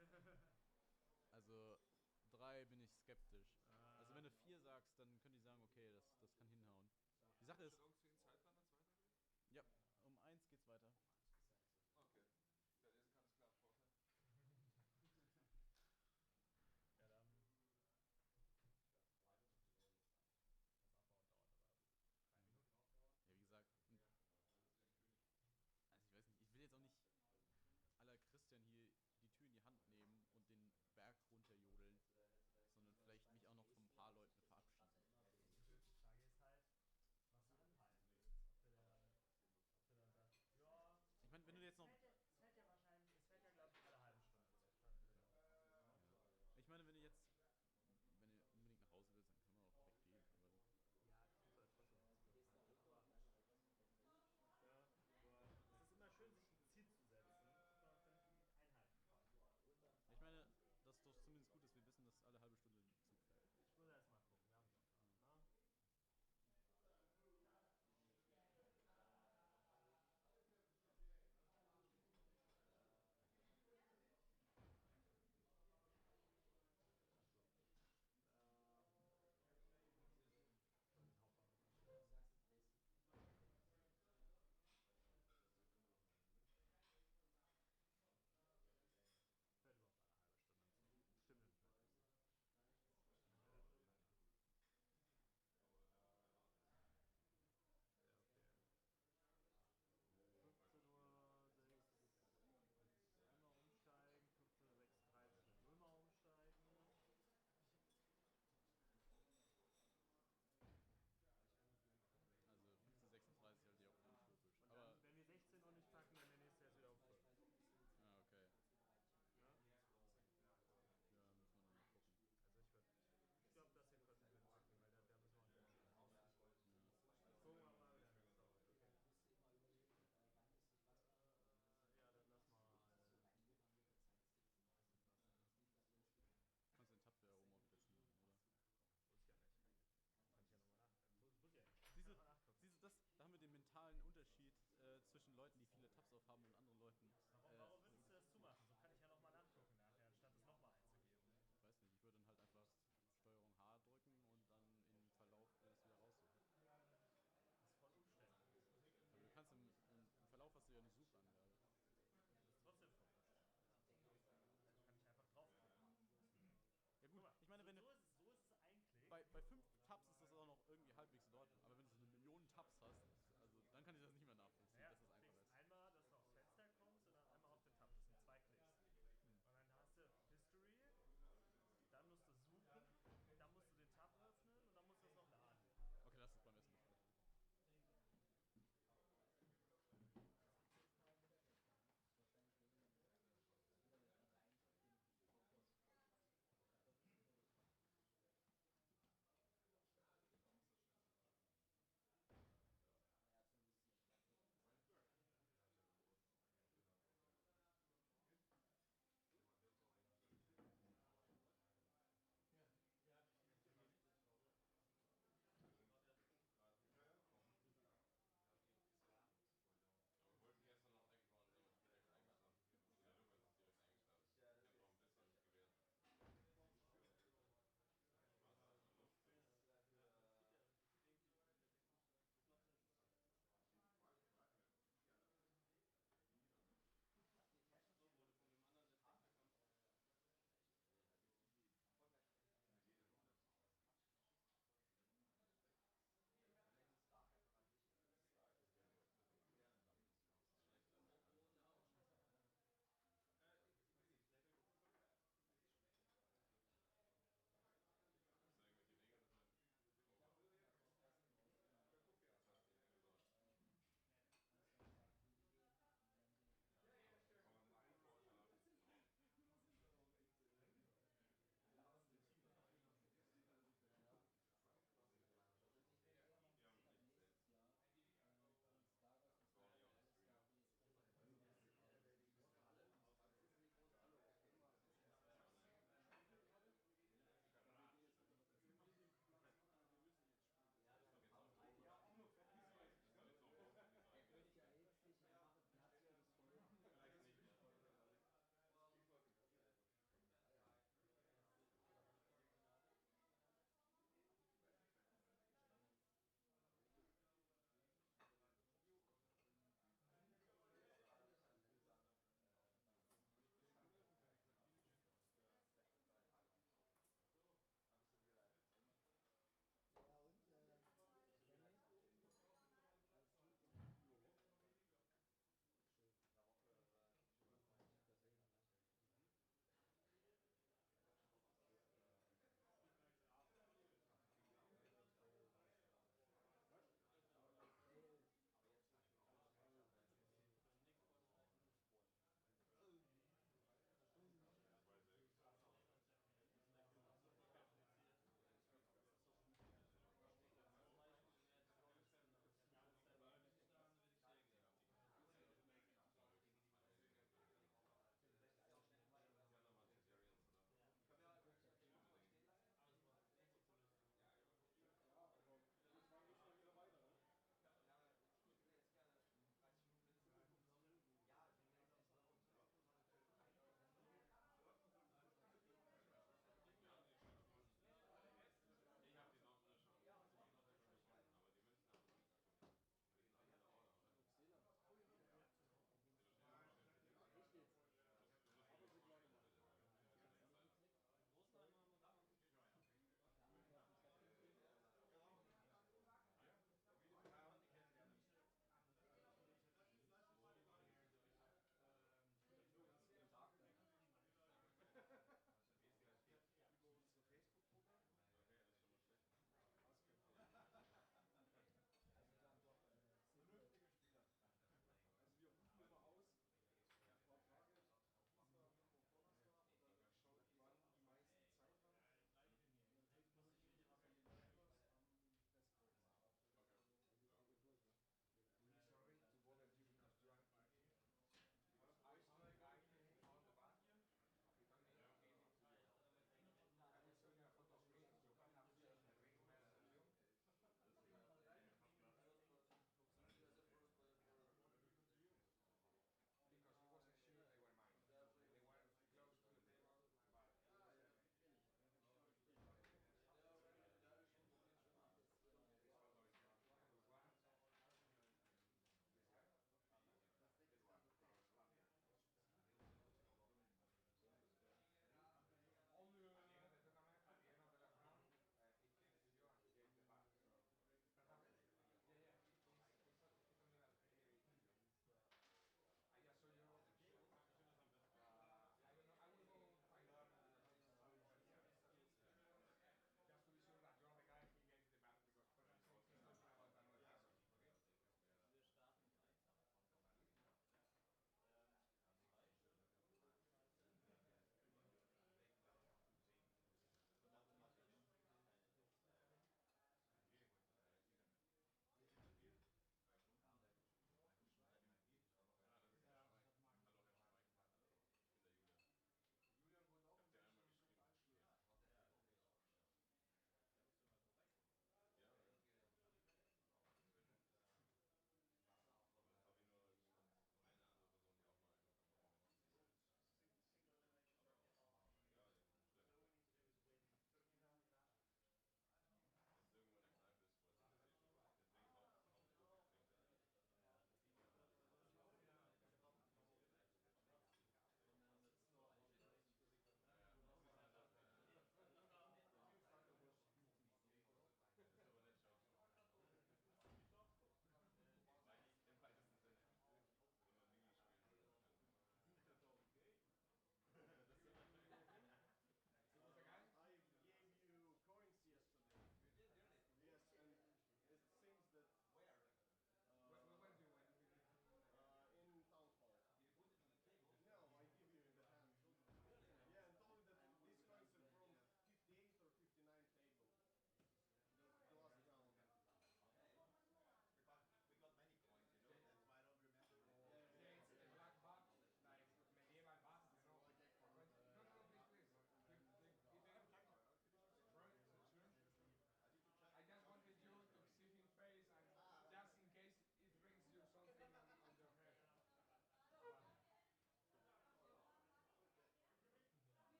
Ja, aber das dauert. Also 3 bin ich skeptisch. Also wenn du 4 sagst, dann könnte ich sagen, okay, das kann hinhauen. Die Sache ist... Für den Zeitplan, wenn es weitergeht? Ja, um 1 geht's weiter. Okay. Wer lesen kann, ist klar im Vorteil. Ja, dann. Das Abbauen dauert aber 3 Minuten. Ja, wie gesagt... Also ich weiß nicht, ich will jetzt auch nicht à la Christian hier die Tür in die Hand nehmen und den Berg runterjodeln, sondern vielleicht mich auch noch von ein paar Leuten verabschieden. Die Frage ist halt, was du anpeilen willst. Ob du der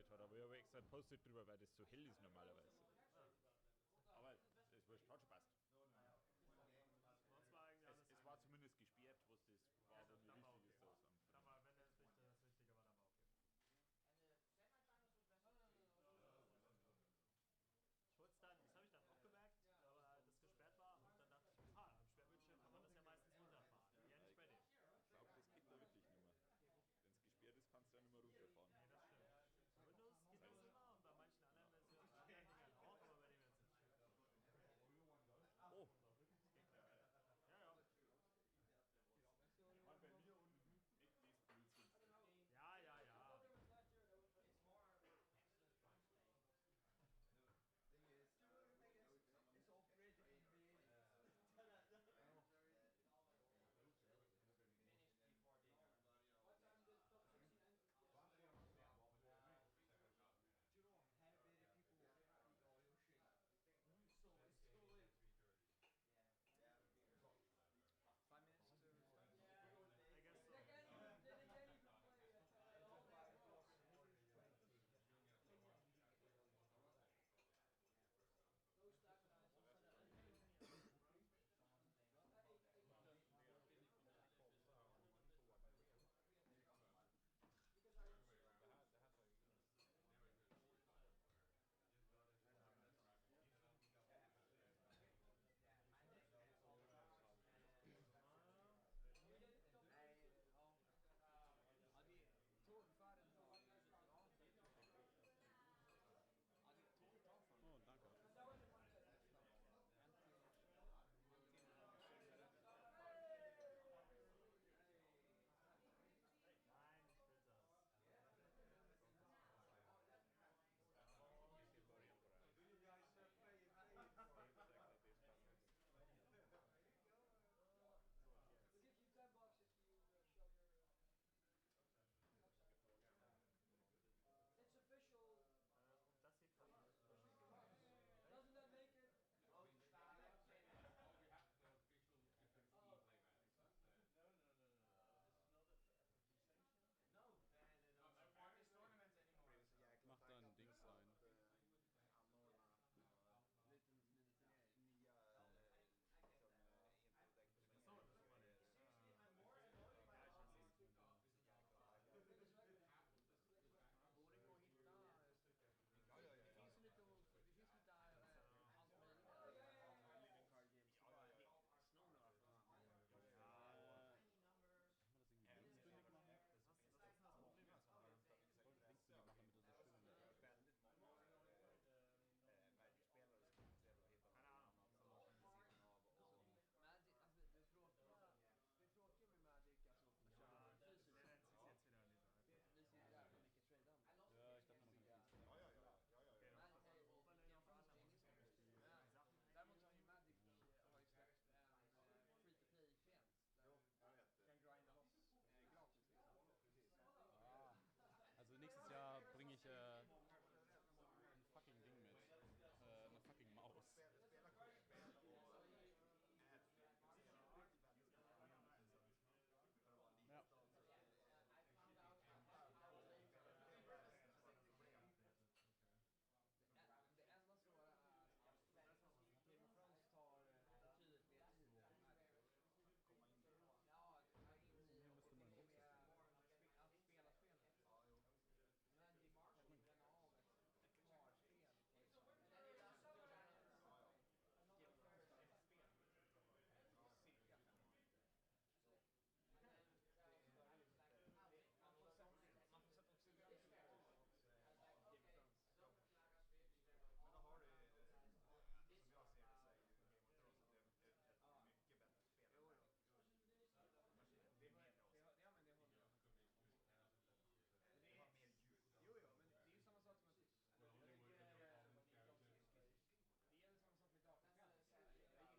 geredet hat. Aber ich habe extra ein Post-it drüber, weil das so hell ist normalerweise. Aber es wurscht, hat schon passt. Sonst war eigentlich alles. Es war zumindest gesperrt, was das war, aber nicht wichtig ist. Okay. Dann war, wenn das Wichtige war, dann war okay. Ich wollte dann, das habe ich dann auch gemerkt, aber das gesperrt war und dann dachte ich, am Sperrbildschirm kann man das ja meistens runterfahren. Ja, nicht bei dem. Ich glaube, das geht da wirklich nicht mehr. Wenn es gesperrt ist, kannst du ja nicht mehr runterfahren. Nee, das stimmt. Bei Windows geht das immer und bei manchen anderen Versionen auch, aber bei dem jetzt nicht. Oh! Ja. War bei mir unten echt das Blödsinn. Ja. It's all three different meanings. Finished before dinner. What time did top 16 end? Do you know how many people eat all your shit? So late. Yeah. 5 minutes to... I guess so. They can't even play it. No stack Nej, ja. Ja, det tog för en dag. Ja, det tog ett tag för mig. Oh, danke. Nein, ich will das. We'll give you $10 if you show your. It's official. Das hier kann man. Doesn't that make it? Oh, Stahleck finished. We have the official FFG playmat. No. This is not FFG sanctioned. No, no part of this tournament anymore. Mach da ein Dings rein. So, das ist meine. Borde gå och hitta. Det finns lite allt möjligt. Living card games. Snor några från Kann man das irgendwie linksbündig machen? Das ist das Problem. Ich wollte linksbündig machen, damit das so schön ist. Väldigt många Magic-spelare som är intresserade av att hitta Keine Ahnung. vid sidan av. Och Magic, alltså det tråkiga med Magic, alltså att köra fysiskt. Det jetzt wieder nicht. Det ser jävla mycket trade down. Ja, ich dachte, man kann fließen. Däremot har ju Magic släppt en free-to-play-klient där du kan grinda loss gratis liksom. Ah, also nächstes Jahr bringe ich ein fucking Ding mit. Eine fucking Maus. Ja. Det enda svåra är att Game of Thrones tar betydligt mer tid än Magic. Ja, Måste man också att spela spelet. Magic kan du bränna av ett kvarspel. Game of Thrones tar ett spel. Cirka 5 år. Man får sätta också Game of Thrones. Men då har du, som jag ser det, så är ju Game of Thrones ett mycket bättre spel. Det är mer låst. Ja, men det håller jag. Det har mer djup. Jo, men det är ju samma sak som att det är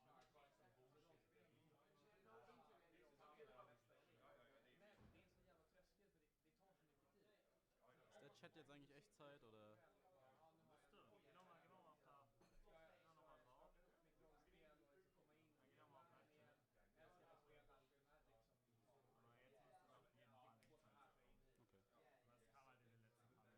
samma sak med dataspel. Jag gillar ju rollspel. Men det är så jävla tröskel för det tar så mycket tid. Ist der Chat jetzt eigentlich Echtzeit oder? Müsste. Geh nochmal auf da. Geh nochmal drauf. Rollspel och liksom komma in Geh nochmal auf Match. Jag älskar att spela Magic som Aber jetzt müsste es auf jeden Fall nicht sein. Okay. Das kam halt in den letzten paar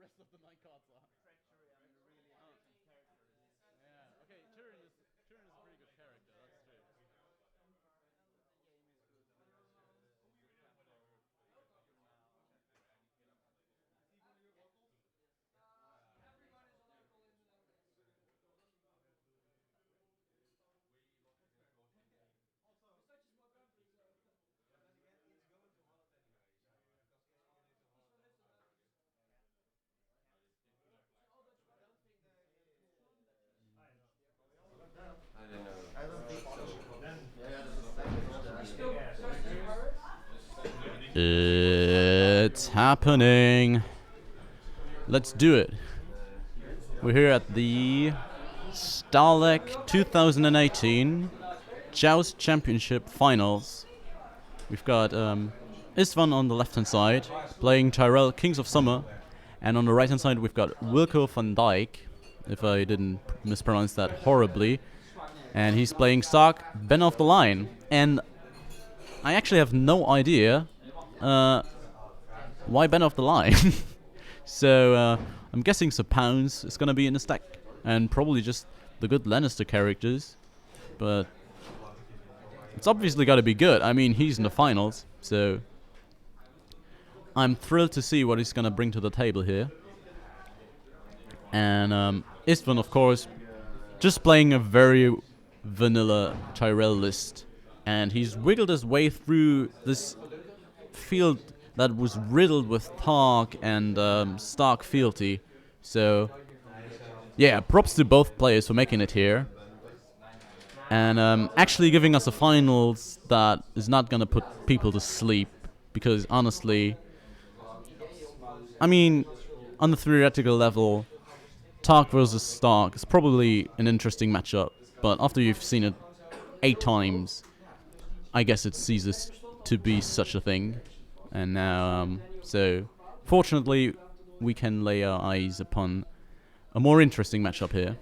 rest of the 9 cards are. treachery and really efficient characters. Yeah. Okay. Turin is a pretty good character. That's true. And the game is good because you can play now. Everybody's a local in the Netherlands. It's such a small country, so. But then again, it's going to Holland anyway, so because Istvan lives in Holland. Eastman lives in the Netherlands. All Dutch I don't think they I don't know. I don't think so. It's happening. Let's do it. We're here at the Stahleck 2018 Joust Championship Finals. We've got Istvan on the left-hand side, playing Tyrell Kings of Summer, and on the right-hand side we've got Wilco van Dijk, if I didn't mispronounce that horribly, and he's playing Stark Ben off the line. And I actually have no idea why Ben off the line. So I'm guessing Sir Pounds is gonna be in the stack, and probably just the good Lannister characters, but it's obviously got to be good. I mean, he's in the finals, so I'm thrilled to see what he's gonna bring to the table here. And Istvan, of course, just playing a very vanilla Tyrell list, and he's wiggled his way through this field that was riddled with Tark and Stark fealty. So yeah, props to both players for making it here, and actually giving us a finals that is not gonna put people to sleep, because honestly, I mean, on the theoretical level, Tark versus Stark is probably an interesting matchup, but after you've seen it 8 times, I guess it ceases to be such a thing. And now, so fortunately, we can lay our eyes upon a more interesting matchup here.